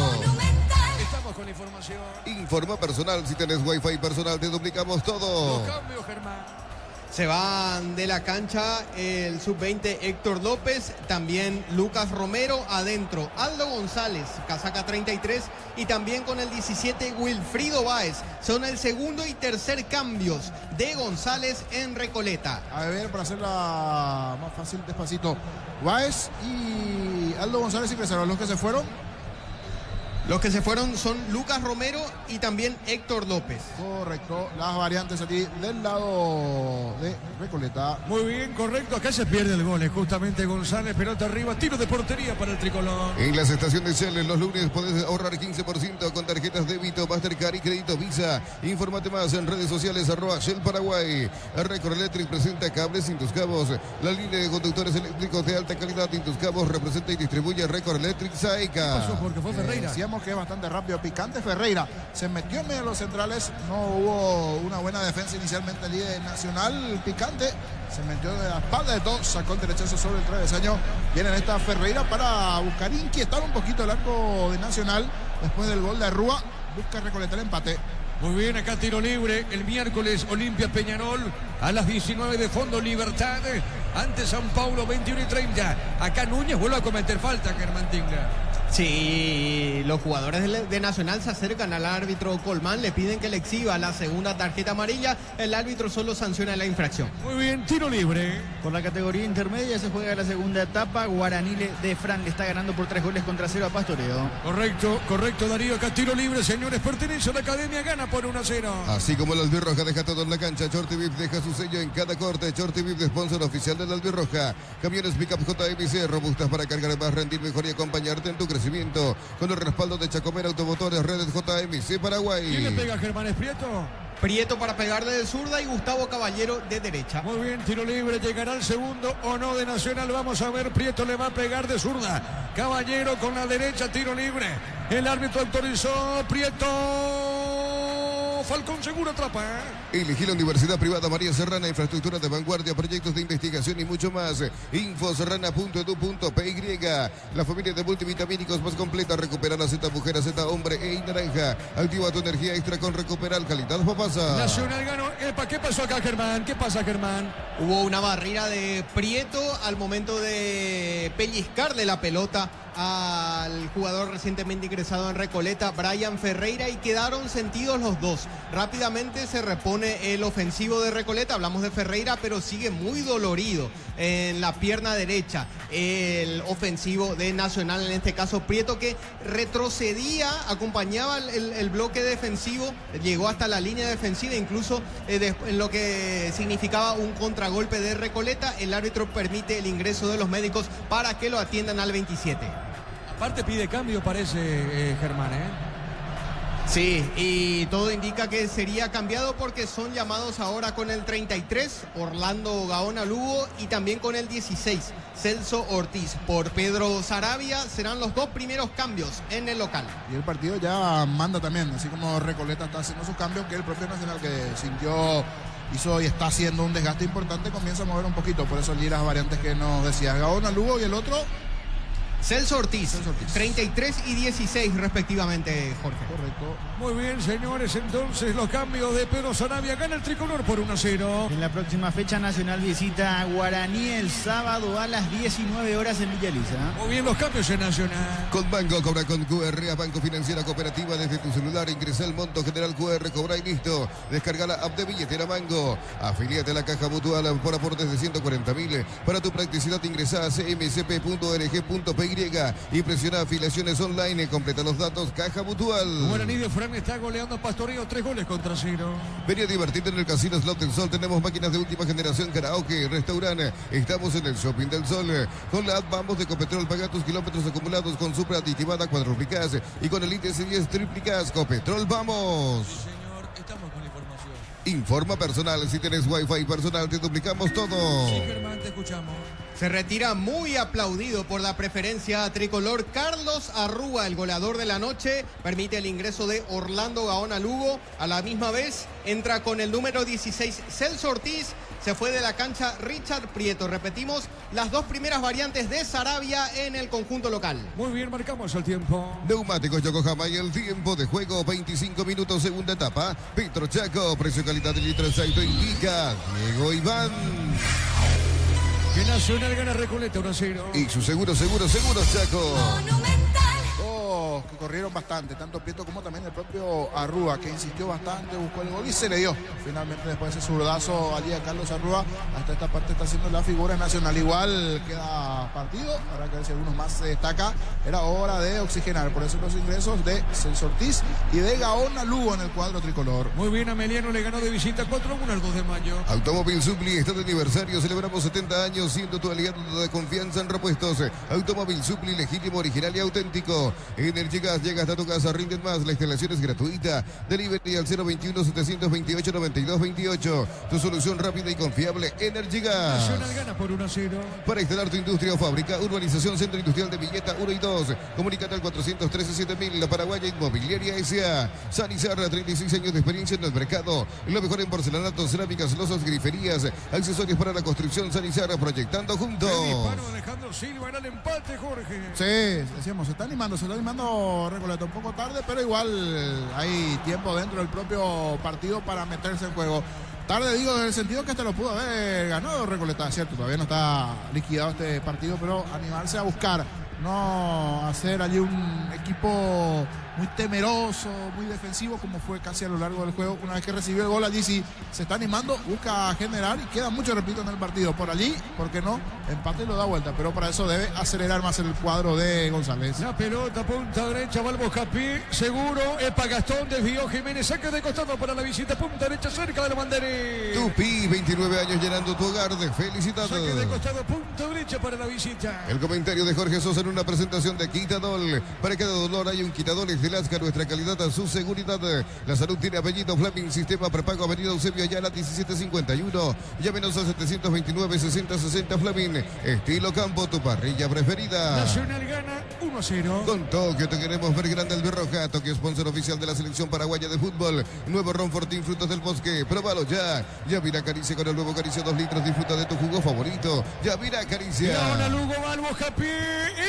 Speaker 2: Estamos con información.
Speaker 1: Informa personal, si tenés wifi personal te duplicamos todo.
Speaker 2: Los cambios, Germán.
Speaker 4: Se van de la cancha el sub-20 Héctor López, también Lucas Romero adentro, Aldo González, casaca 33, y también con el 17 Wilfrido Báez. Son el segundo y tercer cambios de González en Recoleta.
Speaker 3: A ver, para hacerla más fácil, despacito. Báez y Aldo González ingresaron. Los que se fueron.
Speaker 4: Los que se fueron son Lucas Romero y también Héctor López.
Speaker 3: Correcto, las variantes aquí del lado de Recoleta.
Speaker 2: Muy bien, correcto. Acá se pierde el gol. Justamente González, pelota arriba, tiro de portería para el tricolor.
Speaker 1: En las estaciones Shell los lunes podés ahorrar 15% con tarjetas débito, Mastercard y crédito Visa. Infórmate más en redes sociales @Shell Paraguay. Record Electric presenta cables sin tus cabos. La línea de conductores eléctricos de alta calidad en tus cabos representa y distribuye Record Electric Saeca.
Speaker 6: ¿Qué pasó? Porque fue Ferreira.
Speaker 3: Decíamos que es bastante rápido, picante. Ferreira se metió en medio de los centrales, no hubo una buena defensa inicialmente el líder nacional. Picante se metió de la espalda de todos, sacó el derechazo sobre el travesaño. Viene esta Ferreira para buscar inquietar un poquito el arco de Nacional después del gol de Arrúa. Busca recolectar el empate.
Speaker 2: Muy bien, acá tiro libre. El miércoles Olimpia Peñarol a las 19 de Fondo Libertad ante San Paulo, 21:30. Acá Núñez vuelve a cometer falta, Germán Tinga.
Speaker 4: Sí, los jugadores de Nacional se acercan al árbitro Colmán, le piden que le exhiba la segunda tarjeta amarilla. El árbitro solo sanciona la infracción.
Speaker 2: Muy bien, tiro libre.
Speaker 5: Por la categoría intermedia se juega la segunda etapa. Guaraní de Fran le está ganando por 3-0 a Pastoreo.
Speaker 2: Correcto, Darío. Acá tiro libre, señores. Pertenece a la academia, gana por 1-0.
Speaker 1: Así como el Albirroja deja todo en la cancha, Shorty Vip deja su sello en cada corte. Shorty Vip, sponsor oficial del Albirroja. Camiones Pickup JMC, robustas para cargar más, rendir mejor y acompañarte en tu crecimiento. Con el respaldo de Chacomera Automotores, Redes JMC Paraguay.
Speaker 2: ¿Quién le pega, Germán? ¿Es Prieto?
Speaker 4: Prieto para pegar de zurda y Gustavo Caballero de derecha.
Speaker 2: Muy bien, tiro libre, llegará el segundo o no de Nacional. Vamos a ver, Prieto le va a pegar de zurda. Caballero con la derecha, tiro libre. El árbitro autorizó, Prieto. Falcón seguro atrapa.
Speaker 1: Elegí la Universidad Privada María Serrana, infraestructura de vanguardia, proyectos de investigación y mucho más. Infoserrana.edu.py. La familia de multivitamínicos más completa. Recupera la Z mujer, Z hombre e naranja. Activa tu energía extra con Recuperal Calidad Papasa.
Speaker 2: Nacional ganó. Epa, ¿qué pasó acá, Germán? ¿Qué pasa, Germán?
Speaker 4: Hubo una barrera de Prieto al momento de pellizcarle la pelota al jugador recientemente ingresado en Recoleta, Brian Ferreira, y quedaron sentidos los dos. Rápidamente se repone el ofensivo de Recoleta, hablamos de Ferreira, pero sigue muy dolorido en la pierna derecha el ofensivo de Nacional, en este caso Prieto, que retrocedía, acompañaba el bloque defensivo, llegó hasta la línea defensiva, incluso en lo que significaba un contragolpe de Recoleta. El árbitro permite el ingreso de los médicos para que lo atiendan al 27.
Speaker 6: Aparte pide cambio, parece, Germán, ¿eh?
Speaker 4: Sí, y todo indica que sería cambiado porque son llamados ahora con el 33, Orlando Gaona Lugo, y también con el 16, Celso Ortiz. Por Pedro Sarabia serán los dos primeros cambios en el local.
Speaker 3: Y el partido ya manda también, así como Recoleta está haciendo sus cambios, que el propio Nacional, que sintió, hizo y está haciendo un desgaste importante, comienza a mover un poquito. Por eso allí las variantes que nos decías, Gaona Lugo y el otro,
Speaker 4: Celso Ortiz, 33 y 16 respectivamente, Jorge.
Speaker 3: correcto.
Speaker 2: Muy bien, señores, entonces los cambios de Pedro Sarabia. Gana el tricolor por 1-0.
Speaker 5: En la próxima fecha Nacional visita a Guaraní el sábado a las 19 horas en Villa Elisa.
Speaker 2: Muy bien los cambios en Nacional.
Speaker 1: Con Banco, cobra con QR, Banco Financiera Cooperativa desde tu celular. Ingresa el monto general QR, cobra y listo. Descarga la app de billetera Mango. Afiliate a la Caja Mutual por aportes de 140.000. Para tu practicidad ingresa a cmcp.org.py y presiona afiliaciones online. Completa los datos, Caja Mutual.
Speaker 2: Guaraní de Fran está goleando a Pastoreo 3-0.
Speaker 1: Vení a divertirte en el Casino Slot del Sol. Tenemos máquinas de última generación, karaoke, restaurante. Estamos en el Shopping del Sol. Con la app Vamos de Copetrol, paga tus kilómetros acumulados con Supra aditivada cuadruplicás y con el ITC 10 triplicás. Copetrol, vamos.
Speaker 6: Sí, señor, estamos con la información.
Speaker 1: Informa personal, si tenés Wi-Fi personal te duplicamos todo.
Speaker 6: Sí, Germán, te escuchamos.
Speaker 4: Se retira muy aplaudido por la preferencia tricolor Carlos Arrúa, el goleador de la noche. Permite el ingreso de Orlando Gaona Lugo. A la misma vez entra con el número 16 Celso Ortiz. Se fue de la cancha Richard Prieto. Repetimos las dos primeras variantes de Sarabia en el conjunto local.
Speaker 2: Muy bien, marcamos el tiempo.
Speaker 1: Neumáticos Yokohama y el tiempo de juego 25 minutos, segunda etapa. Petro Chaco, precio calidad de litro aceite indica Diego Iván.
Speaker 2: Que Nacional gana Recoleta 1-0.
Speaker 1: Y su seguro Chaco.
Speaker 3: Dos que corrieron bastante, tanto Prieto como también el propio Arrúa, que insistió bastante, buscó el gol y se le dio. Finalmente, después de ese zurdazo allí a Carlos Arrúa, hasta esta parte está haciendo la figura Nacional. Igual queda partido, habrá que ver si algunos más se destaca. Era hora de oxigenar, por eso los ingresos de Celso Ortiz y de Gaona Lugo en el cuadro tricolor.
Speaker 2: Muy bien, Ameliano le ganó de visita 4-1 el 2 de mayo.
Speaker 1: Automóvil Supli está de aniversario, celebramos 70 años siendo tu aliado de confianza en repuestos. Automóvil Supli, legítimo, original y auténtico. Energigas llega hasta tu casa, rinden más, la instalación es gratuita. Delivery al 021-728-9228. Tu solución rápida y confiable, Energigas.
Speaker 2: Nacional gana por 1-0.
Speaker 1: Para instalar tu industria o fábrica, urbanización Centro Industrial de Villeta 1 y 2. Comunícate al 413-7000, la Paraguaya Inmobiliaria S.A. Sanizarra, 36 años de experiencia en el mercado. Lo mejor en porcelanato, cerámicas, losas, griferías, accesorios para la construcción. Sanizarra, proyectando juntos.
Speaker 2: El disparo de Alejandro Silva era el empate, Jorge.
Speaker 3: Sí, decíamos, se está animando Recoleta un poco tarde, pero igual hay tiempo dentro del propio partido para meterse en juego. Tarde digo en el sentido que este lo pudo haber ganado Recoleta, cierto, todavía no está liquidado este partido, pero animarse a buscar, no hacer allí un equipo muy temeroso, muy defensivo como fue casi a lo largo del juego. Una vez que recibió el gol allí sí se está animando, busca generar y queda mucho, repito, en el partido. Por allí, ¿por qué no? Empate y lo da vuelta, pero para eso debe acelerar más el cuadro de González.
Speaker 2: La pelota, punta derecha, va al Boscapí, seguro, Epa Gastón, desvió Jiménez, saque de costado para la visita, punta derecha, cerca del banderín.
Speaker 1: Tupi, 29 años llenando tu hogar de felicidad.
Speaker 2: Saque de costado, punta derecha para la visita.
Speaker 1: El comentario de Jorge Sosa en una presentación de Quitadol. Para cada dolor hay un Quitadol, es de Lasca, nuestra calidad a su seguridad. La salud tiene apellido Flaming, sistema prepago, avenida Eusebio Ayala 1751. Llámenos a 729-6060 Flaming. Estilo campo, tu parrilla preferida.
Speaker 2: Nacional gana 1-0.
Speaker 1: Con Tokio te queremos ver grande el Berroja. Tokio, sponsor oficial de la selección paraguaya de fútbol. Nuevo Ron Fortín, frutos del bosque. Próbalo ya. Ya mira Caricia con el nuevo Caricia 2 litros. Disfruta de tu jugo favorito. Ya mira Caricia.
Speaker 2: Gaona Lugo, va al Boscapí.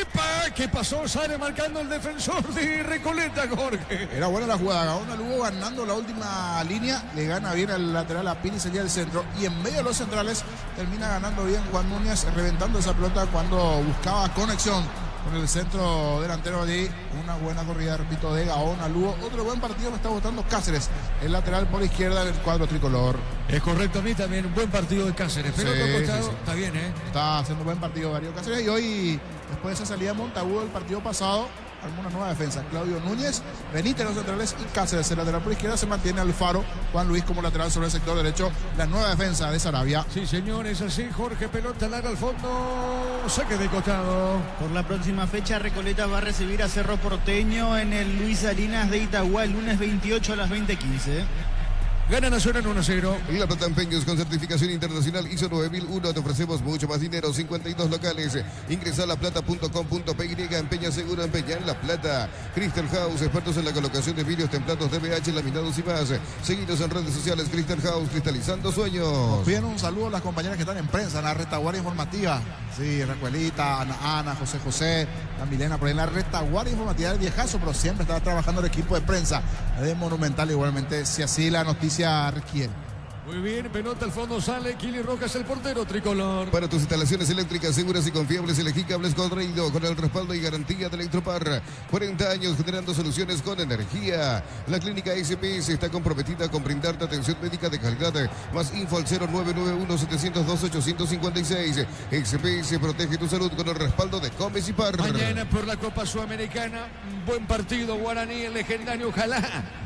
Speaker 2: ¡Epa! ¿Qué pasó? Sale marcando el defensor de Recoleta, Jorge.
Speaker 3: Era buena la jugada. Gaona Lugo ganando la última línea. Le gana bien al lateral a Pini, sería el centro. Y en medio de los centrales termina ganando bien Juan Núñez, reventando esa pelota cuando buscaba conexión con el centro delantero allí. Una buena corrida, repito, de Gaona Lugo. Otro buen partido me está votando Cáceres, el lateral por izquierda del cuadro tricolor.
Speaker 2: Es correcto, a mí también. Un buen partido de Cáceres. Pero
Speaker 3: Sí,
Speaker 2: otro costado,
Speaker 3: sí.
Speaker 2: está bien, ¿eh?
Speaker 3: Está haciendo un buen partido Darío Cáceres. Y hoy, después de esa salida montagudo del partido pasado, armó una nueva defensa. Claudio Núñez, Benítez los centrales y Cáceres el lateral por izquierda. Se mantiene Alfaro, Juan Luis como lateral sobre el sector derecho. La nueva defensa de Sarabia.
Speaker 2: Sí, señores, así Jorge, pelota larga al fondo, saque de costado.
Speaker 5: Por la próxima fecha, Recoleta va a recibir a Cerro Porteño en el Luis Salinas de Itagüá el lunes 28 a las 20:15.
Speaker 2: Gana Nacional 1-0.
Speaker 1: La Plata Empeños con certificación internacional ISO 9001. Te ofrecemos mucho más dinero. 52 locales. Ingresa a laplata.com.py. Empeña seguro. Empeña en La Plata. Crystal House. Expertos en la colocación de vidrios templados, DBH, laminados y más. Seguidos en redes sociales. Crystal House. Cristalizando sueños.
Speaker 3: Bien, un saludo a las compañeras que están en prensa, en la retaguardia informativa. Sí, Raquelita, Ana, José, la Milena, por ahí en la retaguardia informativa del viejazo, pero siempre está trabajando el equipo de prensa de Monumental igualmente, si así la noticia requiere.
Speaker 2: Muy bien, pelota al fondo, sale Kili Rojas, el portero tricolor.
Speaker 1: Para tus instalaciones eléctricas seguras y confiables, elegí Cables Conreido con el respaldo y garantía de Electropar. 40 años generando soluciones con energía. La clínica SPS está comprometida con brindarte atención médica de calidad. Más info al 0991-702-856. SPS protege tu salud con el respaldo de Comes y Par.
Speaker 2: Mañana por la Copa Sudamericana, buen partido, Guaraní, el legendario,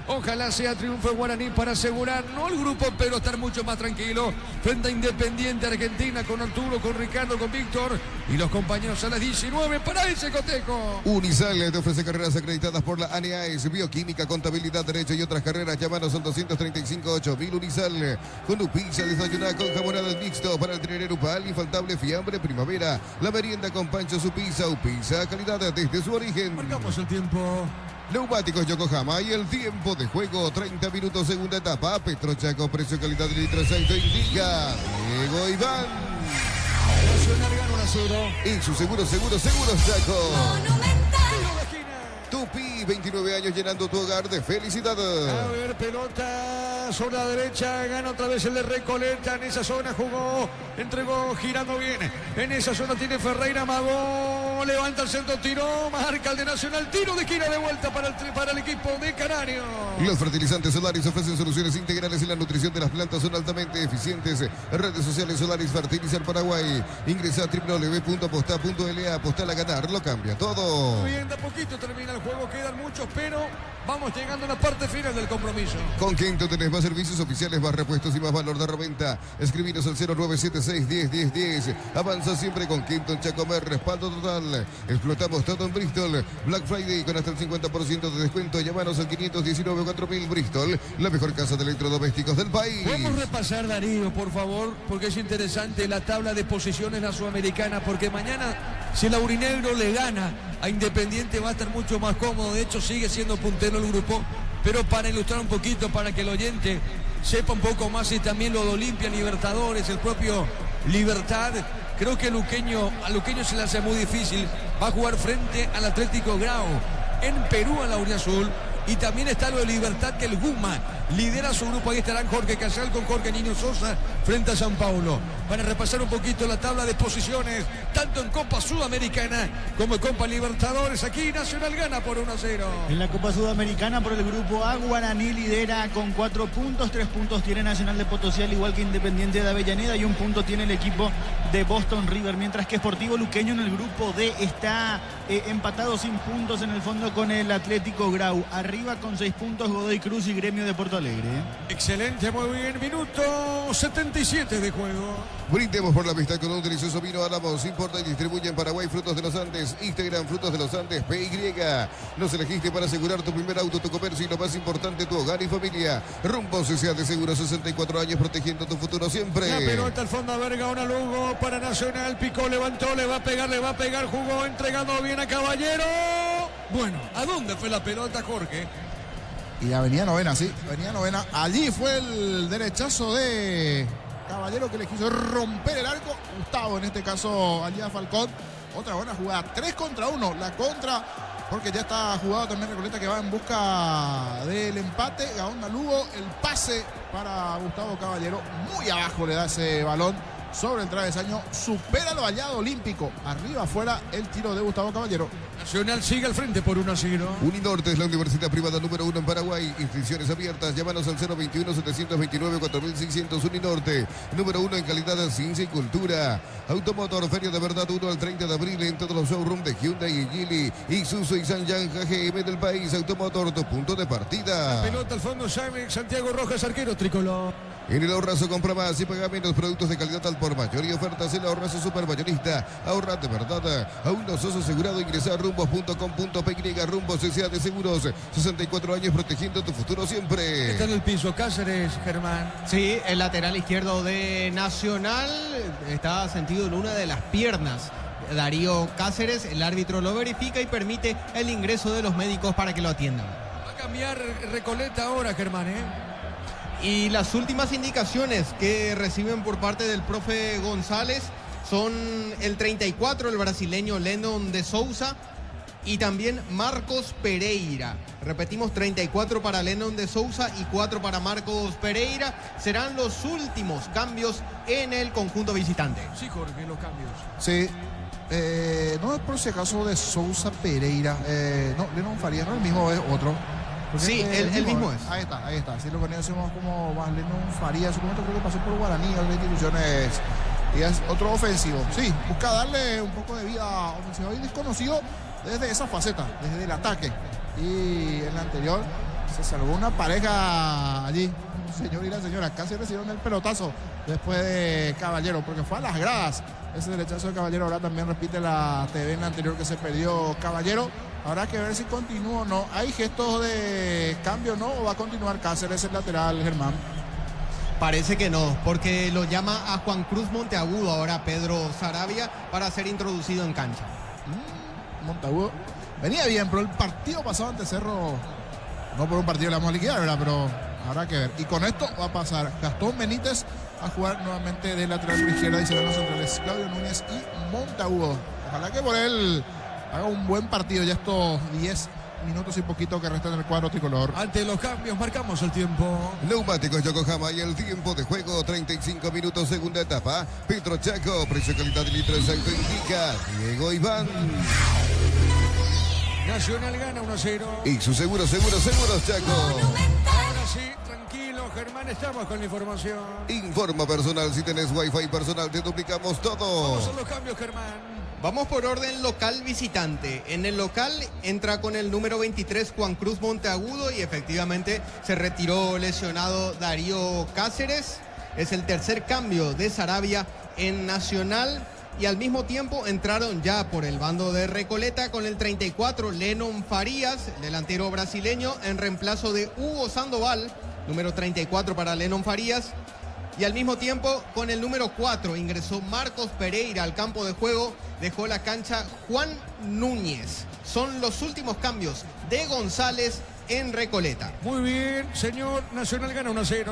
Speaker 2: ojalá sea triunfo de Guaraní para asegurar, no el grupo, pero estar mucho más tranquilo frente a Independiente Argentina, con Arturo, con Ricardo, con Víctor y los compañeros a las 19 para ese cotejo.
Speaker 1: Unisal te ofrece carreras acreditadas por la ANEAES, bioquímica, contabilidad, derecho y otras carreras. Llámanos al 235-8000. Unisal, con tu pizza desayunada con jamonada mixto para el trinero upal, infaltable fiambre primavera. La merienda con pancho, su pizza, calidad desde su origen.
Speaker 2: Marcamos el tiempo.
Speaker 1: Neumáticos Yokohama y el tiempo de juego, 30 minutos, segunda etapa. Petrochaco, precio, calidad de litro, aceite indica Diego Iván.
Speaker 2: Nacional gana 1-0.
Speaker 1: En su seguro Chaco.
Speaker 10: Monumental.
Speaker 1: Tupi, 29 años llenando tu hogar de felicidad.
Speaker 2: A ver, pelota sobre la derecha, gana otra vez el de Recoleta. En esa zona jugó, entregó, girando bien. En esa zona tiene Ferreira, amagó, levanta el centro, tiró, marca el de Nacional, tiro de esquina de vuelta para el equipo de Canario.
Speaker 1: Los fertilizantes Solaris ofrecen soluciones integrales en la nutrición de las plantas, son altamente eficientes. Redes sociales Solaris Fertilizar Paraguay. Ingresa a www.aposta.la. Apostar a ganar, lo cambia todo.
Speaker 2: Muy bien, de a poquito termina el juego, quedan muchos, pero vamos llegando a la parte final del compromiso.
Speaker 1: Con Kento tenés más servicios oficiales, más repuestos y más valor de reventa. Escribinos al 0976-101010. Avanza siempre con Kento en Chacomer, respaldo total. Explotamos todo en Bristol. Black Friday con hasta el 50% de descuento. Llamanos al 519-4000 Bristol, la mejor casa de electrodomésticos del país.
Speaker 6: Podemos repasar, Darío, por favor, porque es interesante la tabla de posiciones la Sudamericana, porque mañana, si el aurinegro le gana a Independiente, va a estar mucho más cómodo. De hecho, sigue siendo puntero el grupo, pero para ilustrar un poquito, para que el oyente sepa un poco más, y también lo de Olimpia, Libertadores, el propio Libertad, creo que a Luqueño se le hace muy difícil. Va a jugar frente al Atlético Grau en Perú, a la Auriazul. Y también está lo de Libertad, que el Guma lidera su grupo. Ahí estarán Jorge Casal con Jorge Niño Sosa frente a San Paulo. Van a repasar un poquito la tabla de posiciones, tanto en Copa Sudamericana como en Copa Libertadores. Aquí Nacional gana por 1-0.
Speaker 5: En la Copa Sudamericana, por el grupo A, Guaraní lidera con 4 puntos. 3 puntos tiene Nacional de Potosí, al igual que Independiente de Avellaneda, y 1 punto tiene el equipo de Boston River, mientras que Sportivo Luqueño en el grupo D está empatado sin puntos en el fondo con el Atlético Grau. Arriba con 6 puntos Godoy Cruz y Gremio de Porto Alegre.
Speaker 2: Excelente, muy bien. Minuto 77 de juego.
Speaker 1: Brindemos por la amistad con un delicioso vino Álamos. Importa y distribuye en Paraguay Frutos de los Andes. Instagram Frutos de los Andes PY. Nos elegiste para asegurar tu primer auto, tu comercio y lo más importante, tu hogar y familia. Rumbo CCA de Seguro, 64 años protegiendo tu futuro siempre.
Speaker 2: La pelota al fondo a Vergaona, Lugo para Nacional. Picó, levantó, le va a pegar, jugó, entregando bien a Caballero. Bueno, ¿a dónde fue la pelota, Jorge?
Speaker 3: Y ya venía novena, sí, venía novena. Allí fue el derechazo de Caballero, que le quiso romper el arco. Gustavo, en este caso, allí a Falcón. Otra buena jugada, 3 contra 1. La contra, porque ya está jugado también Recoleta, que va en busca del empate. Gaona Lugo, el pase para Gustavo Caballero. Muy abajo le da ese balón. sobre el travesaño, supera el vallado olímpico. Arriba, afuera, el tiro de Gustavo Caballero.
Speaker 6: Nacional sigue al frente por 1-0.
Speaker 1: Uninorte es la universidad privada número 1 en Paraguay. Inscripciones abiertas. Llámanos al 021-729-4600. Uninorte, número 1 en calidad de ciencia y cultura. Automotor, Feria de Verdad 1 al 30 de abril en todos los showrooms de Hyundai y Geely, Isuzu y Sanyang GM del país. Automotor, tu punto de partida.
Speaker 2: Pelota al fondo, sale Santiago Rojas, arquero tricolor.
Speaker 1: En el Ahorrazo compra más y paga menos, productos de calidad al por mayor y ofertas en el Ahorrazo Supermayorista. Ahorra de verdad. Aún no sos asegurado, ingresa a rumbos.com.py. Rumbos S.A. de Seguros. 64 años protegiendo tu futuro siempre.
Speaker 6: Está en el piso Cáceres, Germán.
Speaker 4: Sí, el lateral izquierdo de Nacional está sentido en una de las piernas. Darío Cáceres, el árbitro lo verifica y permite el ingreso de los médicos para que lo atiendan.
Speaker 6: Va a cambiar Recoleta ahora, Germán,
Speaker 4: Y las últimas indicaciones que reciben por parte del profe González son el 34, el brasileño Lennon de Souza, y también Marcos Pereira. Repetimos, 34 para Lennon de Souza y 4 para Marcos Pereira. Serán los últimos cambios en el conjunto visitante.
Speaker 6: Sí, Jorge, los cambios.
Speaker 3: Sí. No es por si acaso de Souza Pereira. No, Lennon Farías, no el mismo, es otro. Porque
Speaker 4: Sí, el mismo es.
Speaker 3: Ahí está. Sí, lo conocemos como Lennon Farías. En su momento creo que pasó por Guaraní, otras instituciones. Y es otro ofensivo. Sí, busca darle un poco de vida ofensiva y desconocido desde esa faceta, desde el ataque. Y en la anterior se salvó una pareja allí, un señor y la señora, casi recibieron el pelotazo después de Caballero, porque fue a las gradas ese derechazo de Caballero. Ahora también repite la TV en la anterior que se perdió Caballero. Habrá que ver si continúa o no. ¿Hay gestos de cambio, no? ¿O va a continuar Cáceres el lateral, Germán?
Speaker 4: Parece que no, porque lo llama a Juan Cruz Monteagudo ahora Pedro Sarabia para ser introducido en cancha.
Speaker 3: Montagudo venía bien, pero el partido pasado ante Cerro, no por un partido le vamos a liquidar, ¿verdad? Pero habrá que ver. Y con esto va a pasar Gastón Benítez a jugar nuevamente de lateral por izquierda y serán los centrales Claudio Núñez y Montagudo. Ojalá que por él haga un buen partido ya estos 10 minutos y poquito que restan en el cuadro tricolor.
Speaker 6: Ante los cambios marcamos el tiempo.
Speaker 1: Neumáticos Yokohama y el tiempo de juego 35 minutos, segunda etapa. Petro Chaco, precio calidad de litro exacto indica Diego Iván.
Speaker 2: Nacional gana 1-0.
Speaker 1: Y su seguros Chaco.
Speaker 2: Ahora sí, tranquilo, Germán, estamos con la información.
Speaker 1: Informa personal, si tenés wifi personal te duplicamos todo.
Speaker 2: Vamos a los cambios, Germán.
Speaker 4: Vamos por orden local visitante. En el local entra con el número 23 Juan Cruz Monteagudo y efectivamente se retiró lesionado Darío Cáceres. Es el tercer cambio de Sarabia en Nacional. Y al mismo tiempo entraron ya por el bando de Recoleta con el 34 Lennon Farías, delantero brasileño, en reemplazo de Hugo Sandoval, número 34 para Lennon Farías. Y al mismo tiempo con el número 4 ingresó Marcos Pereira al campo de juego, dejó la cancha Juan Núñez. Son los últimos cambios de González en Recoleta.
Speaker 2: Muy bien, señor. Nacional gana 1-0.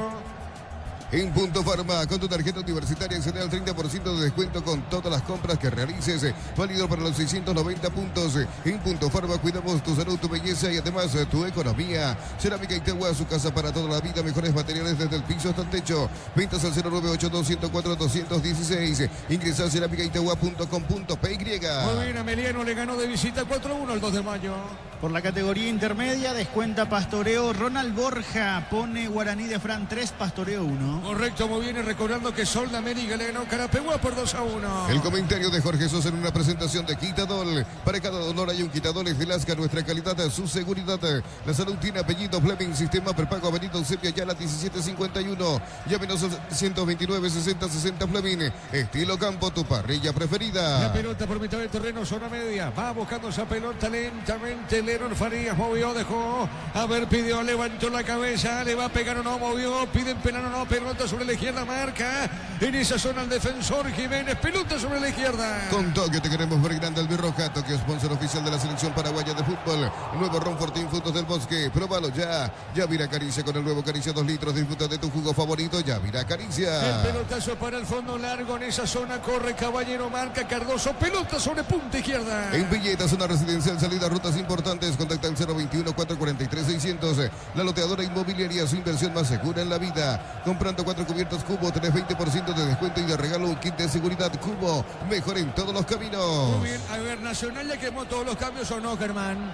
Speaker 1: En Punto Farma, con tu tarjeta universitaria se da el 30% de descuento con todas las compras que realices. Válido para los 690 puntos. En Punto Farma cuidamos tu salud, tu belleza y además tu economía. Cerámica Itagua, su casa para toda la vida. Mejores materiales desde el piso hasta el techo. Ventas al 0982-104-216. Ingresa a cerámicaitagua.com.py.
Speaker 2: Muy bien, Ameliano le ganó de visita 4-1 el 2 de mayo.
Speaker 5: Por la categoría intermedia, descuenta Pastoreo. Ronald Borja pone Guaraní de Fran 3, Pastoreo 1.
Speaker 2: Correcto, muy bien, y recordando que Sol de América le ganó Carapeguá por 2-1.
Speaker 1: El comentario de Jorge Sosa en una presentación de Quitadol. Para cada dolor hay un Quitadol, es Velasca, nuestra calidad, su seguridad. La salud tiene apellido Fleming, sistema prepago Benito Eusebio Ayala 1751. Llámenos al 129-60-60 Fleming. Estilo campo, tu parrilla preferida.
Speaker 2: La pelota por mitad del terreno, zona media. Va buscando esa pelota lentamente. Lennon Farías movió, dejó. A ver, pidió, levantó la cabeza. Le va a pegar o no, movió. Piden penal o no, pelota sobre la izquierda, marca. En esa zona el defensor Jiménez. Pelota sobre la izquierda.
Speaker 1: Con Tokio te queremos ver grande Albirroja. Tokio, sponsor oficial de la selección paraguaya de fútbol. Nuevo Ron Fortín, Frutos del Bosque. Próbalo ya. Yavira Caricia con el nuevo Caricia 2 litros. Disfruta de tu jugo favorito. Yavira Caricia.
Speaker 2: El pelotazo para el fondo largo. En esa zona corre Caballero, marca Cardoso. Pelota sobre punta izquierda.
Speaker 1: En Villetas, una residencial, salida, rutas importantes. Contacta al 021-443-600. La loteadora inmobiliaria, su inversión más segura en la vida. Comprando Tomando 4 cubiertos Cubo, tenés 20% de descuento y de regalo un kit de seguridad Cubo. Mejor en todos los caminos.
Speaker 6: Muy bien, a ver, Nacional ya quemó todos los cambios o no, Germán.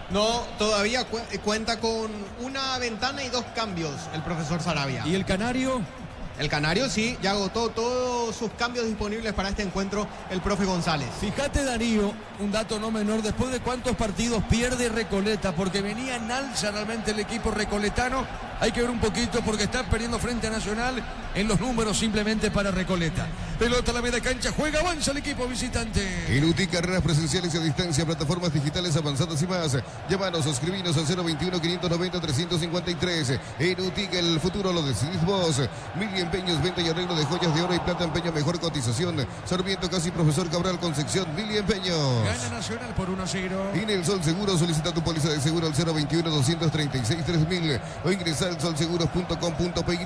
Speaker 4: No, todavía cuenta con una ventana y 2 cambios el profesor Sarabia.
Speaker 6: ¿Y el Canario?
Speaker 4: El Canario sí, ya agotó todos sus cambios disponibles para este encuentro el profe González.
Speaker 6: Fíjate, Darío, un dato no menor, después de cuántos partidos pierde Recoleta, porque venía en alza realmente el equipo recoletano. Hay que ver un poquito porque está perdiendo frente a Nacional en los números simplemente para Recoleta. Pelota a la media cancha, juega, avanza el equipo visitante.
Speaker 1: En UTI, carreras presenciales y a distancia, plataformas digitales avanzadas y más. Llámanos, suscribinos al 021-590-353. En UTI, el futuro lo decidís vos. Mili Empeños, venta y arreglo de joyas de oro y plata, empeño, mejor cotización. Sarmiento, casi profesor Cabral, Concepción, Mili Empeños.
Speaker 6: Gana Nacional por 1-0.
Speaker 1: En el Sol Seguro, solicita tu póliza de seguro al 021-236-3000 o ingresa al solseguros.com.py.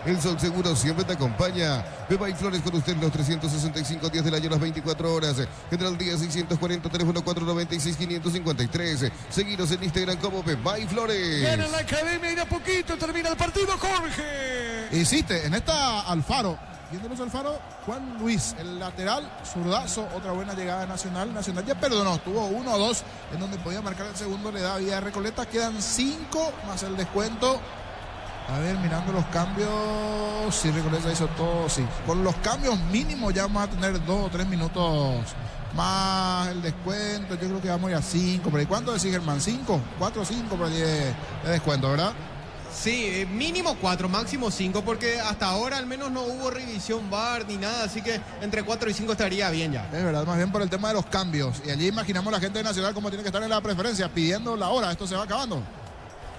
Speaker 1: El Sol Seguro siempre te acompaña. Beba y Flores con usted los 365 días del año, las 24 horas. General Díaz 640, teléfono 496-553. Seguinos en Instagram como Beba y Flores.
Speaker 2: Gana la academia y de a poquito termina el partido, Jorge.
Speaker 3: Hiciste en esta Alfaro. Viéndonos Alfaro, Juan Luis, el lateral, zurdazo, otra buena llegada Nacional. Nacional ya perdonó, tuvo 1-2 en donde podía marcar el segundo, le da vida a Recoleta. Quedan 5 más el descuento. A ver, mirando los cambios, sí, Recoleta hizo todo, sí. Con los cambios mínimos ya vamos a tener 2 o 3 minutos más el descuento. Yo creo que vamos a ir a 5. ¿Pero cuánto decís, Germán? ¿5? 4 o 5 por allí de descuento, ¿verdad?
Speaker 4: Sí, mínimo 4, máximo 5, porque hasta ahora al menos no hubo revisión VAR ni nada, así que entre 4 y 5 estaría bien ya.
Speaker 3: Es verdad, más bien por el tema de los cambios. Y allí imaginamos la gente de Nacional cómo tiene que estar en la preferencia, pidiendo la hora. Esto se va acabando.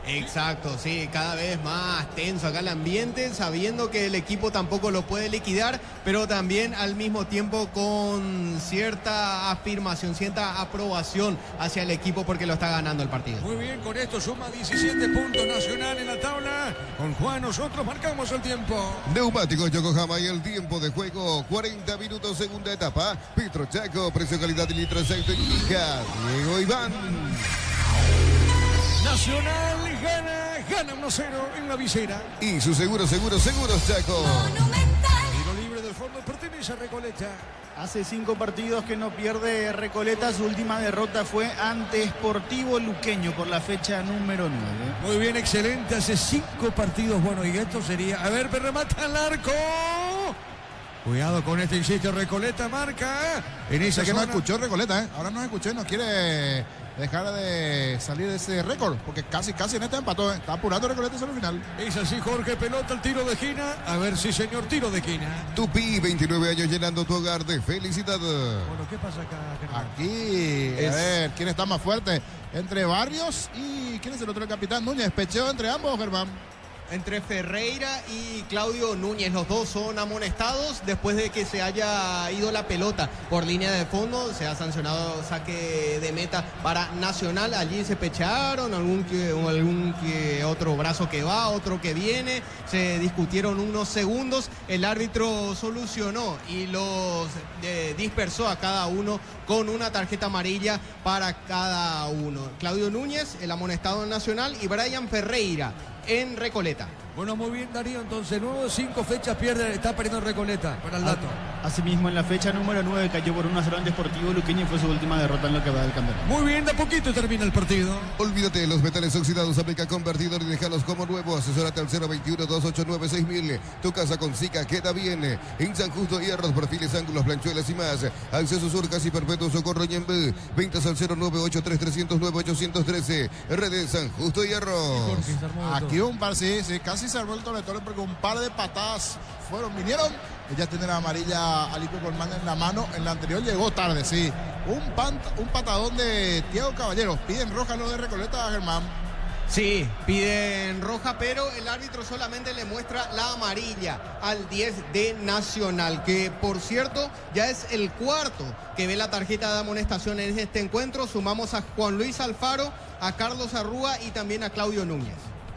Speaker 4: Exacto, sí, cada vez más tenso acá el ambiente, sabiendo que el equipo tampoco lo puede liquidar, pero también al mismo tiempo con cierta afirmación, cierta aprobación hacia el equipo porque lo está ganando el partido.
Speaker 2: Muy bien, con esto suma 17 puntos Nacional en la tabla. Con Juan nosotros marcamos el tiempo.
Speaker 1: Neumáticos Yokohama y el tiempo de juego, 40 minutos, segunda etapa. Petro Chaco, precio, calidad y litro aceite indica Diego Iván.
Speaker 2: Nacional gana 1-0 en la visera.
Speaker 1: Y su seguros Chaco.
Speaker 2: Tiro libre del fondo pertenece a Recoleta.
Speaker 5: Hace 5 partidos que no pierde Recoleta. Su última derrota fue ante Sportivo Luqueño por la fecha número 9.
Speaker 6: Muy bien, excelente. Hace 5 partidos. Bueno, y esto sería... A ver, remata al arco. Cuidado con este, insiste, Recoleta marca. En esa
Speaker 3: que
Speaker 6: zona...
Speaker 3: no escuchó Recoleta, ¿eh? Ahora no escuchó y no quiere dejar de salir de ese récord, porque casi en este empató, ¿eh? Está apurando Recoleta hasta el final.
Speaker 2: Es así, Jorge, pelota, el tiro de esquina. A ver, sí, señor, tiro de esquina.
Speaker 1: Tupi, 29 años llenando tu hogar de felicidad.
Speaker 2: Bueno, ¿qué pasa acá, Germán?
Speaker 3: Aquí, a ver, ¿quién está más fuerte? Entre Barrios y ¿quién es el otro? El capitán Núñez. Pecheo entre ambos, Germán.
Speaker 4: Entre Ferreira y Claudio Núñez, los dos son amonestados después de que se haya ido la pelota por línea de fondo. Se ha sancionado saque de meta para Nacional. Allí se pecharon, algún que otro brazo que va, otro que viene. Se discutieron unos segundos. El árbitro solucionó y los dispersó a cada uno con una tarjeta amarilla para cada uno. Claudio Núñez, el amonestado en Nacional, y Brian Ferreira en Recoleta.
Speaker 6: Bueno, muy bien, Darío. Entonces, luego de 5 fechas está perdiendo Recoleta, para el dato.
Speaker 5: Asimismo, en la fecha número 9 cayó por 1-0 ante Sportivo Luqueño y fue su última derrota en lo que va del campeonato.
Speaker 6: Muy bien, de a poquito termina el partido.
Speaker 1: Olvídate de los metales oxidados, aplica convertidor y déjalos como nuevo. Asesórate al 021-289-6000. Tu casa con Sica queda bien. En San Justo, hierros, perfiles, ángulos, planchuelas y más. Acceso Sur, casi perpetuo, Socorro Ñembé. Ventas al 098-3309-813. Redes San Justo, hierros.
Speaker 3: Aquí un par, sí, casi se armó el toletón porque un par de patadas vinieron. Ella tiene la amarilla a Lipe Colmán en la mano. En la anterior llegó tarde, sí. Un patadón de Thiago Caballero. Piden roja lo de Recoleta, Germán.
Speaker 4: Sí, piden roja, pero el árbitro solamente le muestra la amarilla al 10 de Nacional, que por cierto ya es el cuarto que ve la tarjeta de amonestación en este encuentro. Sumamos a Juan Luis Alfaro, a Carlos Arrúa y también a Claudio Núñez.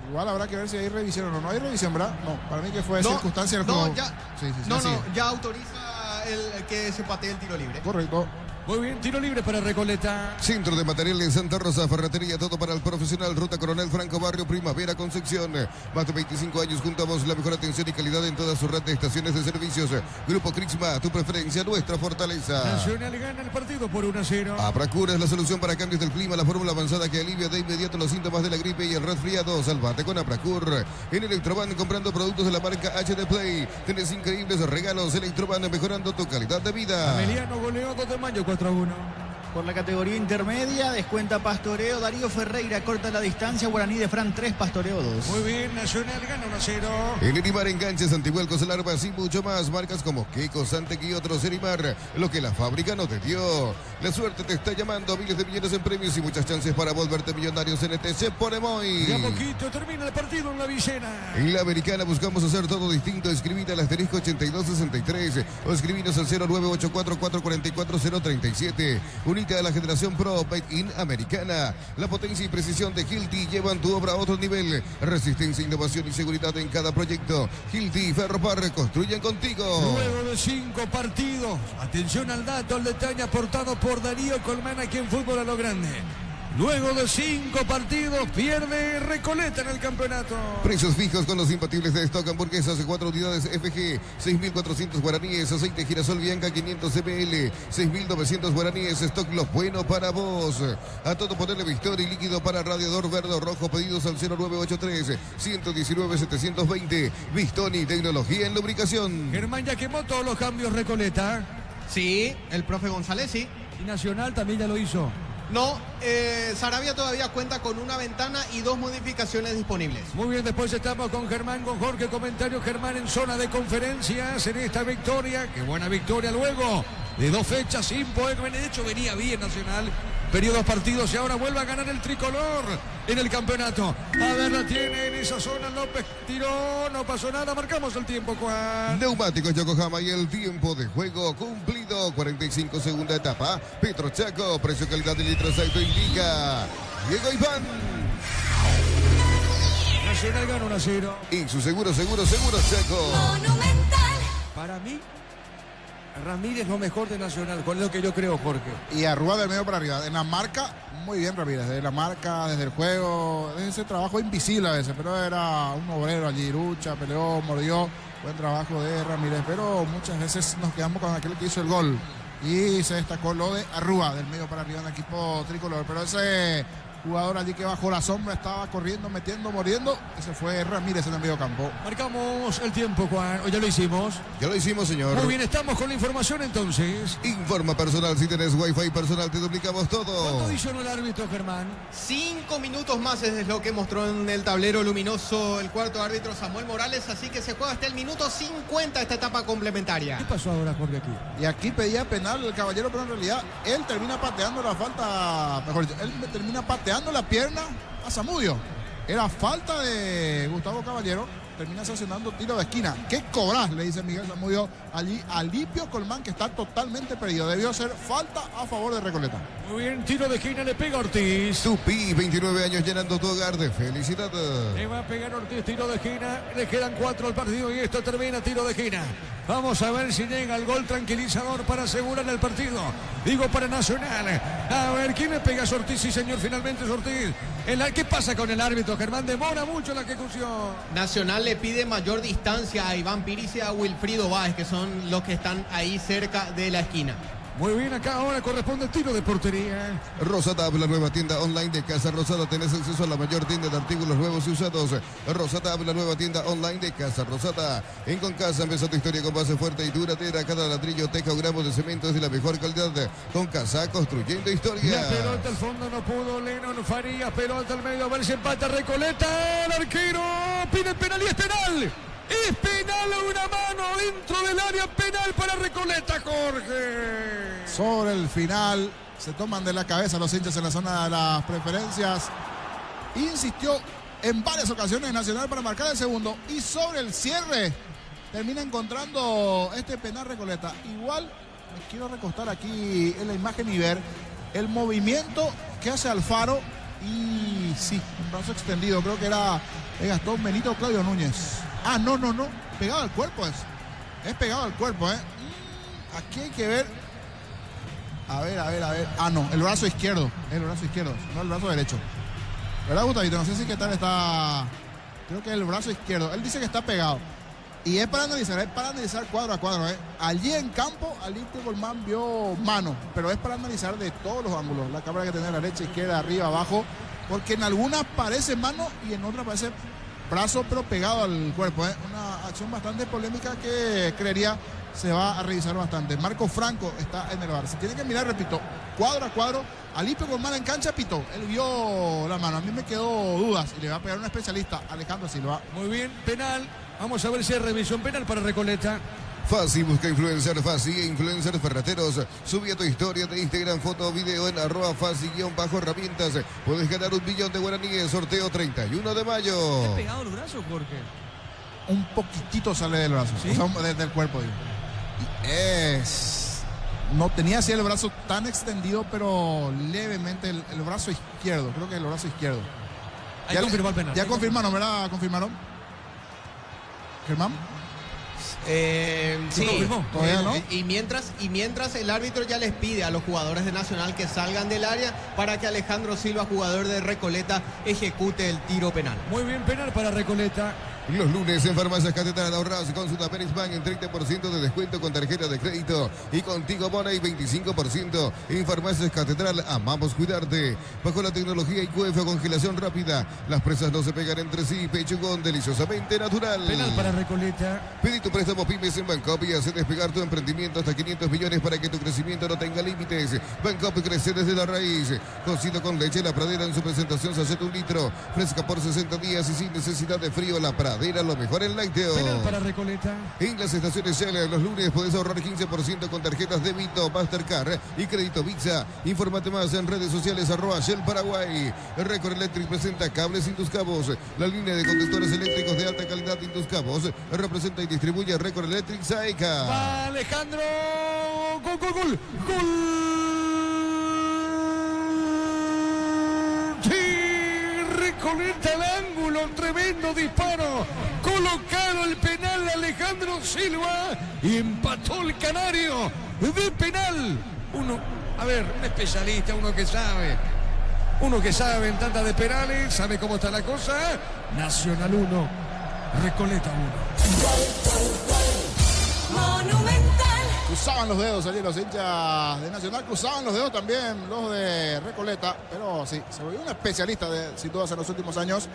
Speaker 3: Igual habrá que ver si hay revisión o no. No hay revisión, ¿verdad? No, para mí que fue
Speaker 4: No,
Speaker 3: circunstancia del
Speaker 4: no,
Speaker 3: juego.
Speaker 4: ya,
Speaker 3: Sí,
Speaker 4: no, ya autoriza el que se patee el tiro libre.
Speaker 3: Correcto.
Speaker 6: Muy bien, tiro libre para Recoleta.
Speaker 1: Centro de materiales Santa Rosa, ferretería, todo para el profesional. Ruta Coronel Franco, Barrio Primavera, Concepción. Más de 25 años junto a vos, la mejor atención y calidad en toda su red de estaciones de servicios. Grupo Crisma, tu preferencia, nuestra fortaleza.
Speaker 2: Nacional gana el partido por 1-0.
Speaker 1: Abracur es la solución para cambios del clima, la fórmula avanzada que alivia de inmediato los síntomas de la gripe y el resfriado. Salvate con Abracur. En Electroban, comprando productos de la marca HD Play, tenés increíbles regalos. Electroban, mejorando tu calidad de vida.
Speaker 2: Ameliano goleó 2 de mayo 4-1.
Speaker 5: Por la categoría intermedia, descuenta Pastoreo. Darío Ferreira corta la distancia. Guaraní de Fran 3, Pastoreo 2.
Speaker 2: Muy bien, Nacional gana 1-0.
Speaker 1: En Erimar, enganches, antihuelcos, alarmas y mucho más. Marcas como Keiko, Santec y otros. Erimar, lo que la fábrica no te dio. La suerte te está llamando. Miles de millones en premios y muchas chances para volverte millonarios en ETC por Emoy.
Speaker 2: Y a poquito termina el partido en la Villena.
Speaker 1: En la Americana buscamos hacer todo distinto. Escribite al asterisco 8263 o escribinos al 0984-444-037. Unite a la generación Pro Made in Americana. La potencia y precisión de Hilti llevan tu obra a otro nivel. Resistencia, innovación y seguridad en cada proyecto. Hilti y Ferropar construyen contigo.
Speaker 6: Luego de 5 partidos, atención al dato, al detalle aportado por Darío Colmán aquí en Fútbol a lo Grande. Luego de 5 partidos, pierde Recoleta en el campeonato.
Speaker 1: Precios fijos con los impatibles de stock. Hamburguesas, 4 unidades FG, 6.400 guaraníes. Aceite girasol Bianca, 500 ml, 6.900 guaraníes. Stock lo bueno para vos. A todo ponerle Victoria y líquido para radiador verde o rojo. Pedidos al 0983-119-720. Vistoni, tecnología en lubricación.
Speaker 6: Germán ya quemó todos los cambios Recoleta.
Speaker 4: Sí, el profe González, sí.
Speaker 6: Y Nacional también ya lo hizo.
Speaker 4: No, Sarabia todavía cuenta con una ventana y 2 modificaciones disponibles.
Speaker 2: Muy bien, después estamos con Germán, con Jorge. Comentario, Germán en zona de conferencias en esta victoria. Qué buena victoria luego de 2 fechas sin poder. De hecho, venía bien Nacional. Perdió 2 partidos y ahora vuelve a ganar el tricolor en el campeonato. A ver, la tiene en esa zona. López tiró, no pasó nada. Marcamos el tiempo, Juan.
Speaker 1: Neumáticos Yokohama y el tiempo de juego cumplido. 45 segunda etapa. Petro Chaco, precio calidad de litros auto indica. Diego Iván.
Speaker 2: Nacional gana 1-0.
Speaker 1: Y su seguro Chaco.
Speaker 10: Monumental.
Speaker 6: Para mí, Ramírez lo mejor de Nacional, con lo que yo creo, Jorge.
Speaker 3: Y Arrúa del medio para arriba. En la marca, muy bien Ramírez. Desde la marca, desde el juego, desde ese trabajo invisible a veces. Pero era un obrero allí, lucha, peleó, mordió. Buen trabajo de Ramírez. Pero muchas veces nos quedamos con aquel que hizo el gol. Y se destacó lo de Arrúa del medio para arriba en el equipo tricolor. Pero ese jugador allí que bajo la sombra estaba corriendo, metiendo, mordiendo. Ese fue Ramírez en el medio campo.
Speaker 2: Marcamos el tiempo, Juan. ¿O ya lo hicimos?
Speaker 1: Ya lo hicimos, señor.
Speaker 2: Muy bien, estamos con la información entonces.
Speaker 1: Informa personal, si tenés wifi personal te duplicamos todo.
Speaker 6: ¿Cuánto adicionó el árbitro, Germán?
Speaker 4: 5 minutos más es lo que mostró en el tablero luminoso el cuarto árbitro Samuel Morales, así que se juega hasta el minuto 50 esta etapa complementaria.
Speaker 6: ¿Qué pasó ahora, Jorge, aquí?
Speaker 3: Y aquí pedía penal el caballero, pero en realidad él termina pateando la falta, mejor dicho, él termina pateando la pierna a Zamudio. Era falta de Gustavo Caballero, termina sancionando tiro de esquina. ¿Qué cobras? Le dice Miguel Zamudio allí a Lipio Colmán, que está totalmente perdido. Debió ser falta a favor de Recoleta.
Speaker 2: Muy bien, tiro de esquina, le pega Ortiz.
Speaker 1: Tupi, 29 años llenando tu hogar de felicidad.
Speaker 2: Le va a pegar Ortiz, tiro de esquina. Le quedan 4 al partido y esto termina tiro de esquina. Vamos a ver si llega el gol tranquilizador para asegurar el partido. Digo para Nacional. A ver, ¿quién le pega a Ortiz? Sí, señor, finalmente es Ortiz. ¿Qué pasa con el árbitro, Germán? Demora mucho la ejecución.
Speaker 4: Nacional le pide mayor distancia a Iván Piris y a Wilfrido Báez, que son los que están ahí cerca de la esquina.
Speaker 2: Muy bien, acá ahora corresponde el tiro de portería.
Speaker 1: Rosada, la nueva tienda online de Casa Rosada. Tenés acceso a la mayor tienda de artículos nuevos y usados. Rosada, la nueva tienda online de Casa Rosada. En Concasa empezó tu historia con base fuerte y duradera. Cada ladrillo, teja o gramo de cemento es de la mejor calidad. Concasa, construyendo historia.
Speaker 2: La pelota al fondo no pudo. Lennon Farías, pelota al medio. A ver si empata Recoleta. El arquero pide el penal y es penal. Es penal a una mano dentro del área penal para Recoleta, Jorge.
Speaker 3: Sobre el final se toman de la cabeza los hinchas en la zona de las preferencias. Insistió en varias ocasiones Nacional para marcar el segundo. Y sobre el cierre termina encontrando este penal Recoleta. Igual me quiero recostar aquí en la imagen y ver el movimiento que hace Alfaro. Y sí, un brazo extendido. Creo que era Gastón Benito Claudio Núñez. Ah, no. Pegado al cuerpo es. Es pegado al cuerpo, Aquí hay que ver A ver. Ah, no, el brazo izquierdo, no el brazo derecho. ¿Verdad, Gustavito? No sé si qué tal está. Creo que el brazo izquierdo. Él dice que está pegado. Y es para analizar cuadro a cuadro. Allí en campo, Alito Colmán vio mano, pero es para analizar de todos los ángulos. La cámara que tiene derecha, izquierda, arriba, abajo, porque en algunas parece mano y en otras parece brazo, pero pegado al cuerpo. Una acción bastante polémica que creería se va a revisar bastante. Marco Franco está en el VAR. Se tiene que mirar, repito, cuadro a cuadro. Alipio Colmán en cancha pitó. Él vio la mano. A mí me quedó dudas y le va a pegar un especialista, Alejandro Silva.
Speaker 6: Muy bien, penal. Vamos a ver si hay revisión penal para Recoleta.
Speaker 1: Fácil, busca influencer, Fácil, influencer ferreteros. Sube a tu historia de Instagram, foto o video en @Fácil_herramientas. Puedes ganar 1 millón de guaraníes, sorteo 31 de mayo.
Speaker 6: ¿Te has pegado el brazo, Jorge?
Speaker 3: Un poquitito sale del brazo,
Speaker 6: ¿sí?
Speaker 3: O sea, desde el cuerpo, digo. No tenía así el brazo tan extendido, pero levemente el brazo izquierdo. Creo que el brazo izquierdo.
Speaker 6: Ahí confirmó el penal.
Speaker 3: Ya confirmaron, ¿verdad? ¿Confirmaron? ¿Germán?
Speaker 4: Sí,
Speaker 3: confirmó? ¿Todavía no?
Speaker 4: y mientras el árbitro ya les pide a los jugadores de Nacional que salgan del área para que Alejandro Silva, jugador de Recoleta, ejecute el tiro penal.
Speaker 6: Muy bien, penal para Recoleta.
Speaker 1: Los lunes en Farmacias Catedral ahorras con su Taperis Bank en 30% de descuento con tarjeta de crédito y contigo Money 25%. En Farmacias Catedral amamos cuidarte. Bajo la tecnología IQF o congelación rápida, las presas no se pegan entre sí. Pechugón deliciosamente natural.
Speaker 6: Penal para Recoleta.
Speaker 1: Pedí tu préstamo Pymes en Bancop y hace despegar tu emprendimiento hasta 500 millones para que tu crecimiento no tenga límites. Bancop crece desde la raíz. Cocido con leche La Pradera en su presentación se hace 1 litro. Fresca por 60 días y sin necesidad de frío. La Pradera, lo mejor en lácteo.
Speaker 6: Penal para Recoleta.
Speaker 1: En las estaciones Shell los lunes puedes ahorrar 15% con tarjetas débito, Mastercard y crédito Visa. Infórmate más en redes sociales @Shell Paraguay. Record Electric presenta cables sin tus cabos. La línea de conductores eléctricos de alta calidad sin tus cabos. Representa y distribuye Record Electric Saeca.
Speaker 6: Va Alejandro. Gol. Recoleta el ángulo, tremendo disparo, colocado el penal de Alejandro Silva y empató el Canario de penal. Un especialista, uno que sabe en tantas de penales, sabe cómo está la cosa. Nacional 1, Recoleta 1.
Speaker 10: Monumental.
Speaker 3: Cruzaban los dedos allí los hinchas de Nacional, cruzaban los dedos también los de Recoleta, pero sí, se volvió un especialista sin dudas en los últimos años.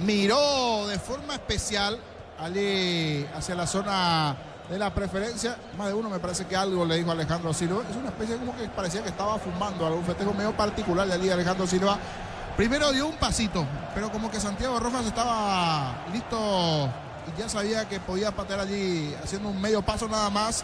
Speaker 3: Miró de forma especial allí hacia la zona de la preferencia. Más de uno me parece que algo le dijo a Alejandro Silva. Es una especie como que parecía que estaba fumando, algún festejo medio particular de allí Alejandro Silva. Primero dio un pasito, pero como que Santiago Rojas estaba listo y ya sabía que podía patear allí haciendo un medio paso nada más.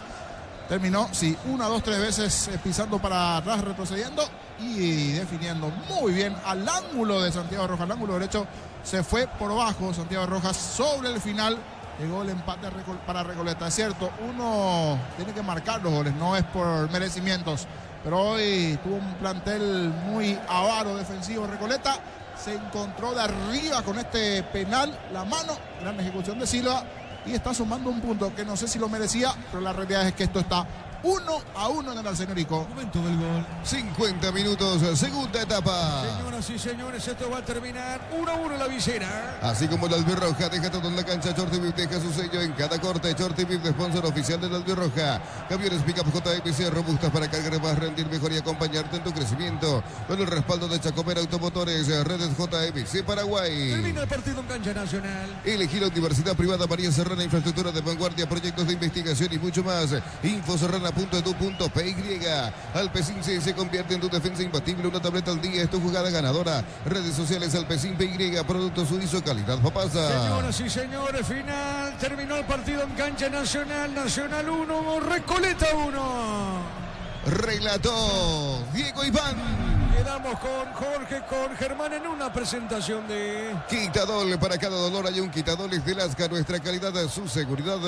Speaker 3: Terminó, sí, 1, 2, 3 veces pisando para atrás, retrocediendo y definiendo muy bien al ángulo de Santiago Rojas. Al ángulo derecho se fue por bajo Santiago Rojas. Sobre el final llegó el empate para Recoleta. Es cierto, uno tiene que marcar los goles, no es por merecimientos. Pero hoy tuvo un plantel muy avaro defensivo. Recoleta se encontró de arriba con este penal, la mano, gran ejecución de Silva. Y está sumando un punto que no sé si lo merecía, pero la realidad es que esto está 1-1 en el Arsenórico.
Speaker 6: Momento del gol.
Speaker 1: 50 minutos, segunda etapa.
Speaker 6: Señoras y señores, esto va a terminar 1-1 en la visera.
Speaker 1: Así como el Albirroja deja todo en la cancha, Chortibib deja su sello en cada corte. Chortibib, sponsor oficial del Albirroja. Camiones Pickup JMC robustas para cargar más, rendir mejor y acompañarte en tu crecimiento. Con el respaldo de Chacomera Automotores, redes JMC Paraguay.
Speaker 6: Termina el partido en cancha nacional.
Speaker 1: Elegí la Universidad Privada María Serrana, infraestructura de vanguardia, proyectos de investigación y mucho más. Infoserrana.edu.py. Alpecin se convierte en tu defensa imbatible. Una tableta al día es tu jugada ganadora. Redes sociales Alpecin PY, producto Suizo, calidad papasa.
Speaker 6: Señoras y señores, final. Terminó el partido en cancha nacional. Nacional 1, Recoleta 1.
Speaker 1: Relató Diego Iván.
Speaker 6: Quedamos con Jorge, con Germán en una presentación de
Speaker 1: Quitadol. Para cada dolor hay un Quitadol. Es de Lasca, nuestra calidad, su seguridad.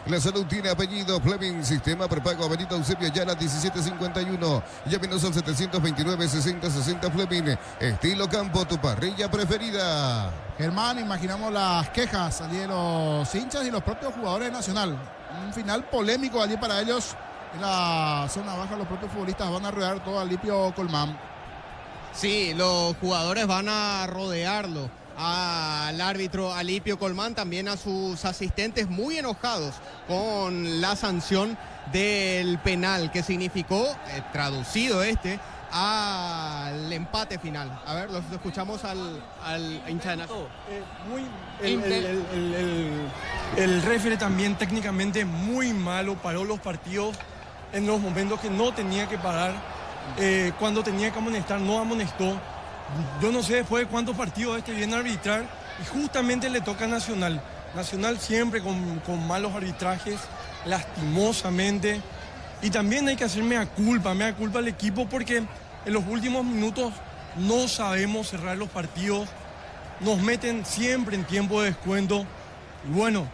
Speaker 1: La salud tiene apellido. Fleming, sistema prepago, Avenida Eusebio Ayala 1751. Llámenos al 729-6060 Fleming. Estilo campo, tu parrilla preferida.
Speaker 3: Germán, imaginamos las quejas allí de los hinchas y los propios jugadores de Nacional. Un final polémico allí para ellos. en la zona baja los propios futbolistas van a rodear todo a Alipio Colmán.
Speaker 4: Sí, los jugadores van a rodearlo al árbitro Alipio Colmán, también a sus asistentes muy enojados con la sanción del penal que significó, traducido al empate final. A ver, los escuchamos al hincha de Nacional.
Speaker 10: El referee también técnicamente muy malo, paró los partidos en los momentos que no tenía que parar, cuando tenía que amonestar no amonestó. Yo no sé después de cuántos partidos viene a arbitrar y justamente le toca a Nacional. Nacional siempre con malos arbitrajes, lastimosamente. Y también hay que hacer mea culpa al equipo porque en los últimos minutos no sabemos cerrar los partidos, nos meten siempre en tiempo de descuento. Y bueno,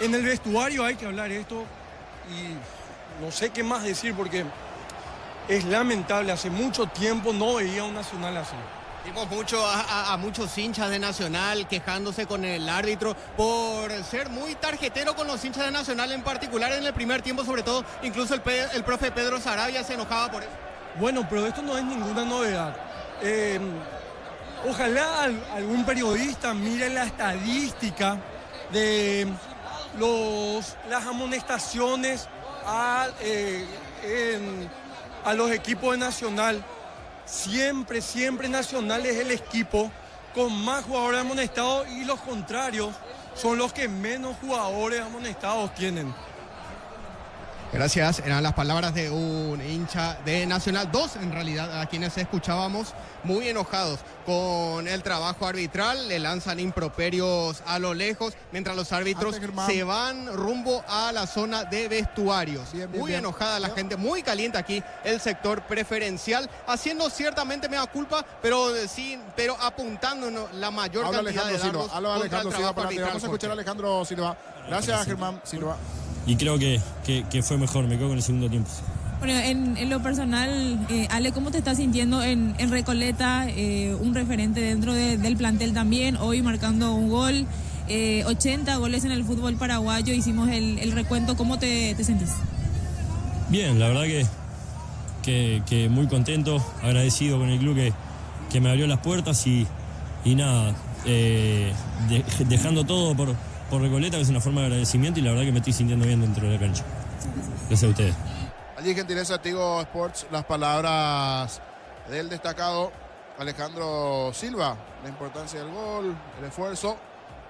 Speaker 10: en el vestuario hay que hablar esto y no sé qué más decir porque es lamentable, hace mucho tiempo no veía un Nacional así.
Speaker 4: Vimos mucho a muchos hinchas de Nacional quejándose con el árbitro por ser muy tarjetero con los hinchas de Nacional, en particular en el primer tiempo, sobre todo, incluso el profe Pedro Sarabia se enojaba por eso.
Speaker 10: Bueno, pero esto no es ninguna novedad. Ojalá algún periodista mire la estadística de las amonestaciones a los equipos de Nacional. Siempre Nacional es el equipo con más jugadores amonestados y los contrarios son los que menos jugadores amonestados tienen.
Speaker 4: Gracias, eran las palabras de un hincha de Nacional, dos en realidad, a quienes escuchábamos muy enojados con el trabajo arbitral, le lanzan improperios a lo lejos, mientras los árbitros se van rumbo a la zona de vestuarios. Muy enojada la gente, muy caliente aquí el sector preferencial, haciendo ciertamente mea culpa, pero apuntando la mayor cantidad de dardos contra el trabajo arbitral.
Speaker 3: Vamos a escuchar a Alejandro Silva. Gracias, Germán Silva.
Speaker 11: Y creo que fue mejor, me quedo con el segundo tiempo.
Speaker 12: Bueno, en lo personal, Ale, ¿cómo te estás sintiendo en Recoleta? Un referente dentro del plantel también, hoy marcando un gol, 80 goles en el fútbol paraguayo, hicimos el recuento, ¿cómo te sentís?
Speaker 11: Bien, la verdad que muy contento, agradecido con el club que me abrió las puertas y nada, dejando todo por Recoleta, que es una forma de agradecimiento y la verdad que me estoy sintiendo bien dentro de la cancha. Gracias a ustedes.
Speaker 3: Allí, gentileza, Tigo Sports, las palabras del destacado Alejandro Silva, la importancia del gol, el esfuerzo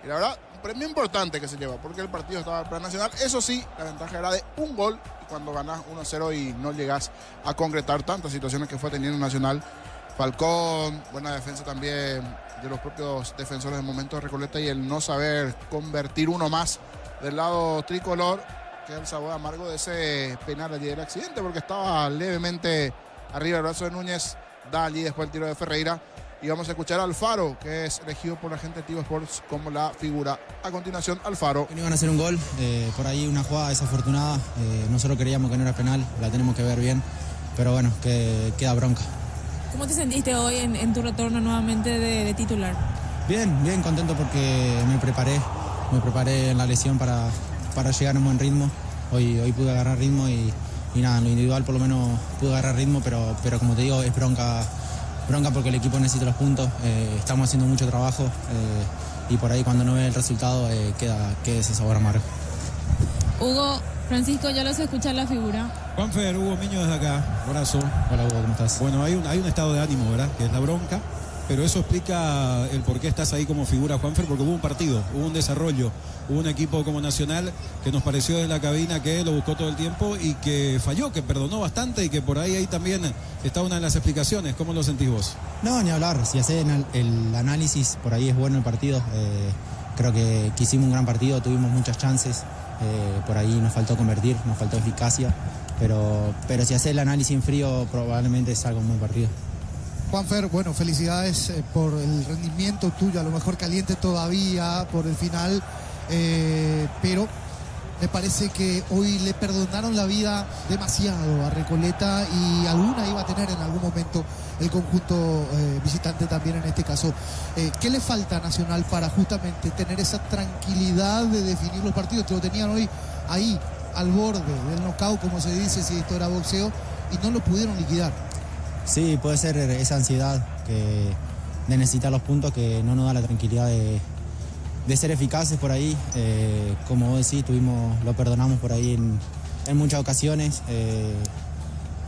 Speaker 3: y la verdad, un premio importante que se lleva porque el partido estaba para Nacional. Eso sí, la ventaja era de un gol y cuando ganás 1-0 y no llegas a concretar tantas situaciones que fue teniendo Nacional. Falcón, buena defensa también de los propios defensores del momento de Recoleta y el no saber convertir uno más del lado tricolor, que es el sabor amargo de ese penal allí del accidente, porque estaba levemente arriba el brazo de Núñez, da allí después el tiro de Ferreira. Y vamos a escuchar a Alfaro, que es elegido por la gente de Tigo Sports como la figura. A continuación, Alfaro.
Speaker 13: No iban a hacer un gol, por ahí una jugada desafortunada, nosotros creíamos que no era penal, la tenemos que ver bien, pero bueno, que queda bronca.
Speaker 12: ¿Cómo te sentiste hoy en tu retorno nuevamente de titular?
Speaker 13: Bien contento porque me preparé en la lesión para llegar en buen ritmo. Hoy pude agarrar ritmo y nada, en lo individual por lo menos pude agarrar ritmo, pero como te digo, es bronca porque el equipo necesita los puntos, estamos haciendo mucho trabajo y por ahí cuando no ve el resultado queda ese sabor amargo.
Speaker 12: Hugo, Francisco, ya los escucha la figura.
Speaker 14: Juanfer, Hugo Miño desde acá, abrazo.
Speaker 13: Hola Hugo, ¿cómo estás?
Speaker 14: Bueno, hay un estado de ánimo, ¿verdad? Que es la bronca, pero eso explica el por qué estás ahí como figura, Juanfer, porque hubo un partido, hubo un desarrollo, hubo un equipo como Nacional que nos pareció desde la cabina que lo buscó todo el tiempo y que falló, que perdonó bastante y que por ahí también está una de las explicaciones. ¿Cómo lo sentís vos?
Speaker 13: No, ni hablar, si haces el análisis, por ahí es bueno el partido. Creo que hicimos un gran partido, tuvimos muchas chances, por ahí nos faltó convertir, nos faltó eficacia, pero si haces el análisis en frío probablemente salga un buen partido.
Speaker 15: Juanfer, bueno, felicidades por el rendimiento tuyo, a lo mejor caliente todavía por el final, pero me parece que hoy le perdonaron la vida demasiado a Recoleta y alguna iba a tener en algún momento el conjunto visitante también en este caso. ¿Qué le falta a Nacional para justamente tener esa tranquilidad de definir los partidos? Que lo tenían hoy ahí al borde del knockout, como se dice, si esto era boxeo, y no lo pudieron liquidar.
Speaker 13: Sí, puede ser esa ansiedad de necesitar los puntos que no nos da la tranquilidad de ser eficaces por ahí. Como vos decís, lo perdonamos por ahí en muchas ocasiones.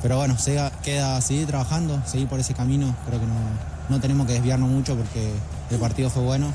Speaker 13: Pero bueno, queda seguir trabajando, seguir por ese camino. Creo que no tenemos que desviarnos mucho porque el partido fue bueno.